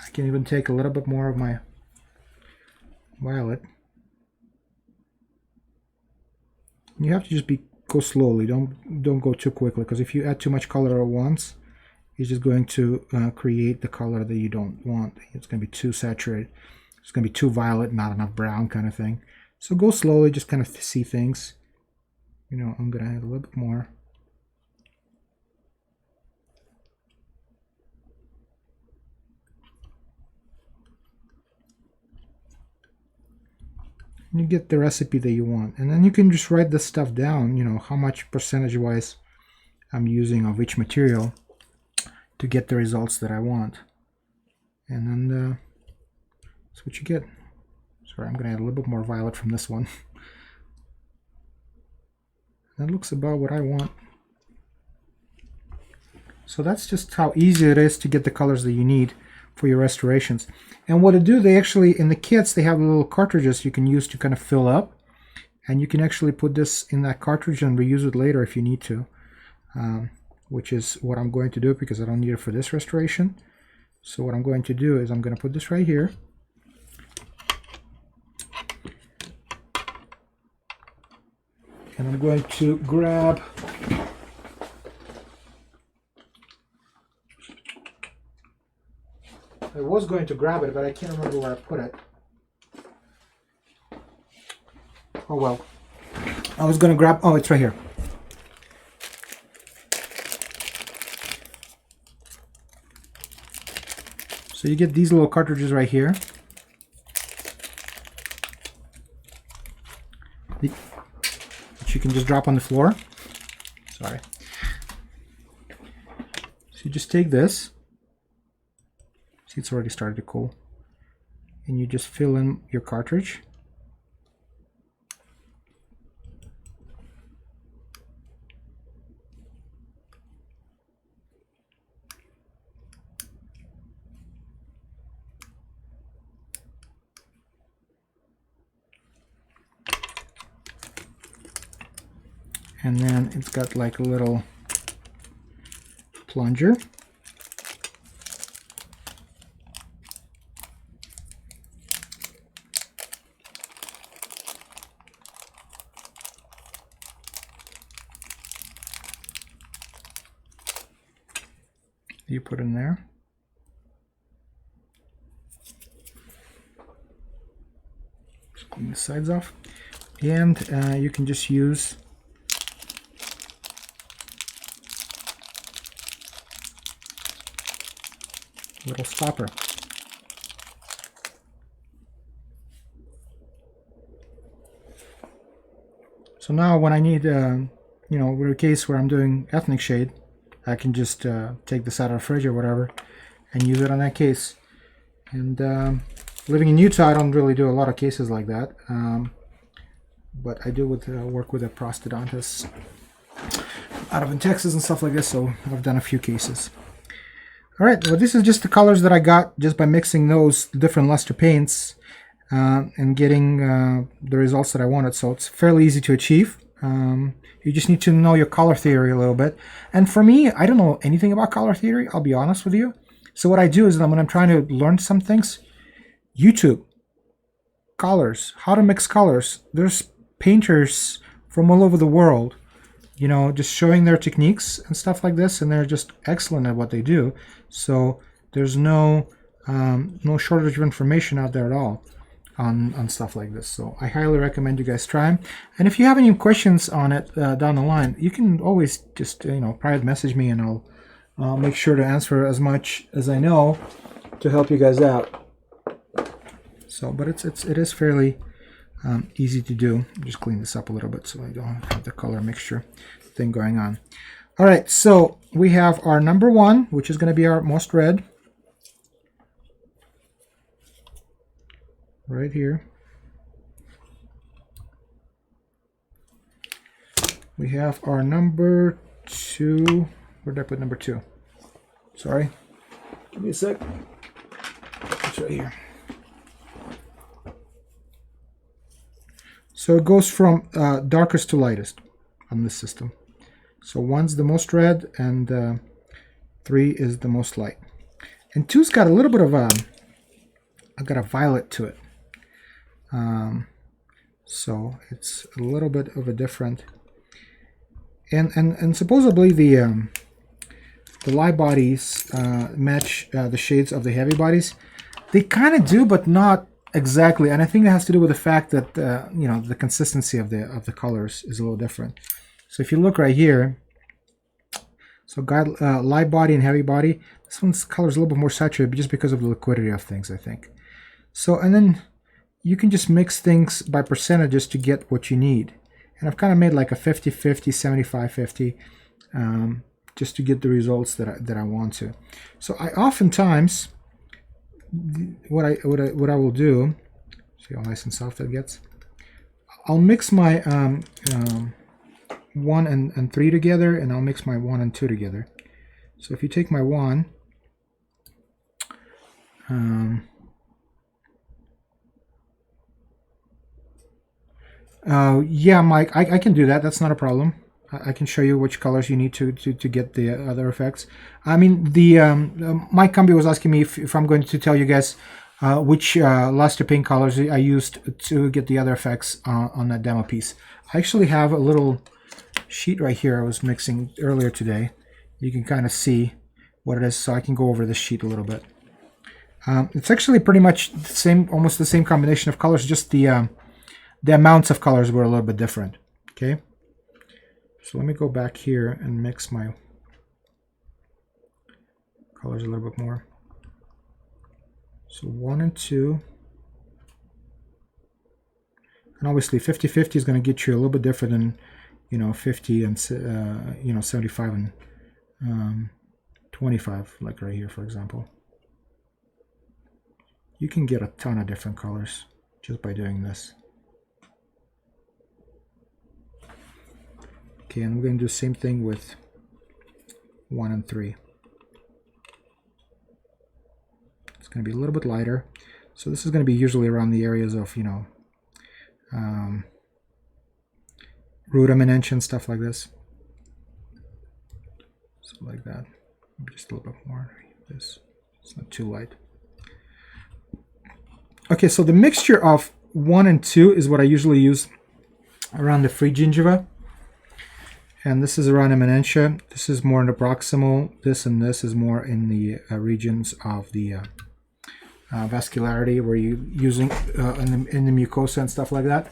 I can even take a little bit more of my violet. You have to just go slowly. Don't go too quickly, because if you add too much color at once, it's just going to create the color that you don't want. It's going to be too saturated. It's going to be too violet, not enough brown kind of thing. So go slowly, just kind of see things. You know, I'm going to add a little bit more. You get the recipe that you want, and then you can just write this stuff down, you know, how much percentage wise I'm using of each material to get the results that I want. And then that's what you get. Sorry, I'm going to add a little bit more violet from this one. That looks about what I want. So that's just how easy it is to get the colors that you need for your restorations. And what to do, they actually, in the kits, they have little cartridges you can use to kind of fill up. And you can actually put this in that cartridge and reuse it later if you need to. Which is what I'm going to do, because I don't need it for this restoration. So what I'm going to do is I'm going to put this right here. And I'm going to grab I was going to grab it, but I can't remember where I put it. Oh well. I was going to grab, oh, it's right here. So you get these little cartridges right here. Which you can just drop on the floor. Sorry. So you just take this. See, it's already started to cool. And you just fill in your cartridge. And then it's got like a little plunger. You put in there. Just clean the sides off. And you can just use a little stopper. So now when I need, you know, with a case where I'm doing ethnic shade, I can just take this out of the fridge or whatever and use it on that case. And living in Utah, I don't really do a lot of cases like that, but I do work with a prosthodontist out of in Texas and stuff like this, so I've done a few cases. All right, well, this is just the colors that I got just by mixing those different luster paints and getting the results that I wanted, so it's fairly easy to achieve. You just need to know your color theory a little bit. And for me, I don't know anything about color theory, I'll be honest with you. So what I do is when I'm trying to learn some things, YouTube, colors, how to mix colors. There's painters from all over the world, you know, just showing their techniques and stuff like this, and they're just excellent at what they do. So there's no shortage of information out there at all on stuff like this. So I highly recommend you guys try them. And if you have any questions on it down the line, you can always just private message me, and I'll make sure to answer as much as I know to help you guys out. So, but it is fairly easy to do. Just clean this up a little bit so I don't have the color mixture thing going on. All right, so we have our number 1, which is going to be our most red. Right here. We have our number 2. Where did I put number 2? Sorry. Give me a sec. It's right here. So it goes from darkest to lightest on this system. So 1's the most red, and 3 is the most light. And 2's got a little bit of I've got a violet to it. So it's a little bit of a different, and supposedly the light bodies match the shades of the heavy bodies. They kind of do, but not exactly. And I think that has to do with the fact that the consistency of the colors is a little different. So if you look right here, so got light body and heavy body. This one's color is a little bit more saturated just because of the liquidity of things, I think. So, and then you can just mix things by percentages to get what you need. And I've kind of made like a 50-50, 75-50, just to get the results that I want to. So I oftentimes, what I will do, see how nice and soft that gets? I'll mix my 1 and 3 together, and I'll mix my 1 and 2 together. So if you take my 1, yeah, Mike, I can do that. That's not a problem. I can show you which colors you need to get the other effects. I mean, Mike Cumby was asking me if I'm going to tell you guys which luster paint colors I used to get the other effects on that demo piece. I actually have a little sheet right here I was mixing earlier today. You can kind of see what it is, so I can go over this sheet a little bit. It's actually pretty much the same, almost the same combination of colors, just the amounts of colors were a little bit different. Okay, so let me go back here and mix my colors a little bit more. So 1 and 2, and obviously 50-50 is going to get you a little bit different than 50 and 75 and 25, like right here, for example. You can get a ton of different colors just by doing this. Okay, and we're going to do the same thing with 1 and 3. It's going to be a little bit lighter. So this is going to be usually around the areas of, root eminence and stuff like this. So like that. Maybe just a little bit more. This, it's not too light. Okay, so the mixture of 1 and 2 is what I usually use around the free gingiva. And this is around eminentia. This is more in the proximal. This and this is more in the regions of the vascularity, where you're using in the mucosa and stuff like that.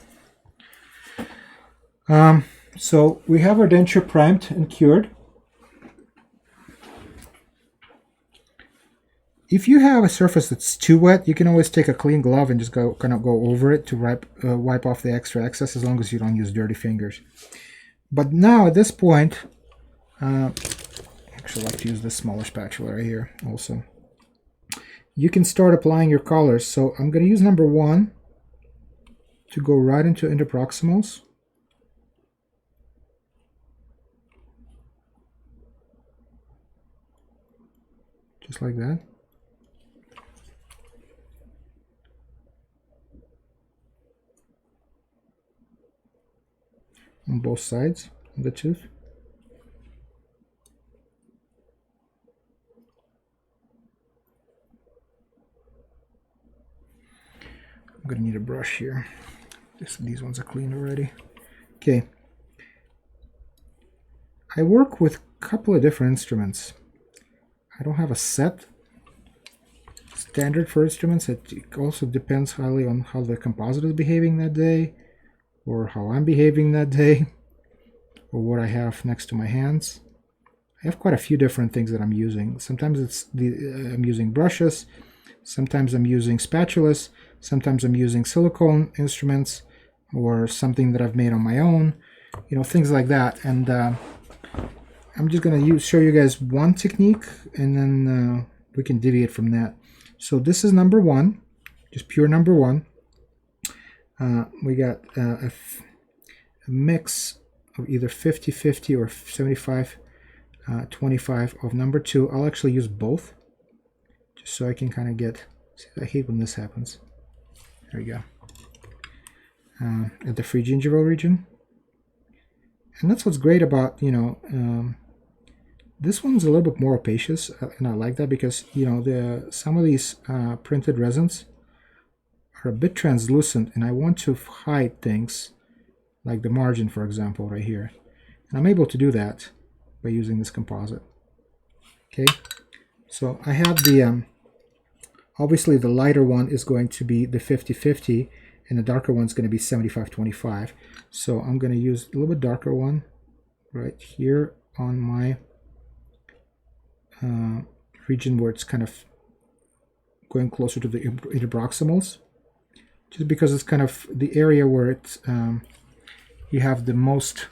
So we have our denture primed and cured. If you have a surface that's too wet, you can always take a clean glove and just go over it to wipe off the extra excess, as long as you don't use dirty fingers. But now at this point, actually I like to use this smaller spatula right here also. You can start applying your colors. So I'm going to use number 1 to go right into interproximals. Just like that. On both sides of the tooth. I'm going to need a brush here. These ones are clean already. Okay. I work with a couple of different instruments. I don't have a set standard for instruments. It also depends highly on how the composite is behaving that day, or how I'm behaving that day, or what I have next to my hands. I have quite a few different things that I'm using. Sometimes I'm using brushes, sometimes I'm using spatulas, sometimes I'm using silicone instruments, or something that I've made on my own, things like that. And I'm just going to show you guys one technique, and then we can deviate from that. So this is number 1, just pure number 1. We got a mix of either 50-50 or 75-25 of number 2. I'll actually use both, just so I can kind of get. See, I hate when this happens. There we go. At the free gingival region, and that's what's great about this one's a little bit more opacious, and I like that because some of these printed resins are a bit translucent, and I want to hide things like the margin, for example, right here. And I'm able to do that by using this composite. Okay, so I have the obviously the lighter one is going to be the 50-50, and the darker one is going to be 75-25. So I'm going to use a little bit darker one right here on my region where it's kind of going closer to the interproximals, just because it's kind of the area where it's you have the most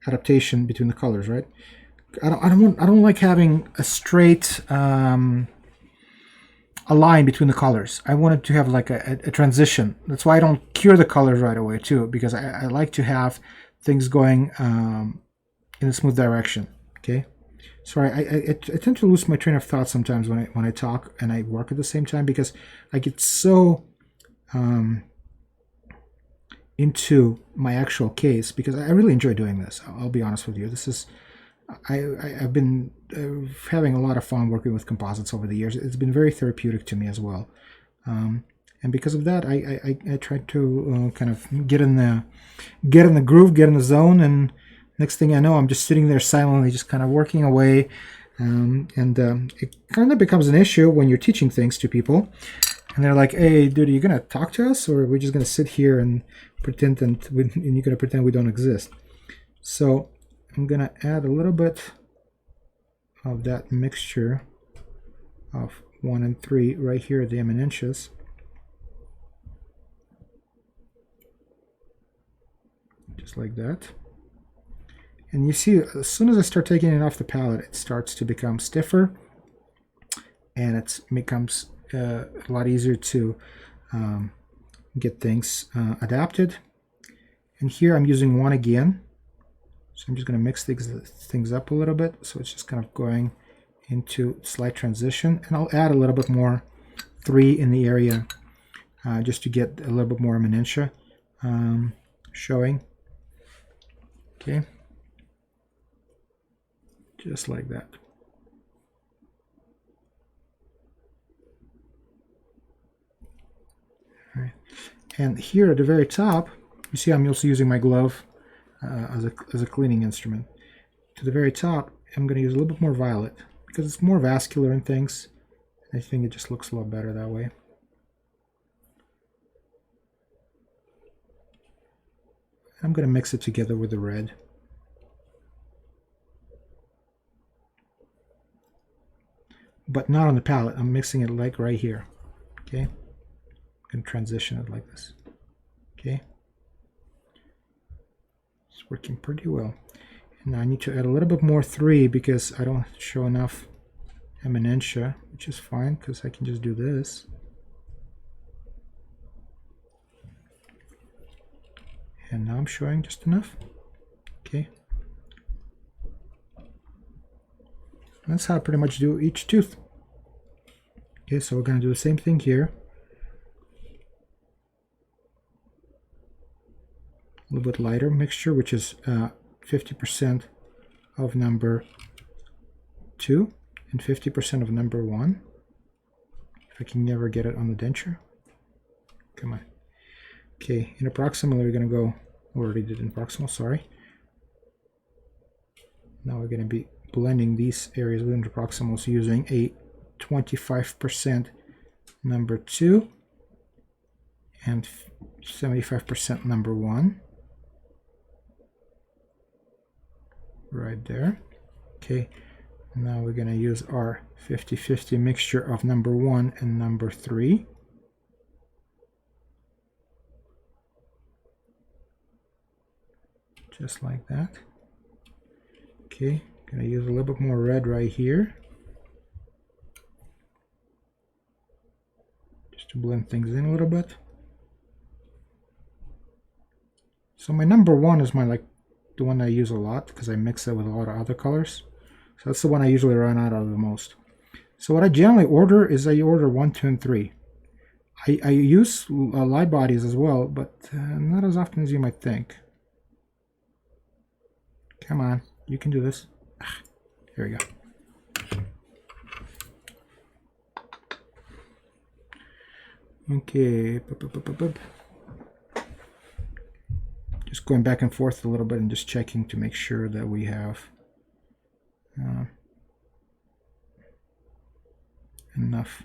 adaptation between the colors, right? I don't like having a straight a line between the colors. I wanted to have like a transition. That's why I don't cure the colors right away too, because I like to have things going in a smooth direction. Okay, sorry, I tend to lose my train of thought sometimes when I talk and I work at the same time, because I get so into my actual case, because I really enjoy doing this. I'll be honest with you. This is I've been having a lot of fun working with composites over the years. It's been very therapeutic to me as well, and because of that, I tried to kind of get in the groove, get in the zone, and next thing I know, I'm just sitting there silently, just kind of working away, and it kind of becomes an issue when you're teaching things to people, and they're like, "Hey, dude, are you gonna talk to us, or are we just gonna sit here and pretend and you're gonna pretend we don't exist?" So I'm going to add a little bit of that mixture of 1 and 3 right here at the eminences. Just like that. And you see, as soon as I start taking it off the palette, it starts to become stiffer, and it becomes a lot easier to get things adapted. And here I'm using 1 again. So I'm just going to mix things up a little bit, so it's just kind of going into slight transition. And I'll add a little bit more 3 in the area just to get a little bit more minutia showing. Okay, just like that. All right. And here at the very top, you see I'm also using my glove as a cleaning instrument. To the very top, I'm going to use a little bit more violet because it's more vascular and things. I think it just looks a lot better that way. I'm going to mix it together with the red. But not on the palette. I'm mixing it like right here. Okay? I'm going to transition it like this. Okay? It's working pretty well. And now I need to add a little bit more 3 because I don't show enough eminentia, which is fine because I can just do this. And now I'm showing just enough. Okay. That's how I pretty much do each tooth. Okay, so we're going to do the same thing here. A little bit lighter mixture, which is 50% of number 2 and 50% of number 1. If I can never get it on the denture. Come on. Okay, in approximately we're going to go, already did in proximal, sorry. Now we're going to be blending these areas within the proximals using a 25% number 2 and 75% number 1. Right there. Okay, now we're going to use our 50-50 mixture of number 1 and number 3. Just like that. Okay, going to use a little bit more red right here. Just to blend things in a little bit. So my number 1 is my the one I use a lot because I mix it with a lot of other colors. So that's the one I usually run out of the most. So what I generally order is I order 1, 2, and 3. I use light bodies as well, but not as often as you might think. Come on, you can do this. Here we go. Okay. Just going back and forth a little bit and just checking to make sure that we have enough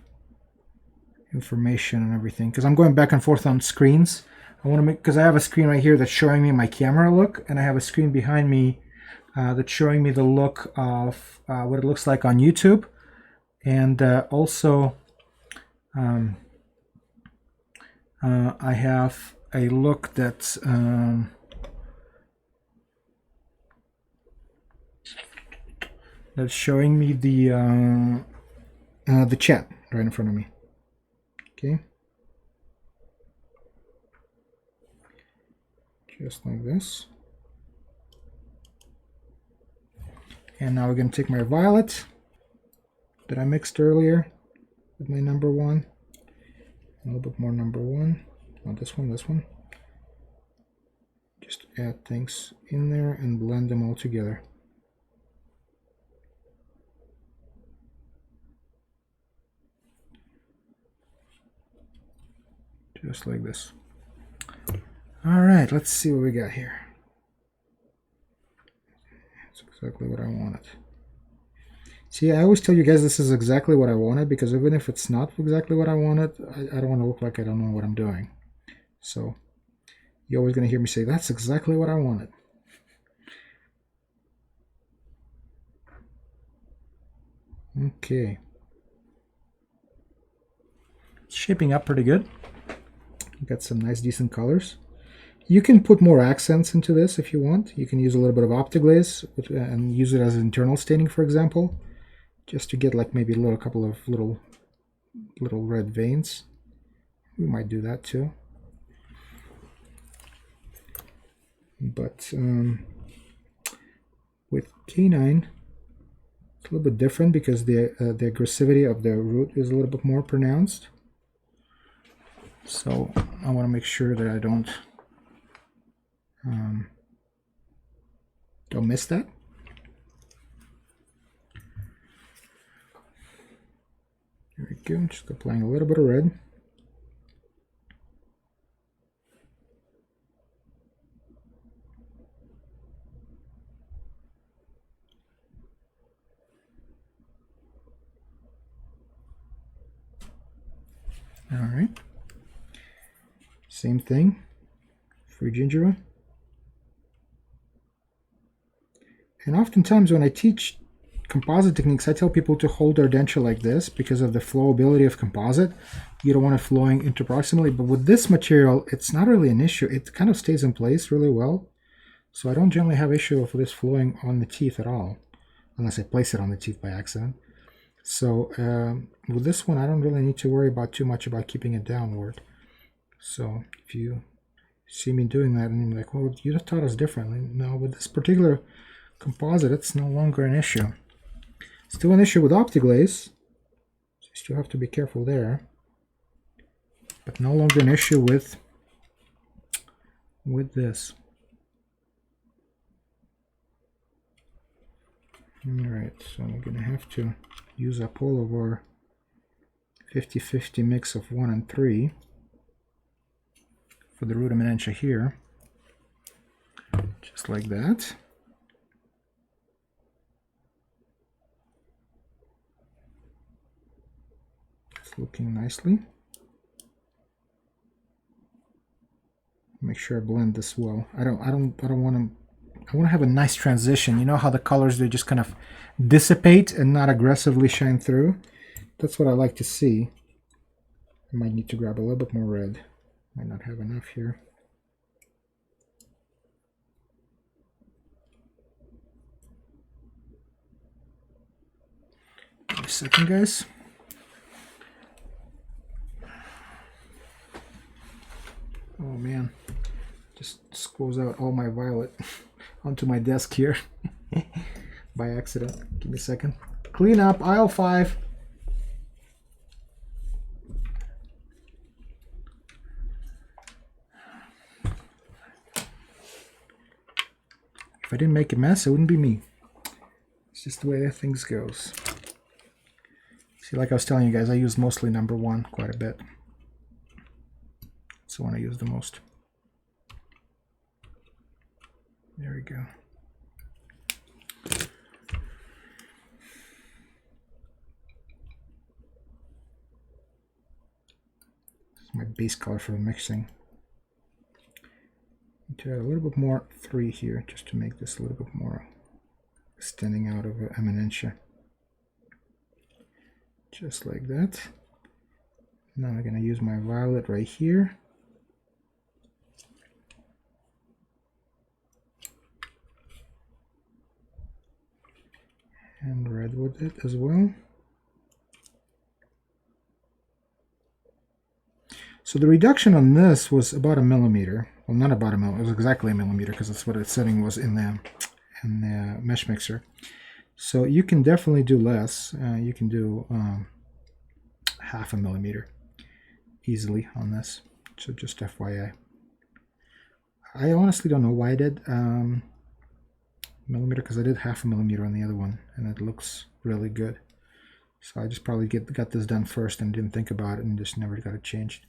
information and everything. Because I'm going back and forth on screens. I want to make, because I have a screen right here that's showing me my camera look, and I have a screen behind me that's showing me the look of what it looks like on YouTube, and also I have a look that's showing me the chat right in front of me. Okay, just like this. And now we're going to take my violet that I mixed earlier with my number 1. A little bit more number 1. Not this one, this one. Just add things in there and blend them all together. Just like this. All right, let's see what we got here. That's exactly what I wanted. See, I always tell you guys this is exactly what I wanted, because even if it's not exactly what I wanted, I don't want to look like I don't know what I'm doing. So you're always going to hear me say, that's exactly what I wanted. Okay. It's shaping up pretty good. Got some nice decent colors. You can put more accents into this if you want. You can use a little bit of Optiglaze and use it as internal staining, for example, just to get like maybe a couple of little red veins. We might do that too. But with K9, it's a little bit different because the aggressivity of the root is a little bit more pronounced. So I want to make sure that I don't miss that. There we go. Just applying a little bit of red. All right. Same thing for Gingiva. And oftentimes when I teach composite techniques, I tell people to hold their denture like this because of the flowability of composite. You don't want it flowing interproximally, but with this material, it's not really an issue. It kind of stays in place really well. So I don't generally have issue with this flowing on the teeth at all, unless I place it on the teeth by accident. So with this one, I don't really need to worry about too much about keeping it downward. So if you see me doing that and you're like, well, you just taught us differently. No, with this particular composite, it's no longer an issue. Still an issue with Optiglaze. So you still have to be careful there. But no longer an issue with this. Alright, so we're going to have to use up all of our 50-50 mix of 1 and 3 for the rudimentia here. Just like that. It's looking nicely. Make sure I blend this well. I want to have a nice transition. You know how the colors, they just kind of dissipate and not aggressively shine through? That's what I like to see. I might need to grab a little bit more red. Might not have enough here. Give me a second, guys. Oh man, just squoze out all my violet onto my desk here by accident. Give me a second. Clean up, aisle 5. If I didn't make a mess, it wouldn't be me. It's just the way that things goes. See, like I was telling you guys, I use mostly number 1 quite a bit. That's the one I use the most. There we go. This is my base color for the mixing. To add a little bit more 3 here, just to make this a little bit more standing out of eminentia. Just like that. Now I'm going to use my violet right here. And red with it as well. So the reduction on this was about 1 millimeter. Well, not about 1 millimeter, it was exactly 1 millimeter because that's what its setting was in the mesh mixer. So you can definitely do less. You can do 0.5 millimeter easily on this. So just FYI. I honestly don't know why I did millimeter, because I did 0.5 millimeter on the other one, and it looks really good. So I just probably got this done first and didn't think about it and just never got it changed.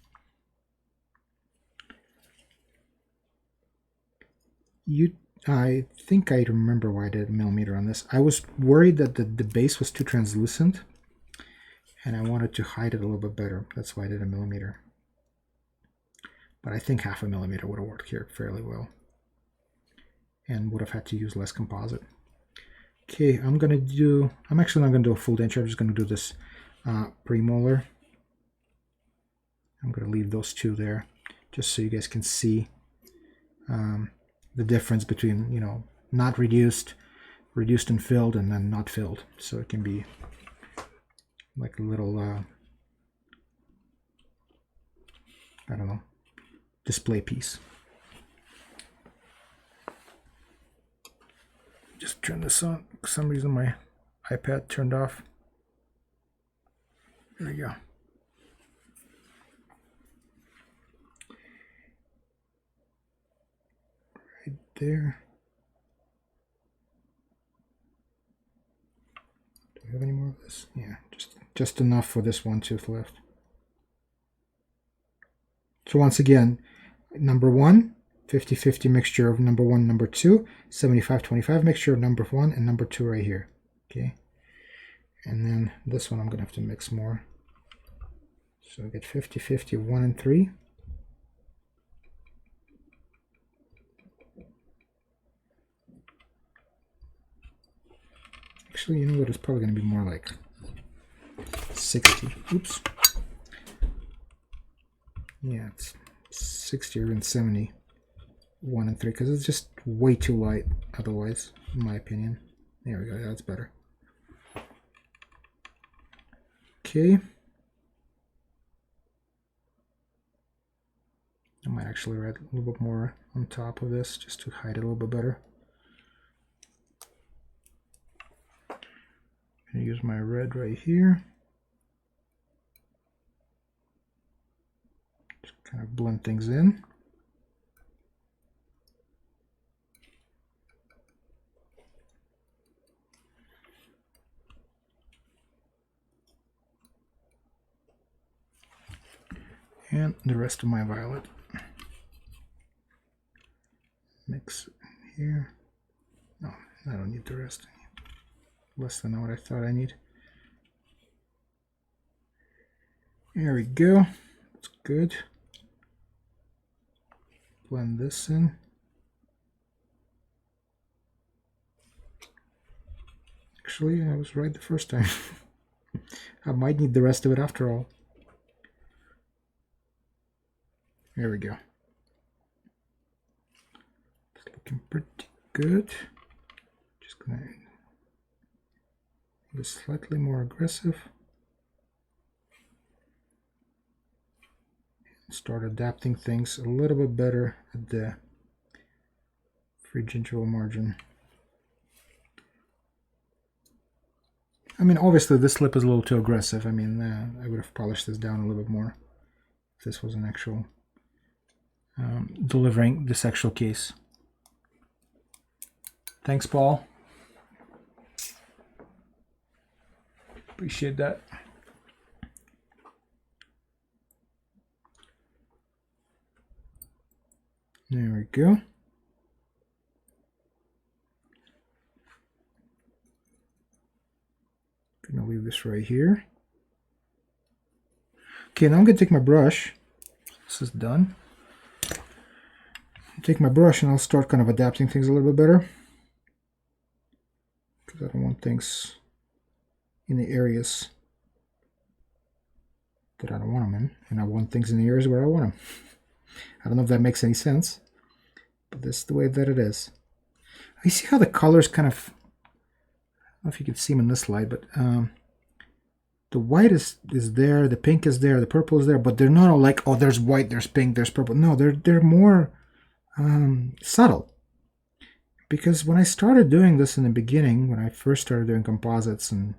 I think I remember why I did 1 millimeter on this. I was worried that the base was too translucent, and I wanted to hide it a little bit better. That's why I did 1 millimeter. But I think 0.5 millimeter would have worked here fairly well, and would have had to use less composite. Okay, I'm actually not gonna do a full denture. I'm just gonna do this premolar. I'm gonna leave those two there, just so you guys can see the difference between, you know, not reduced, reduced and filled, and then not filled. So it can be like a little, I don't know, display piece. Just turn this on. For some reason my iPad turned off. There we go. Right there. Do we have any more of this? Yeah, just enough for this one tooth left. So once again, number 1, 50-50 mixture of number 1, number 2, 75-25 mixture of number 1 and number 2 right here. Okay, and then this one I'm gonna have to mix more. So I get 50-50 of 1 and 3. Actually, you know what? It's probably gonna be more like 60. Oops. Yeah, it's 60 or even 70. 1 and 3, because it's just way too light otherwise, in my opinion. There we go. Yeah, that's better. Okay. I might actually write a little bit more on top of this just to hide it a little bit better. I'm going to use my red right here. Just kind of blend things in. And the rest of my violet. Mix here. No, I don't need the rest. Less than what I thought I need. There we go. That's good. Blend this in. Actually, I was right the first time. I might need the rest of it after all. There we go. It's looking pretty good. Just gonna be slightly more aggressive. Start adapting things a little bit better at the free gingival margin. I mean, obviously this lip is a little too aggressive. I mean, I would have polished this down a little bit more if this was an actual delivering this actual case. Thanks, Paul. Appreciate that. There we go. Gonna leave this right here. Okay, now I'm gonna take my brush. This is done. Take my brush and I'll start kind of adapting things a little bit better, because I don't want things in the areas that I don't want them in, and I want things in the areas where I want them. I don't know if that makes any sense, but this is the way that it is. You see how the colors kind of, I don't know if you can see them in this light, but the white is there, the pink is there, the purple is there, but they're not all like, oh, there's white, there's pink, there's purple. No, they're more subtle. Because when I started doing this in the beginning, when I first started doing composites and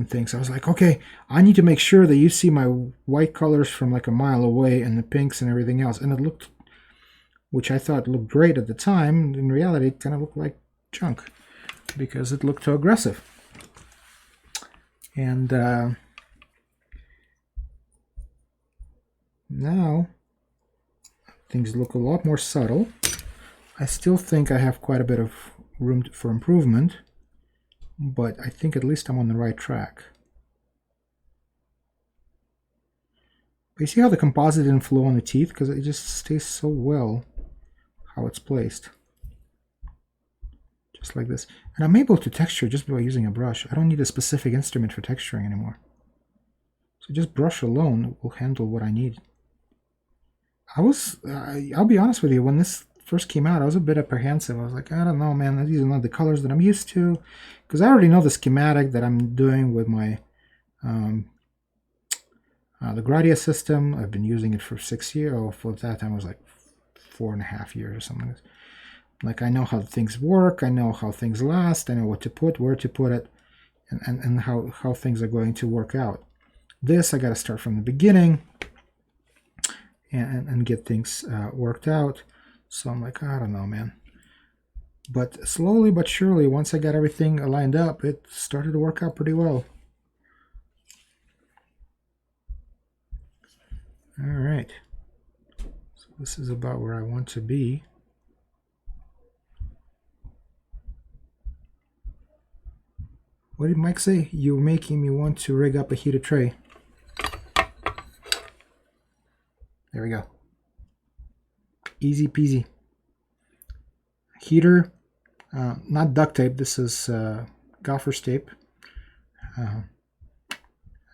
things, I was like, okay, I need to make sure that you see my white colors from like a mile away and the pinks and everything else. And it looked which I thought looked great at the time. In reality, it kind of looked like junk because it looked too aggressive. And now things look a lot more subtle. I still think I have quite a bit of room for improvement, but I think at least I'm on the right track. But you see how the composite didn't flow on the teeth? Because it just stays so well how it's placed. Just like this. And I'm able to texture just by using a brush. I don't need a specific instrument for texturing anymore. So just brush alone will handle what I need. I'll be honest with you, when this first came out, I was a bit apprehensive. I was like, I don't know, man, these are not the colors that I'm used to. Because I already know the schematic that I'm doing with my the Gradia system. I've been using it for 6 years, or for that time it was like 4.5 years or something. Like, I know how things work, I know how things last, I know what to put, where to put it, and how things are going to work out. This, I got to start from the beginning and get things worked out. So I'm like, I don't know, man. But slowly but surely, once I got everything lined up, it started to work out pretty well. All right. So this is about where I want to be. What did Mike say? You're making me want to rig up a heated tray. There we go. Easy peasy. Heater, not duct tape. This is gaffer's tape.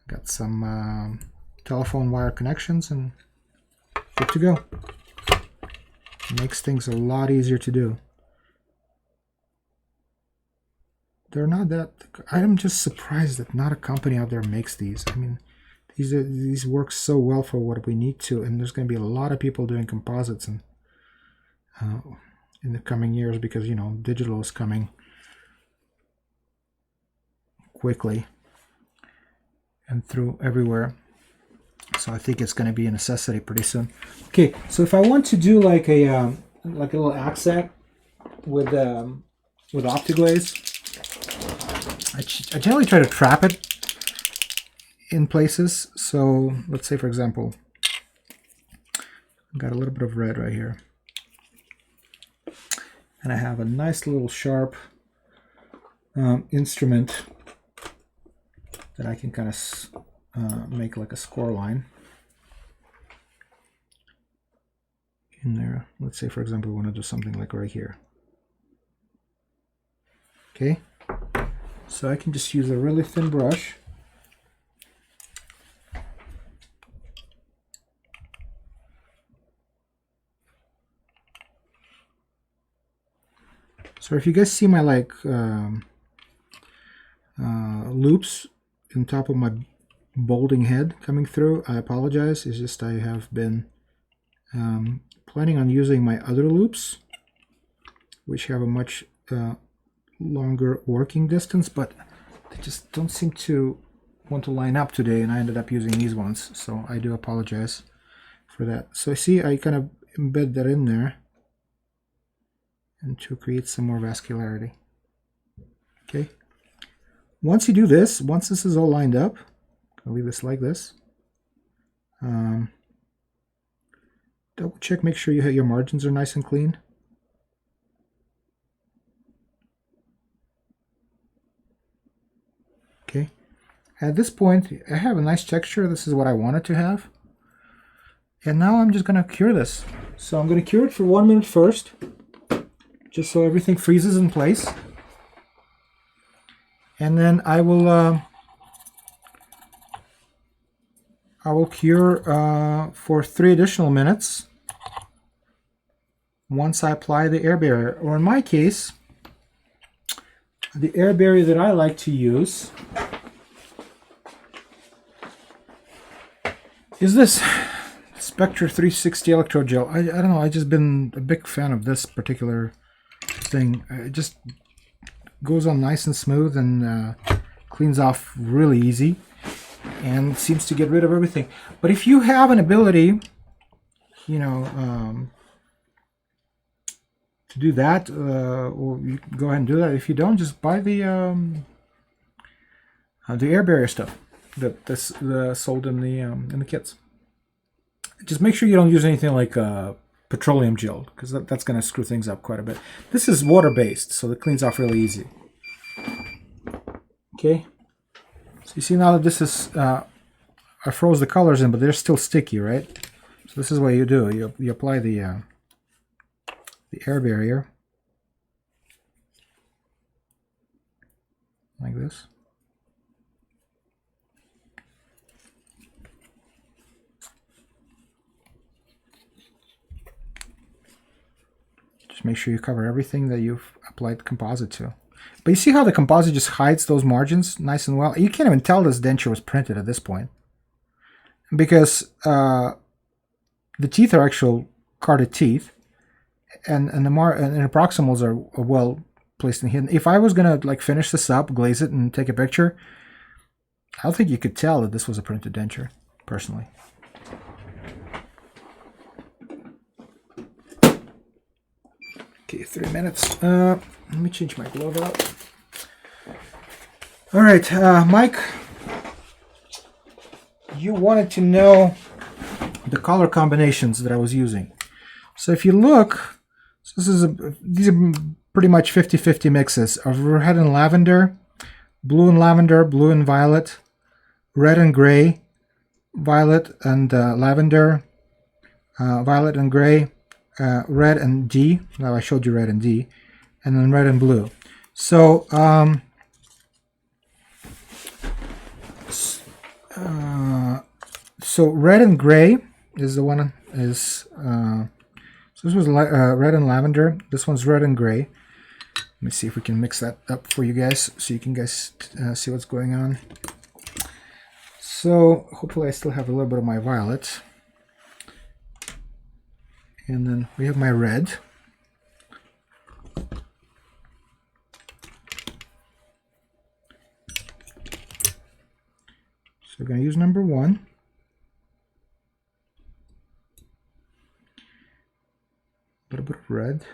Got some telephone wire connections and good to go. Makes things a lot easier to do. They're not that. I'm just surprised that not a company out there makes these. I mean, these work so well for what we need to, and there's going to be a lot of people doing composites and in the coming years, because, you know, digital is coming quickly and through everywhere. So I think it's going to be a necessity pretty soon. Okay, so if I want to do like a little accent with Optiglaze, I generally try to trap it in places. So let's say, for example, I've got a little bit of red right here, and I have a nice little sharp instrument that I can kind of make like a score line in there. Let's say, for example, we want to do something like right here. Okay, so I can just use a really thin brush. So if you guys see my like loops on top of my balding head coming through, I apologize. It's just I have been planning on using my other loops, which have a much longer working distance, but they just don't seem to want to line up today, and I ended up using these ones, so I do apologize for that. So see, I kind of embed that in there and to create some more vascularity. Okay, once you do this, once this is all lined up, I'll leave this like this. Double check, make sure your margins are nice and clean. Okay, at this point I have a nice texture. This is what I wanted to have, and now I'm just going to cure this. So I'm going to cure it for 1 minute first, just so everything freezes in place, and then I will cure for 3 additional minutes once I apply the air barrier. Or in my case, the air barrier that I like to use is this Spectre 360 electrode gel. I don't know, I've just been a big fan of this particular thing. It just goes on nice and smooth and cleans off really easy and seems to get rid of everything. But if you have an ability, you know, to do that, or you can go ahead and do that. If you don't, just buy the air barrier stuff that's sold in the kits. Just make sure you don't use anything like petroleum gel, because that's going to screw things up quite a bit. This is water-based, so it cleans off really easy. Okay, so you see now that this is, I froze the colors in, but they're still sticky, right? So this is what you do. You apply the air barrier like this. Just make sure you cover everything that you've applied composite to. But you see how the composite just hides those margins nice and well? You can't even tell this denture was printed at this point, because the teeth are actual carded teeth, and the proximals are well placed and hidden. If I was gonna like finish this up, glaze it, and take a picture, I don't think you could tell that this was a printed denture, personally. Okay, 3 minutes. Let me change my glove out. All right, Mike, you wanted to know the color combinations that I was using. So if you look, so these are pretty much 50-50 mixes of red and lavender, blue and lavender, blue and violet, red and gray, violet and lavender, violet and gray, red and D. Now I showed you red and D, and then red and blue. So so red and gray is the one so this was red and lavender. This one's red and gray. Let me see if we can mix that up for you guys, so you can see what's going on. So hopefully I still have a little bit of my violet. And then we have my red. So we're going to use number 1. A little bit of red.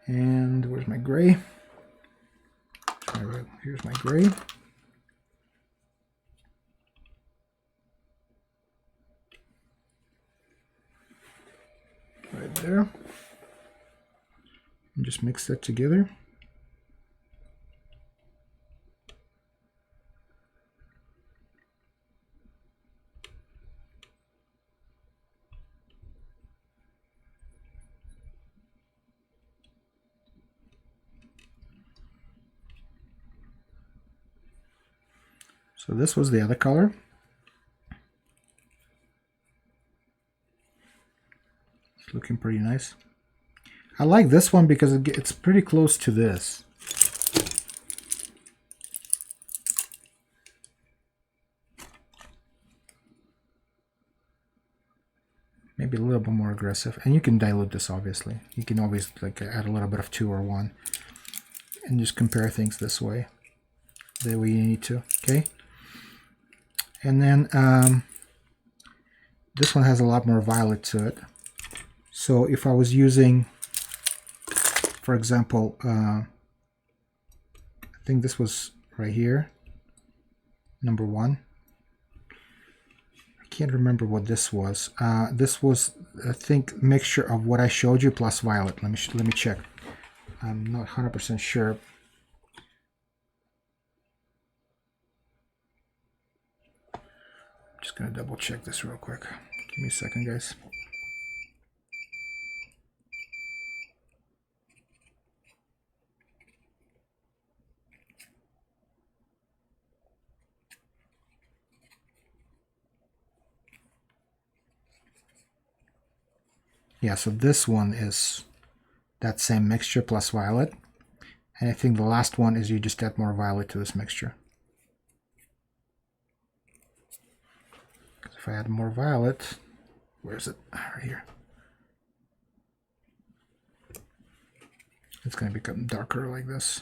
And where's my gray? Here's my gray. Right there. And just mix that together. So this was the other color. It's looking pretty nice. I like this one because it's pretty close to this. Maybe a little bit more aggressive. And you can dilute this, obviously. You can always like add a little bit of 2 or 1 and just compare things this way, the way you need to. Okay. And then this one has a lot more violet to it. So if I was using, for example, I think this was right here, number 1. I can't remember what this was. This was, I think, mixture of what I showed you plus violet. Let me check. I'm not 100% sure. Just gonna double check this real quick. Give me a second, guys. Yeah, so this one is that same mixture plus violet. And I think the last one is you just add more violet to this mixture. If I add more violet, where is it? Right here. It's going to become darker like this.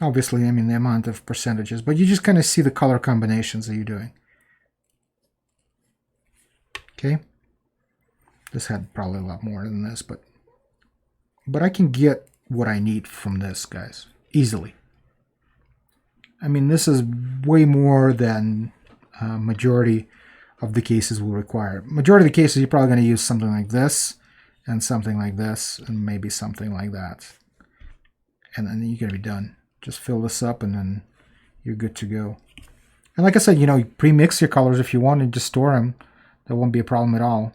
Obviously, I mean the amount of percentages, but you just kind of see the color combinations that you're doing. Okay. This had probably a lot more than this, but I can get what I need from this, guys, easily. I mean, this is way more than majority of the cases will require. Majority of the cases, you're probably going to use something like this, and something like this, and maybe something like that. And then you're going to be done. Just fill this up, and then you're good to go. And like I said, you know, pre-mix your colors if you want and just store them. That won't be a problem at all.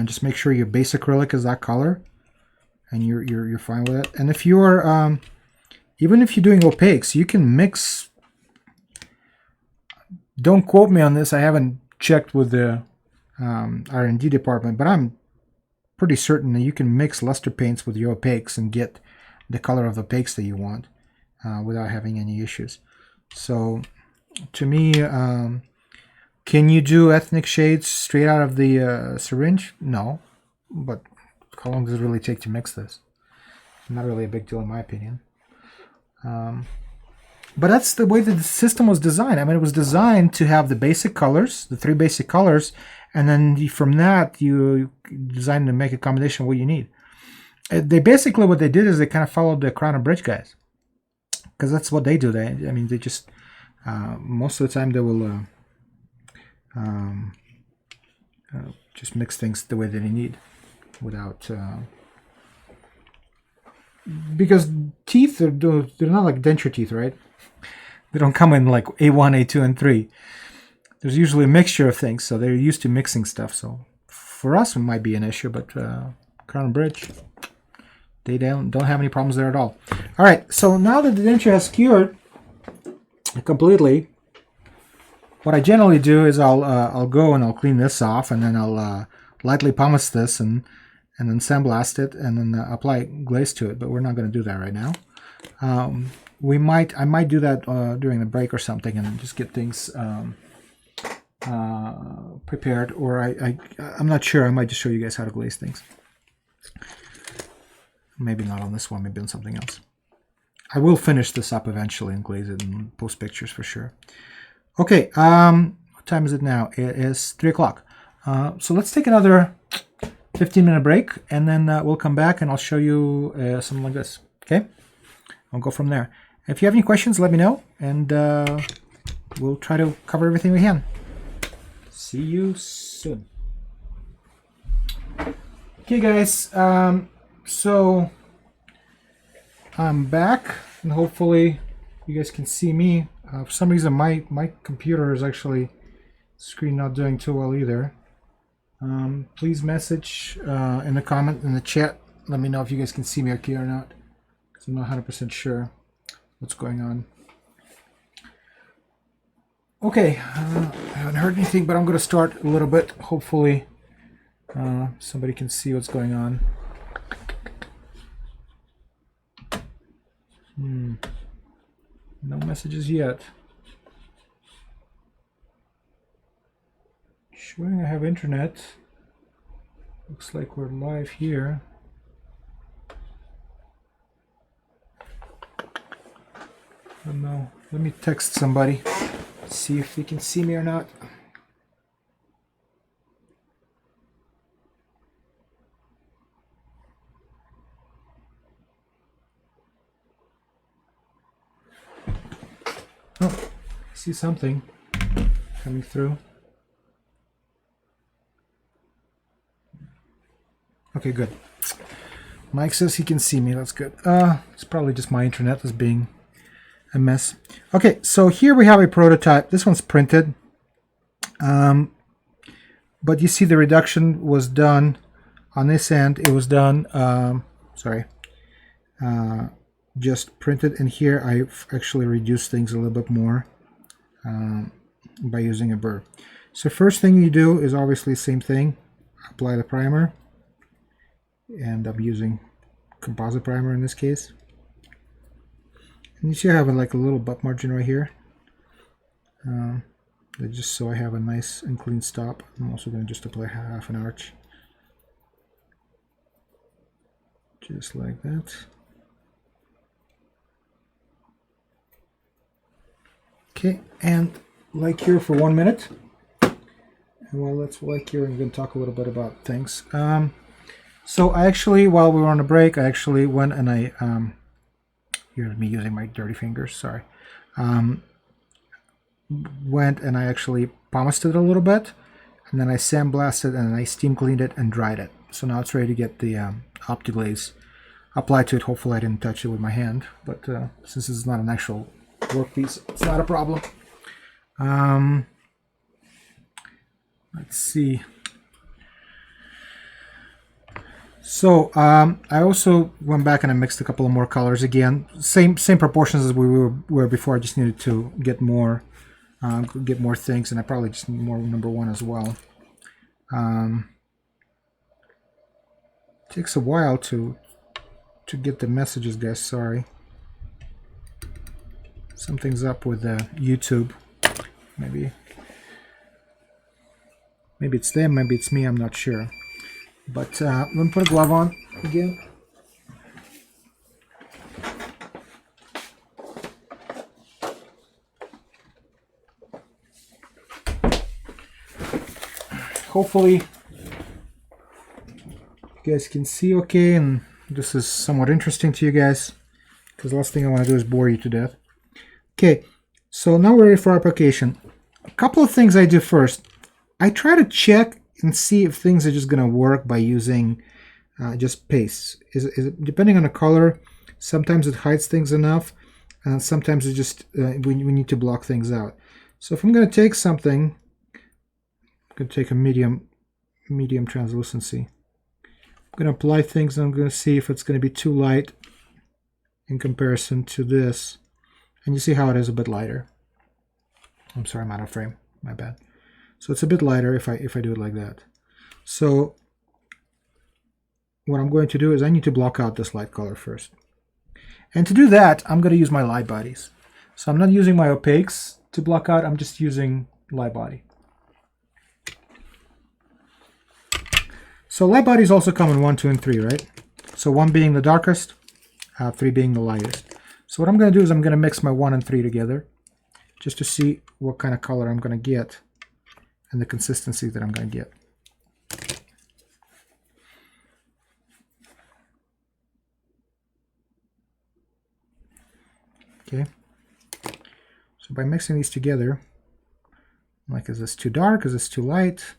Just make sure your base acrylic is that color, and you're fine with it. And if you're even if you're doing opaques, you can mix. Don't quote me on this. I haven't checked with the R&D department, but I'm pretty certain that you can mix luster paints with your opaques and get the color of the opaques that you want without having any issues. So to me, can you do ethnic shades straight out of the syringe? No, but how long does it really take to mix this? Not really a big deal in my opinion. But that's the way that the system was designed. I mean, it was designed to have the basic colors, the 3 basic colors, and then from that you design to make a combination of what you need. They basically, what they did is they kind of followed the crown and bridge guys, because that's what they do. I mean, they just most of the time they will just mix things the way that they need, without because teeth they're not like denture teeth, right? They don't come in like A1, A2, and 3. There's usually a mixture of things, so they're used to mixing stuff. So for us, it might be an issue, but crown and bridge, they don't have any problems there at all. All right, so now that the denture has cured completely, what I generally do is I'll go and I'll clean this off, and then I'll lightly pumice this and then sandblast it, and then apply glaze to it. But we're not going to do that right now. I might do that during the break or something, and just get things prepared. Or I'm not sure. I might just show you guys how to glaze things. Maybe not on this one. Maybe on something else. I will finish this up eventually and glaze it and post pictures for sure. Okay. What time is it now? It is 3 o'clock. So let's take another 15-minute break, and then we'll come back and I'll show you something like this. Okay, I'll go from there. If you have any questions, let me know, and we'll try to cover everything we can. See you soon. Okay, guys. So I'm back, and hopefully you guys can see me. For some reason, my computer is actually screen not doing too well either. Please message in the chat. Let me know if you guys can see me okay or not, because I'm not 100% sure what's going on. Okay, I haven't heard anything, but I'm going to start a little bit. Hopefully somebody can see what's going on. No messages yet. Showing I have internet. Looks like we're live here. I don't know. Let me text somebody. See if they can see me or not. Oh, I see something coming through. Okay, good. Mike says he can see me. That's good. It's probably just my internet that's being a mess. Okay, so here we have a prototype. This one's printed. But you see the reduction was done on this end. It was done, just printed. And here I've actually reduced things a little bit more by using a burr. So first thing you do is obviously the same thing. Apply the primer. And I'm using Composite Primer in this case. And you see I have like a little butt margin right here. Just so I have a nice and clean stop. I'm also going to just apply half an arch. Just like that. Okay, and like here for 1 minute. And while let's like here, I'm going to talk a little bit about things. So I actually, while we were on a break, I actually went and I, here's me using my dirty fingers, sorry. Went and I actually polished it a little bit, and then I sandblasted and I steam cleaned it and dried it. So now it's ready to get the Optiglaze applied to it. Hopefully I didn't touch it with my hand, but since this is not an actual workpiece, it's not a problem. Let's see. So I also went back and I mixed a couple of more colors again. Same proportions as we were before. I just needed to get more things, and I probably just need more number 1 as well. Takes a while to get the messages, guys. Sorry. Something's up with YouTube. Maybe it's them, maybe it's me, I'm not sure. But let me put a glove on again. Hopefully you guys can see okay, and this is somewhat interesting to you guys, because the last thing I want to do is bore you to death. Okay, so now we're ready for application. A couple of things I do first. I try to check and see if things are just going to work by using just paste. Is it, depending on the color, sometimes it hides things enough, and sometimes it just we need to block things out. So if I'm going to take something, I'm going to take a medium translucency. I'm going to apply things, and I'm going to see if it's going to be too light in comparison to this. And you see how it is a bit lighter. I'm sorry, I'm out of frame. My bad. So it's a bit lighter if I do it like that. So what I'm going to do is I need to block out this light color first. And to do that, I'm going to use my light bodies. So I'm not using my opaques to block out, I'm just using light body. So light bodies also come in 1, 2, and 3, right? So 1 being the darkest, 3 being the lightest. So what I'm going to do is I'm going to mix my 1 and 3 together just to see what kind of color I'm going to get and the consistency that I'm going to get. Okay. So by mixing these together, like, is this too dark? Is this too light?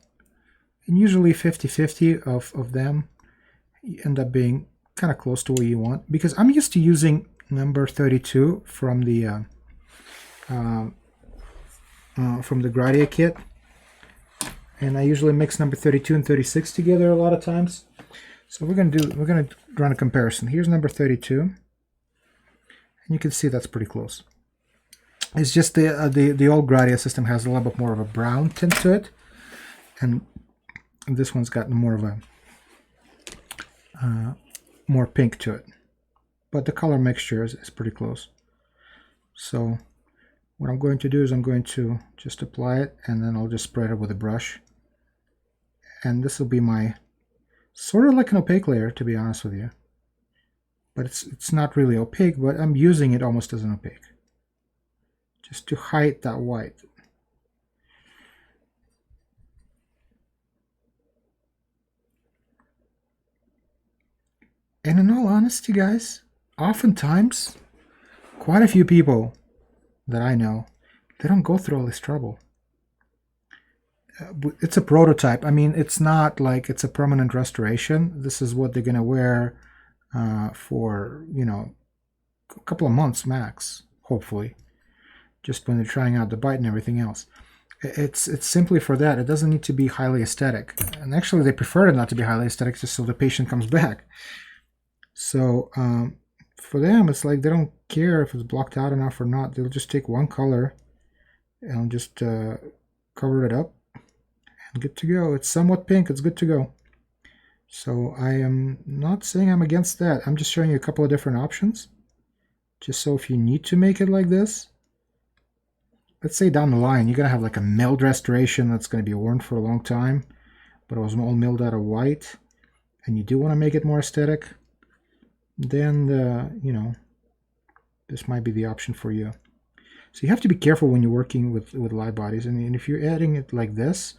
And usually 50-50 of them end up being kind of close to what you want, because I'm used to using number 32 from the Gradia kit, and I usually mix number 32 and 36 together a lot of times. So we're gonna run a comparison. Here's number 32, and you can see that's pretty close. It's just the old Gradia system has a little bit more of a brown tint to it, and this one's got more of a more pink to it. But the color mixture is pretty close. So what I'm going to do is I'm going to just apply it, and then I'll just spread it with a brush. And this will be my sort of like an opaque layer, to be honest with you. But it's not really opaque, but I'm using it almost as an opaque, just to hide that white. And in all honesty, guys, oftentimes, quite a few people that I know, they don't go through all this trouble. It's a prototype. I mean, it's not like it's a permanent restoration. This is what they're going to wear for, you know, a couple of months max, hopefully, just when they're trying out the bite and everything else. It's simply for that. It doesn't need to be highly aesthetic. And actually, they prefer it not to be highly aesthetic, just so the patient comes back. So for them, it's like they don't care if it's blocked out enough or not. They'll just take one color and just cover it up and good to go. It's somewhat pink. It's good to go. So I am not saying I'm against that. I'm just showing you a couple of different options, just so if you need to make it like this, let's say down the line, you're going to have like a milled restoration that's going to be worn for a long time, but it was all milled out of white, and you do want to make it more aesthetic, then you know, this might be the option for you. So you have to be careful when you're working with light bodies. And if you're adding it like this,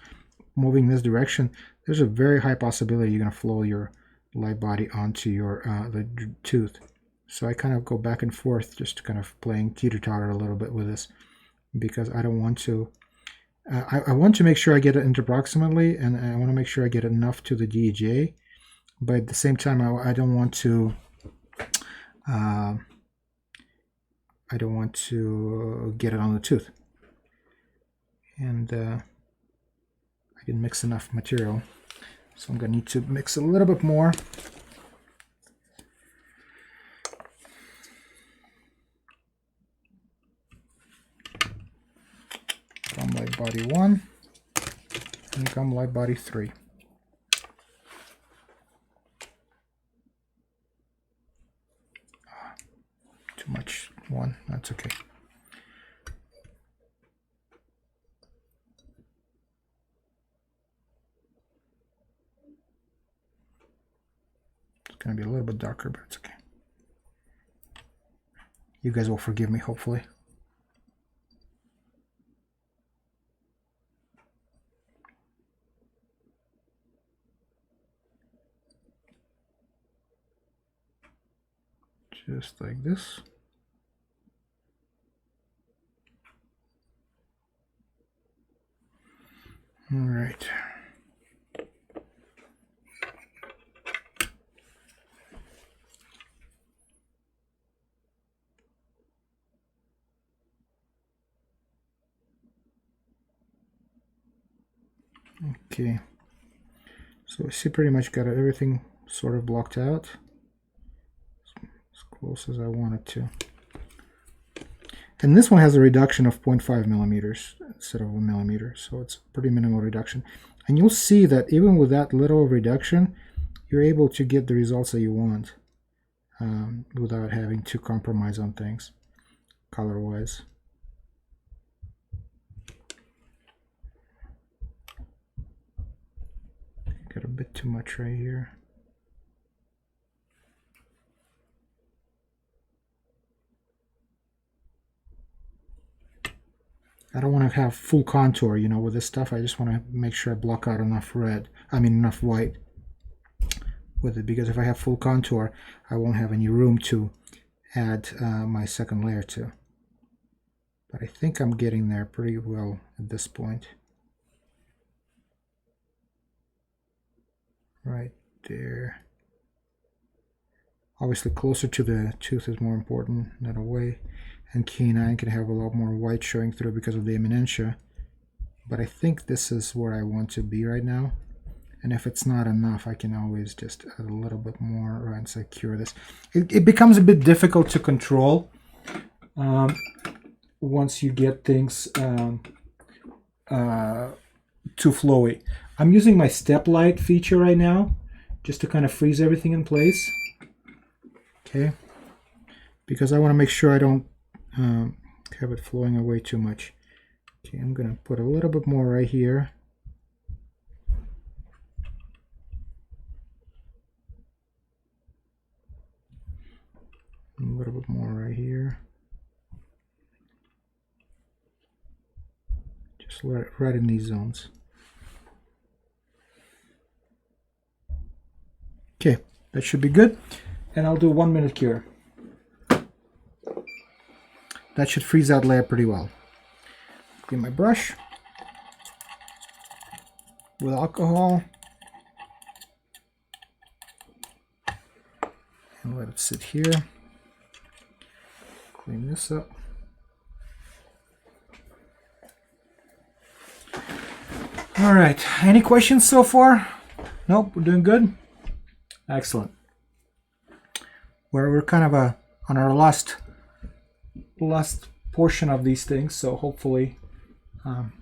moving this direction, there's a very high possibility you're going to flow your light body onto your the tooth. So I kind of go back and forth, just kind of playing teeter-totter a little bit with this, because I don't want to. I want to make sure I get it interproximally, and I want to make sure I get enough to the DEJ, but at the same time, I don't want to. I don't want to get it on the tooth, and I didn't mix enough material, so I'm going to need to mix a little bit more. Gum light body 1 and gum light body 3. Too much 1, that's okay. It's going to be a little bit darker, but it's okay. You guys will forgive me, hopefully. Just like this. All right. Okay. So I see pretty much got everything sort of blocked out. Close as I want it to. And this one has a reduction of 0.5 millimeters instead of 1 millimeter, so it's a pretty minimal reduction. And you'll see that even with that little reduction, you're able to get the results that you want without having to compromise on things color-wise. Got a bit too much right here. I don't want to have full contour, you know, with this stuff. I just want to make sure I block out enough enough white with it, because if I have full contour, I won't have any room to add my second layer to. But I think I'm getting there pretty well at this point. Right there. Obviously closer to the tooth is more important, that away. And canine can have a lot more white showing through because of the eminentia. But I think this is where I want to be right now. And if it's not enough, I can always just add a little bit more and secure this. It becomes a bit difficult to control once you get things too flowy. I'm using my step light feature right now just to kind of freeze everything in place. Okay, because I want to make sure I don't have it flowing away too much. Okay, I'm going to put a little bit more right here. A little bit more right here. Just right in these zones. Okay, that should be good. And I'll do 1 minute cure. That should freeze that layer pretty well. Clean my brush with alcohol and let it sit here. Clean this up. All right, any questions so far? Nope, we're doing good. Excellent. We're kind of on our last portion of these things, so hopefully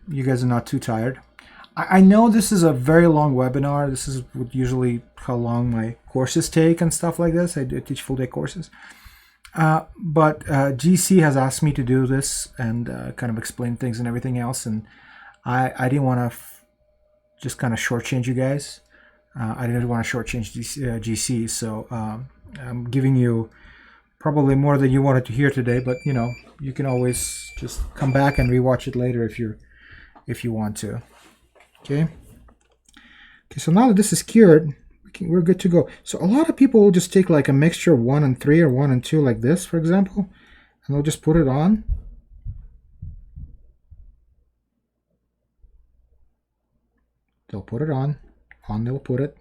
you guys are not too tired. I know this is a very long webinar. This is usually how long my courses take and stuff like this. I teach full day courses. But GC has asked me to do this and kind of explain things and everything else, and I didn't want to just kind of shortchange you guys. I didn't want to shortchange GC, so I'm giving you probably more than you wanted to hear today, but you know, you can always just come back and rewatch it later if you want to. Okay. Okay, so now that this is cured, we're good to go. So a lot of people will just take like a mixture of 1 and 3 or 1 and 2 like this, for example, and they'll just put it on. They'll put it on they'll put it,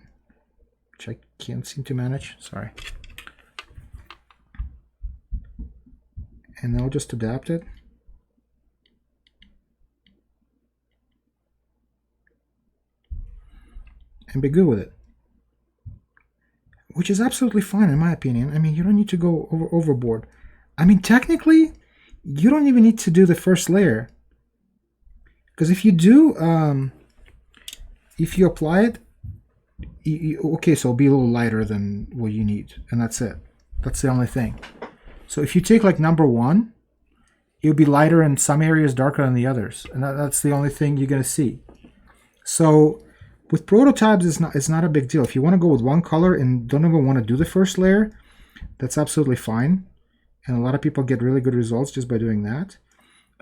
which I can't seem to manage, sorry. And they'll just adapt it. And be good with it. Which is absolutely fine in my opinion. I mean, you don't need to go overboard. I mean, technically, you don't even need to do the first layer. Because if you do, if you apply it, okay, so it'll be a little lighter than what you need. And that's it. That's the only thing. So if you take like number 1, it'll be lighter in some areas, darker than the others. And that's the only thing you're going to see. So with prototypes, it's not a big deal. If you want to go with one color and don't even want to do the first layer, that's absolutely fine. And a lot of people get really good results just by doing that.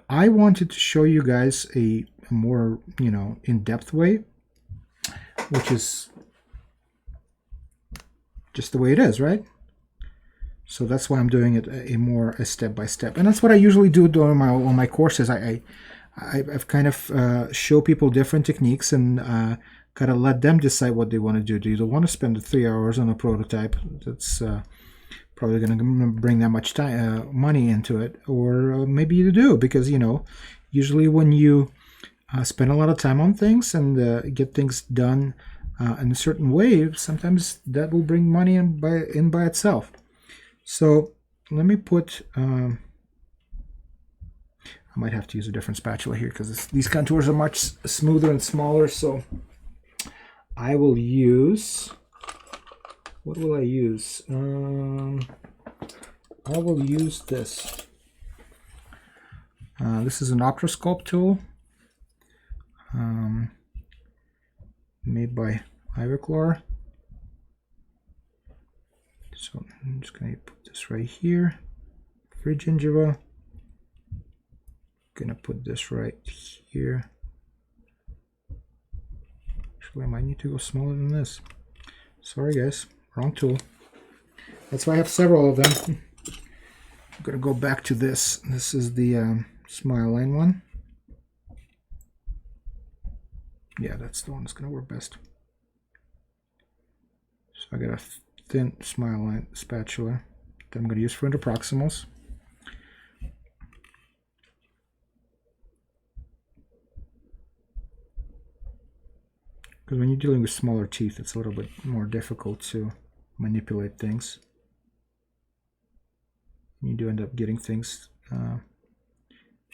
I wanted to show you guys a more, you know, in-depth way, which is just the way it is, right? So that's why I'm doing it a step by step. And that's what I usually do during all my courses. I've kind of show people different techniques and kind of let them decide what they want to do. Do they want to spend 3 hours on a prototype that's probably going to bring that much time, money into it, or maybe you do, because you know, usually when you spend a lot of time on things and get things done in a certain way, sometimes that will bring money in by itself. So let me put. I might have to use a different spatula here because these contours are much smoother and smaller. So I will use. What will I use? I will use this. This is an Optroscope tool made by Ivoclar. So I'm just going to put this right here. Free Gingiva. Gonna put this right here. Actually, I might need to go smaller than this. Sorry guys, wrong tool. That's why I have several of them. I'm gonna go back to this. This is the Smile Line one. Yeah, that's the one that's gonna work best. So I got a thin Smile Line spatula that I'm gonna use for interproximals. Because when you're dealing with smaller teeth, it's a little bit more difficult to manipulate things. You do end up getting things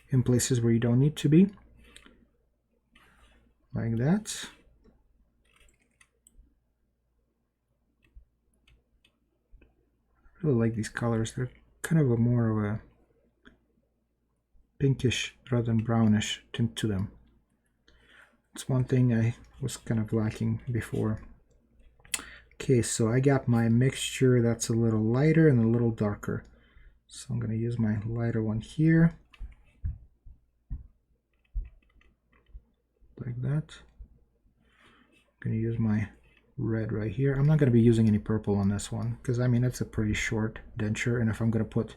in places where you don't need to be. Like that. I really like these colors. They're kind of a more of a pinkish rather than brownish tint to them. It's one thing I was kind of lacking before. Okay, so I got my mixture that's a little lighter and a little darker. So I'm going to use my lighter one here. Like that. I'm going to use my red right here. I'm not going to be using any purple on this one because I mean it's a pretty short denture, and if I'm going to put,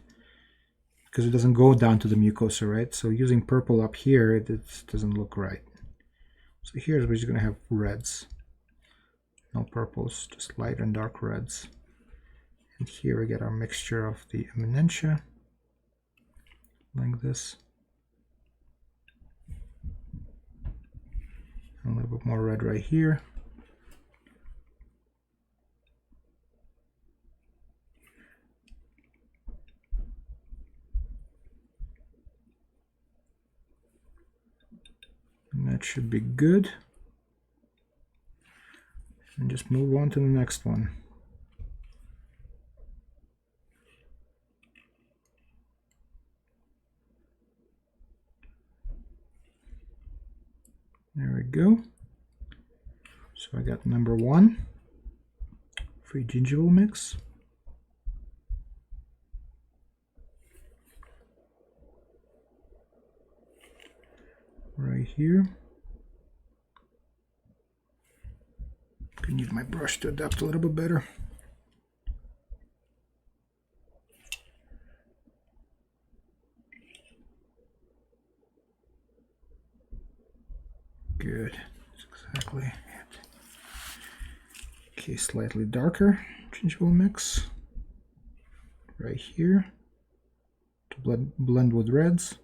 because it doesn't go down to the mucosa, right? So using purple up here, it doesn't look right. So here's we're just going to have reds. No purples, just light and dark reds. And here we get our mixture of the eminentia, like this. And a little bit more red right here. And that should be good. And just move on to the next one. There we go. So I got number 1, free gingival mix. right here. Can use my brush to adapt a little bit better. Good. That's exactly it. Okay, slightly darker gingival mix right here to blend with reds.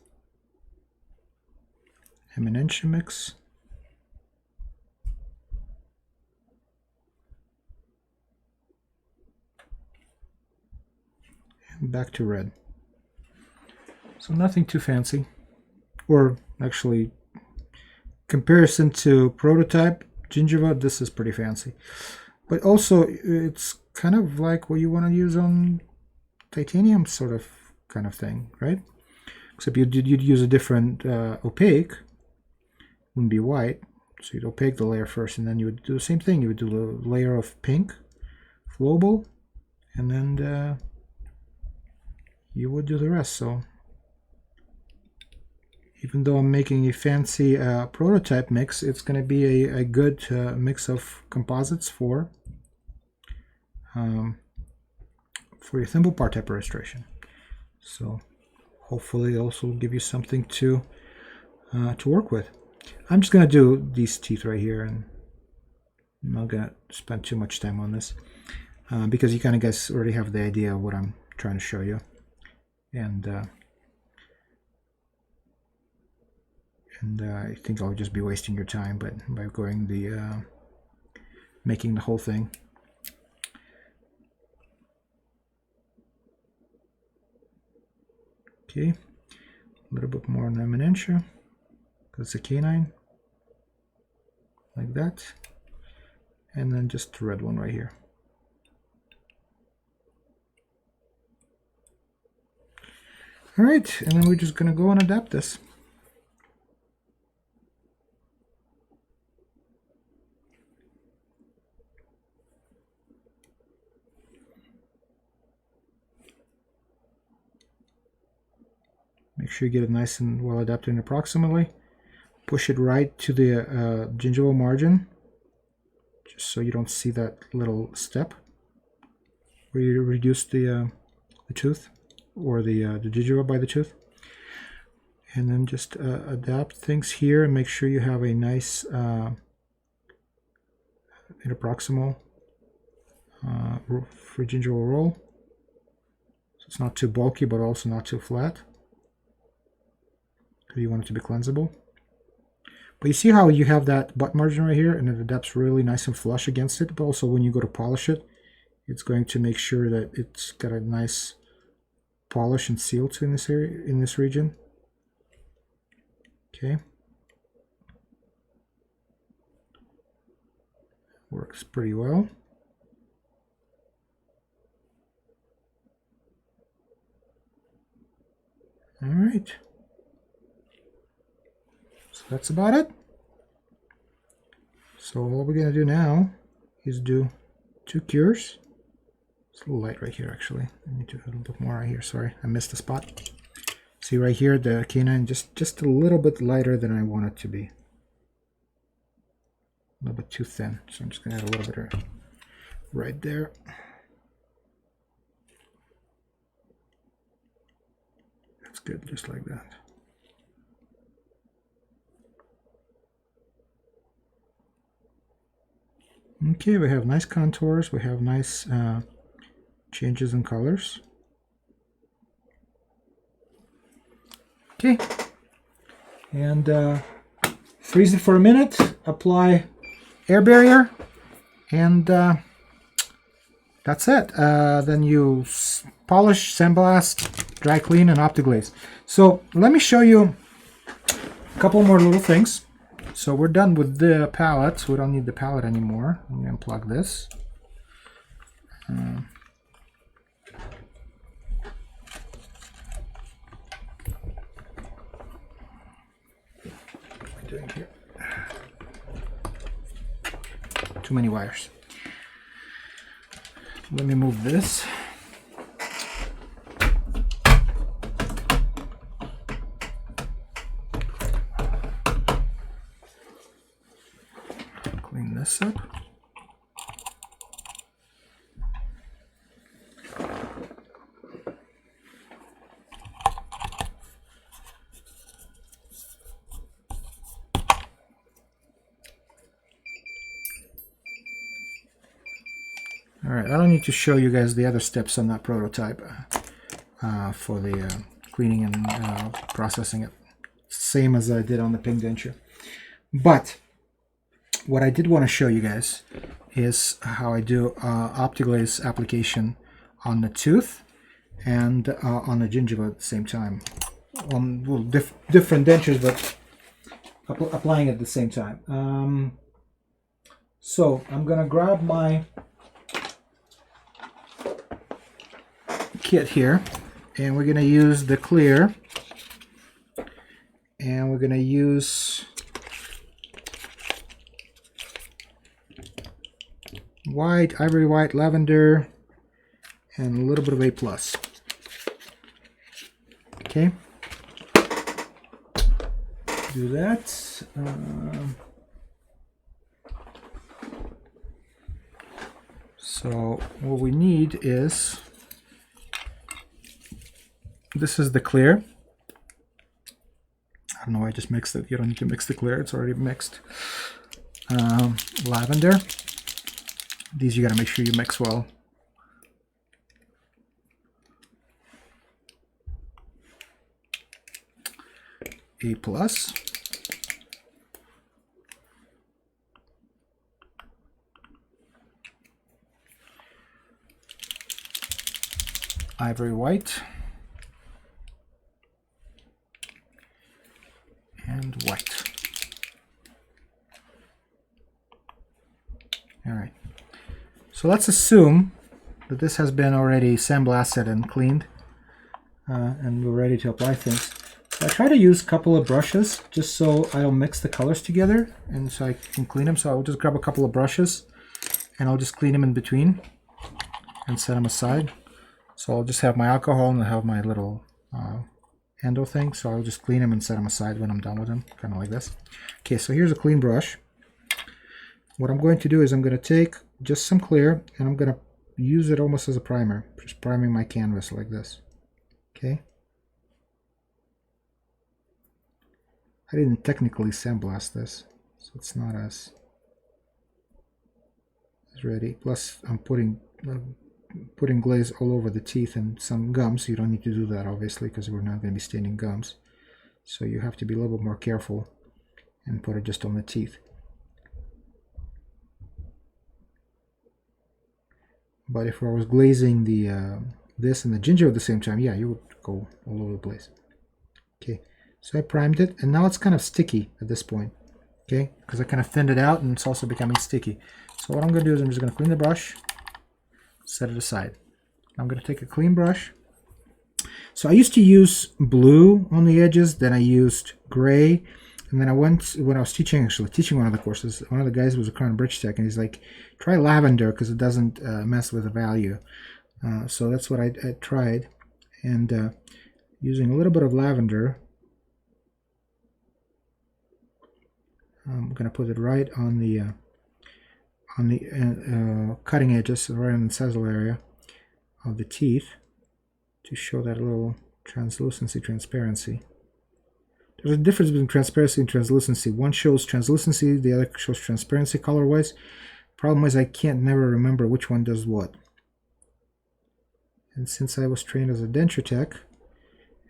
Eminentia mix. And back to red. So nothing too fancy. Or actually, comparison to prototype Gingiva, this is pretty fancy. But also, it's kind of like what you want to use on titanium sort of kind of thing, right? Except you'd use a different opaque. Wouldn't be white. So you'd opaque the layer first, and then you would do the same thing. You would do the layer of pink, flowable, and then you would do the rest. So even though I'm making a fancy prototype mix, it's going to be a good mix of composites for your thimble part type illustration. So hopefully it also will give you something to work with. I'm just going to do these teeth right here, and I'm not going to spend too much time on this because you kind of guys already have the idea of what I'm trying to show you. And I think I'll just be wasting your time, but by going making the whole thing. Okay, a little bit more on eminentia, because it's a canine, like that, and then just the red one right here. All right, and then we're just going to go and adapt this. Make sure you get it nice and well adapted and approximately. Push it right to the gingival margin, just so you don't see that little step where you reduce the tooth, or the gingiva by the tooth. And then just adapt things here and make sure you have a nice interproximal for gingival roll. So it's not too bulky, but also not too flat, because you want it to be cleansable. But you see how you have that butt margin right here, and it adapts really nice and flush against it. But also when you go to polish it, it's going to make sure that it's got a nice polish and seal to in this area, in this region. Okay. Works pretty well. All right. So that's about it. So what we're going to do now is do 2 cures. It's a little light right here, actually. I need to do a little bit more right here. Sorry, I missed the spot. See right here, the canine just a little bit lighter than I want it to be. A little bit too thin. So I'm just going to add a little bit right there. That's good, just like that. Okay, we have nice contours, we have nice changes in colors. Okay, and freeze it for a minute, apply air barrier, and that's it. Then you polish, sandblast, dry clean, and Optiglaze. So let me show you a couple more little things. So we're done with the palette. We don't need the palette anymore. Let me unplug this. What am I doing here? Too many wires. Let me move this. clean this up. Alright, I don't need to show you guys the other steps on that prototype for the cleaning and processing it. Same as I did on the pink denture. But what I did want to show you guys is how I do Optiglaze application on the tooth and on the gingiva at the same time. Well, different dentures, but applying it at the same time. So I'm going to grab my kit here, and we're going to use the clear, and we're going to use white, ivory white, lavender, and a little bit of A+. Okay, do that. So what we need is, this is the clear. I don't know why I just mixed it. You don't need to mix the clear, it's already mixed. Lavender. These you gotta make sure you mix well. A+. Ivory white. And white. All right. So let's assume that this has been already sandblasted and cleaned, and we're ready to apply things. So I try to use a couple of brushes just so I don't mix the colors together, and so I can clean them. So I'll just grab a couple of brushes, and I'll just clean them in between and set them aside. So I'll just have my alcohol and I'll have my little endo thing, so I'll just clean them and set them aside when I'm done with them, kind of like this. Okay, so here's a clean brush. What I'm going to do is I'm going to take just some clear and I'm going to use it almost as a primer, just priming my canvas like this. Okay. I didn't technically sandblast this, so it's not as ready. Plus I'm putting glaze all over the teeth and some gums. You don't need to do that obviously because we're not going to be staining gums, so you have to be a little bit more careful and put it just on the teeth. But if I was glazing the this and the ginger at the same time, yeah, you would go all over the place. Okay, so I primed it, and now it's kind of sticky at this point, okay, because I kind of thinned it out and it's also becoming sticky. So what I'm going to do is I'm just going to clean the brush, set it aside. I'm going to take a clean brush. So I used to use blue on the edges, then I used gray, and then I went, when I was teaching one of the courses, one of the guys was a Crown Bridge Tech, and he's like, try lavender because it doesn't mess with the value. So that's what I tried, and using a little bit of lavender, I'm going to put it right on the cutting edges, right on the incisal area of the teeth, to show that little transparency. There's a difference between transparency and translucency. One shows translucency, the other shows transparency color-wise. Problem is I can't never remember which one does what. And since I was trained as a denture tech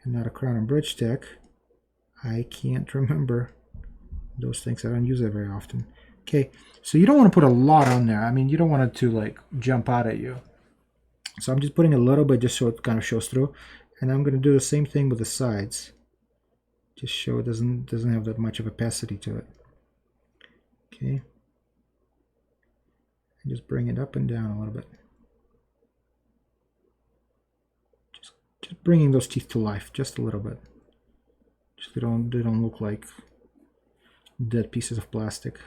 and not a Crown and Bridge tech, I can't remember those things. I don't use it very often. Okay, so you don't want to put a lot on there. I mean, you don't want it to like jump out at you. So I'm just putting a little bit just so it kind of shows through. And I'm going to do the same thing with the sides. Just show it doesn't have that much of opacity to it. Okay. And just bring it up and down a little bit. Just bringing those teeth to life just a little bit. Just they don't look like dead pieces of plastic.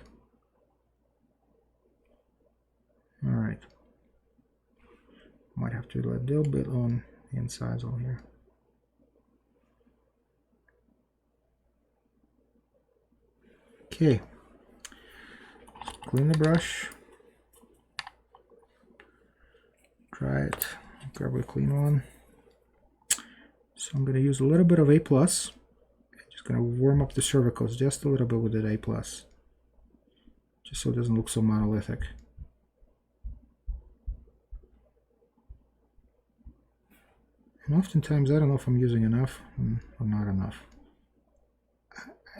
All right. Might have to do a little bit on the incisal here. Okay. clean the brush. Try it. Grab a clean one. So I'm going to use a little bit of A+. Just going to warm up the cervicals just a little bit with that A+. Just so it doesn't look so monolithic. And oftentimes I don't know if I'm using enough or not enough.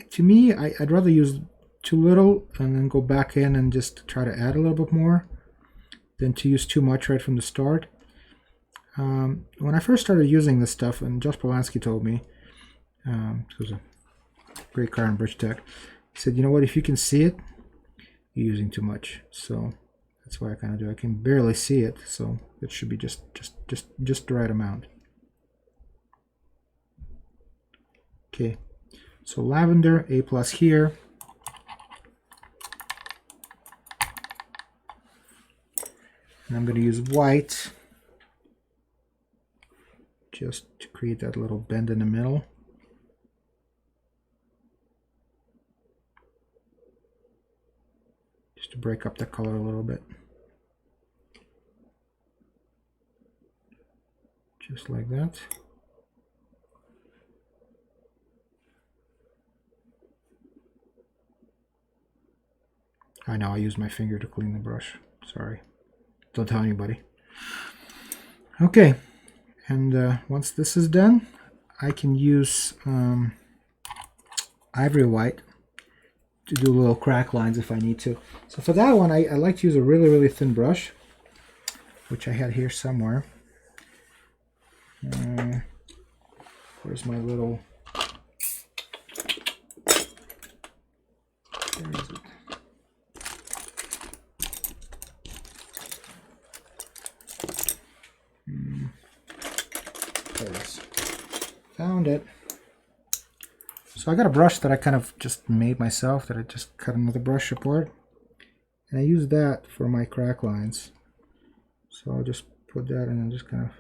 To me, I'd rather use too little and then go back in and just try to add a little bit more than to use too much right from the start. When I first started using this stuff, and Josh Polanski told me, who's a great car and bridge tech, he said, you know what, if you can see it, you're using too much. So that's what I kind of do. I can barely see it, so it should be just the right amount. Okay, so lavender, A+ here. And I'm going to use white just to create that little bend in the middle. Just to break up the color a little bit. Just like that. I know I used my finger to clean the brush. Sorry. Don't tell anybody. Okay, and once this is done, I can use ivory white to do little crack lines if I need to. So for that one, I like to use a really thin brush, which I had here somewhere. Where's my little... Where is it? Found it. So I got a brush that I kind of just made myself, that I just cut another brush apart, and I use that for my crack lines. So I'll just put that in and just kind of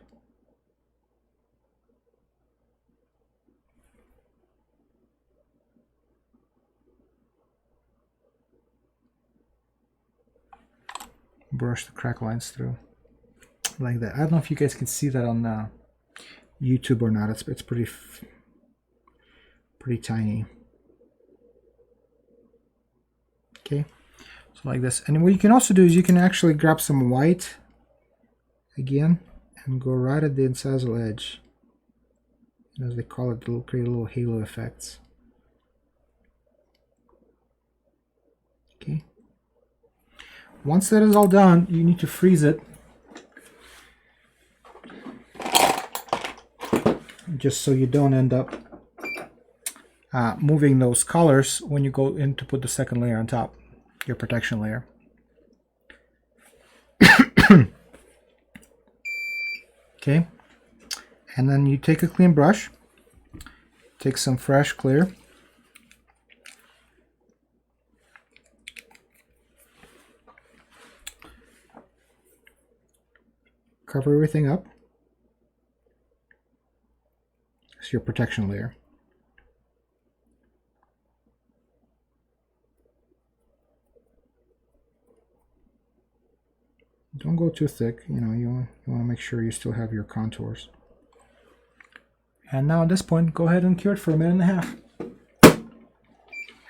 brush the crack lines through like that. I don't know if you guys can see that on YouTube or not. It's pretty tiny. Okay, so like this. And what you can also do is you can actually grab some white again and go right at the incisal edge, as they call it, to create little halo effects. Okay, once that is all done, you need to freeze it, just so you don't end up moving those colors when you go in to put the second layer on top, your protection layer. Okay, and then you take a clean brush, take some fresh clear, cover everything up. It's your protection layer. Don't go too thick, you know, you want to make sure you still have your contours. And now at this point, go ahead and cure it for 1.5 minutes.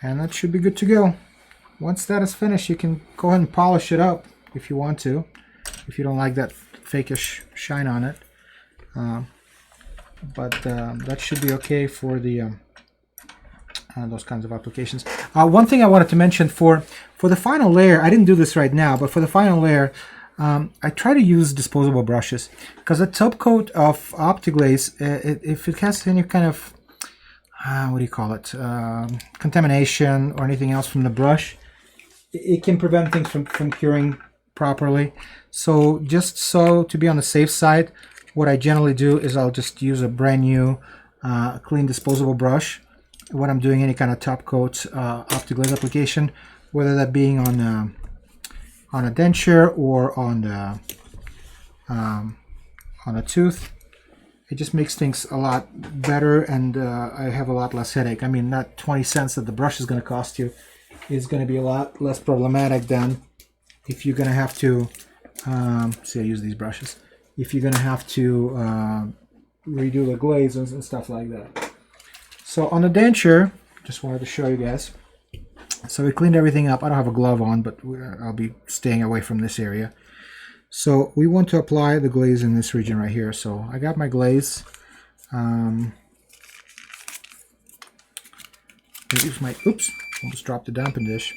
And that should be good to go. Once that is finished, you can go ahead and polish it up if you want to, if you don't like that fakish shine on it. But that should be okay for the those kinds of applications. One thing I wanted to mention for the final layer, I didn't do this right now, but for the final layer, I try to use disposable brushes, because a top coat of Optiglaze, if it has any kind of what do you call it, contamination or anything else from the brush, it can prevent things from curing properly. So just so to be on the safe side, what I generally do is I'll just use a brand new clean disposable brush when I'm doing any kind of top coat Optiglaze application, whether that being on a denture or on a tooth. It just makes things a lot better, and I have a lot less headache. I mean, that 20 cents that the brush is going to cost you is going to be a lot less problematic than if you're going to have to, see, I use these brushes, if you're going to have to redo the glaze and stuff like that. So on the denture, just wanted to show you guys. So we cleaned everything up. I don't have a glove on, but I'll be staying away from this area. So we want to apply the glaze in this region right here. So I got my glaze. Use my, oops, almost dropped the dampen dish.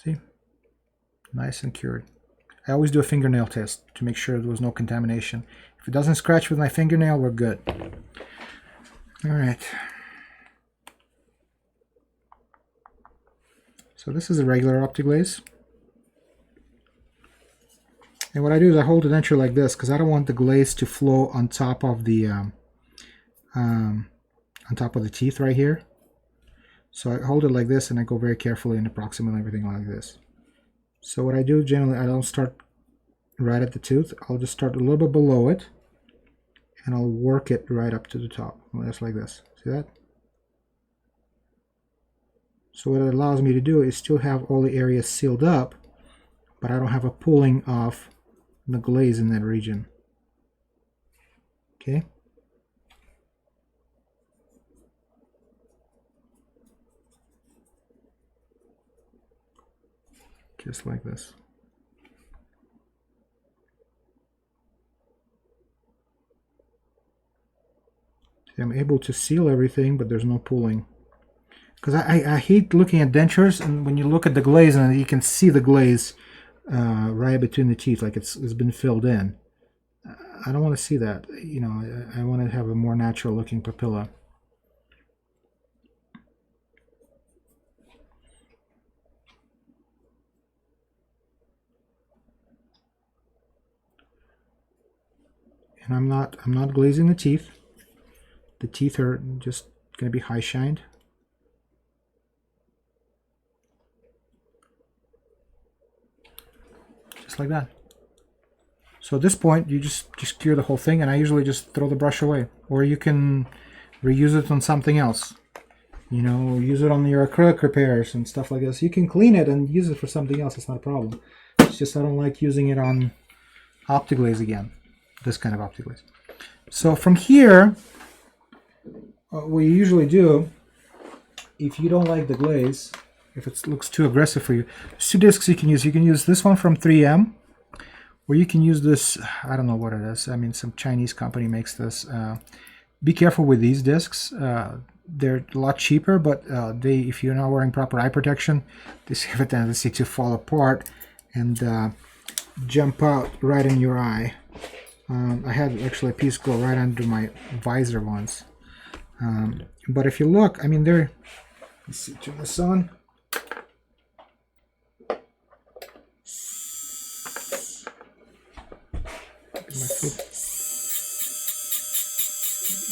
See? Nice and cured. I always do a fingernail test to make sure there was no contamination. If it doesn't scratch with my fingernail, we're good. All right. So this is a regular Optiglaze. And what I do is I hold the denture like this because I don't want the glaze to flow on top of the teeth right here. So I hold it like this and I go very carefully and approximate everything like this. So what I do generally, I don't start right at the tooth. I'll just start a little bit below it and I'll work it right up to the top, just like this. See that? So what it allows me to do is still have all the areas sealed up, but I don't have a pulling of the glaze in that region. Okay? Just like this. See, I'm able to seal everything, but there's no pulling. Because I hate looking at dentures, and when you look at the glaze, and you can see the glaze right between the teeth, like it's been filled in. I don't want to see that. You know, I want to have a more natural looking papilla. And I'm not glazing the teeth. The teeth are just going to be high shined. Just like that. So at this point, you just cure the whole thing, and I usually just throw the brush away. Or you can reuse it on something else. You know, use it on your acrylic repairs and stuff like this. You can clean it and use it for something else. It's not a problem. It's just I don't like using it on Optiglaze again. This kind of Optiglaze. So from here, what you usually do, if you don't like the glaze, if it looks too aggressive for you, there's two discs you can use. You can use this one from 3M, or you can use this, I don't know what it is. I mean, some Chinese company makes this. Be careful with these discs. They're a lot cheaper, but if you're not wearing proper eye protection, they have a tendency to fall apart and jump out right in your eye. I had actually a piece go right under my visor once. But if you look, I mean, let's see, turn this on.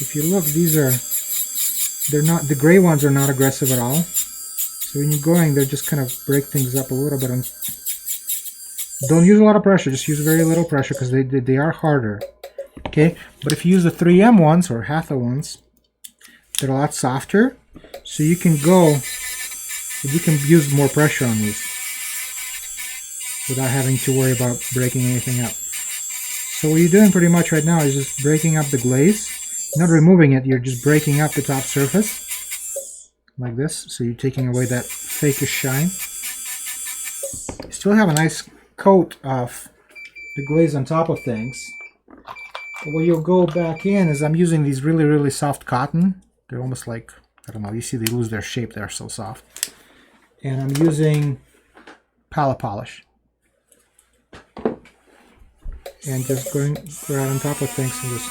If you look, they're not, the gray ones are not aggressive at all. So when you're going, they just kind of break things up a little bit. And don't use a lot of pressure, just use very little pressure because they are harder. Okay, but if you use the 3M ones or Hatha ones, they're a lot softer. So you can use more pressure on these without having to worry about breaking anything up. So what you're doing pretty much right now is just breaking up the glaze. You're not removing it, you're just breaking up the top surface like this. So you're taking away that fakeish shine. You still have a nice coat of the glaze on top of things. But what you'll go back in is I'm using these really, really soft cotton. They're almost like, I don't know, you see they lose their shape, they're so soft. And I'm using palette polish. And just going right on top of things and just...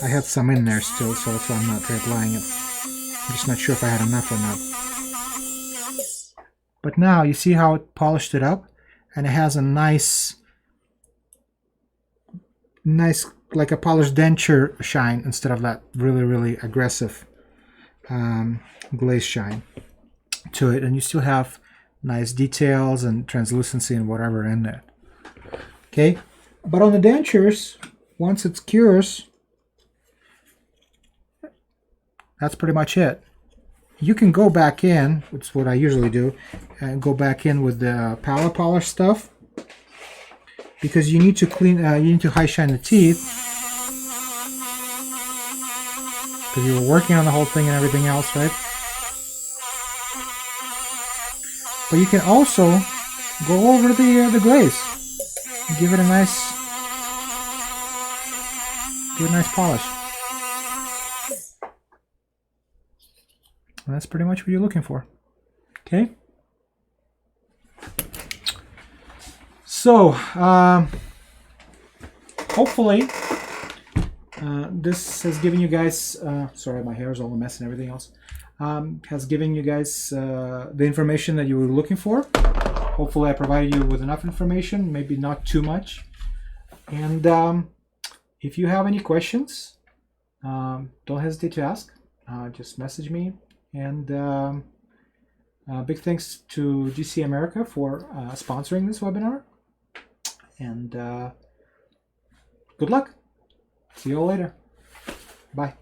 I had some in there still, so that's why I'm not reapplying it. I'm just not sure if I had enough or not. But now you see how it polished it up, and it has a nice like a polished denture shine instead of that really, really aggressive glaze shine to it. And you still have nice details and translucency and whatever in there. Okay, but on the dentures, once it cures, that's pretty much it. You can go back in, which is what I usually do, and go back in with the palette polish stuff, because you need to clean, you need to high shine the teeth, because you were working on the whole thing and everything else, right? But you can also go over the glaze, and give it a nice polish. And that's pretty much what you're looking for. Okay. So hopefully this has given you guys. Sorry, my hair is all a mess and everything else. Has given you guys the information that you were looking for. Hopefully I provided you with enough information, maybe not too much. And if you have any questions, don't hesitate to ask. Just message me. And big thanks to GC America for sponsoring this webinar. And good luck. See you all later. Bye.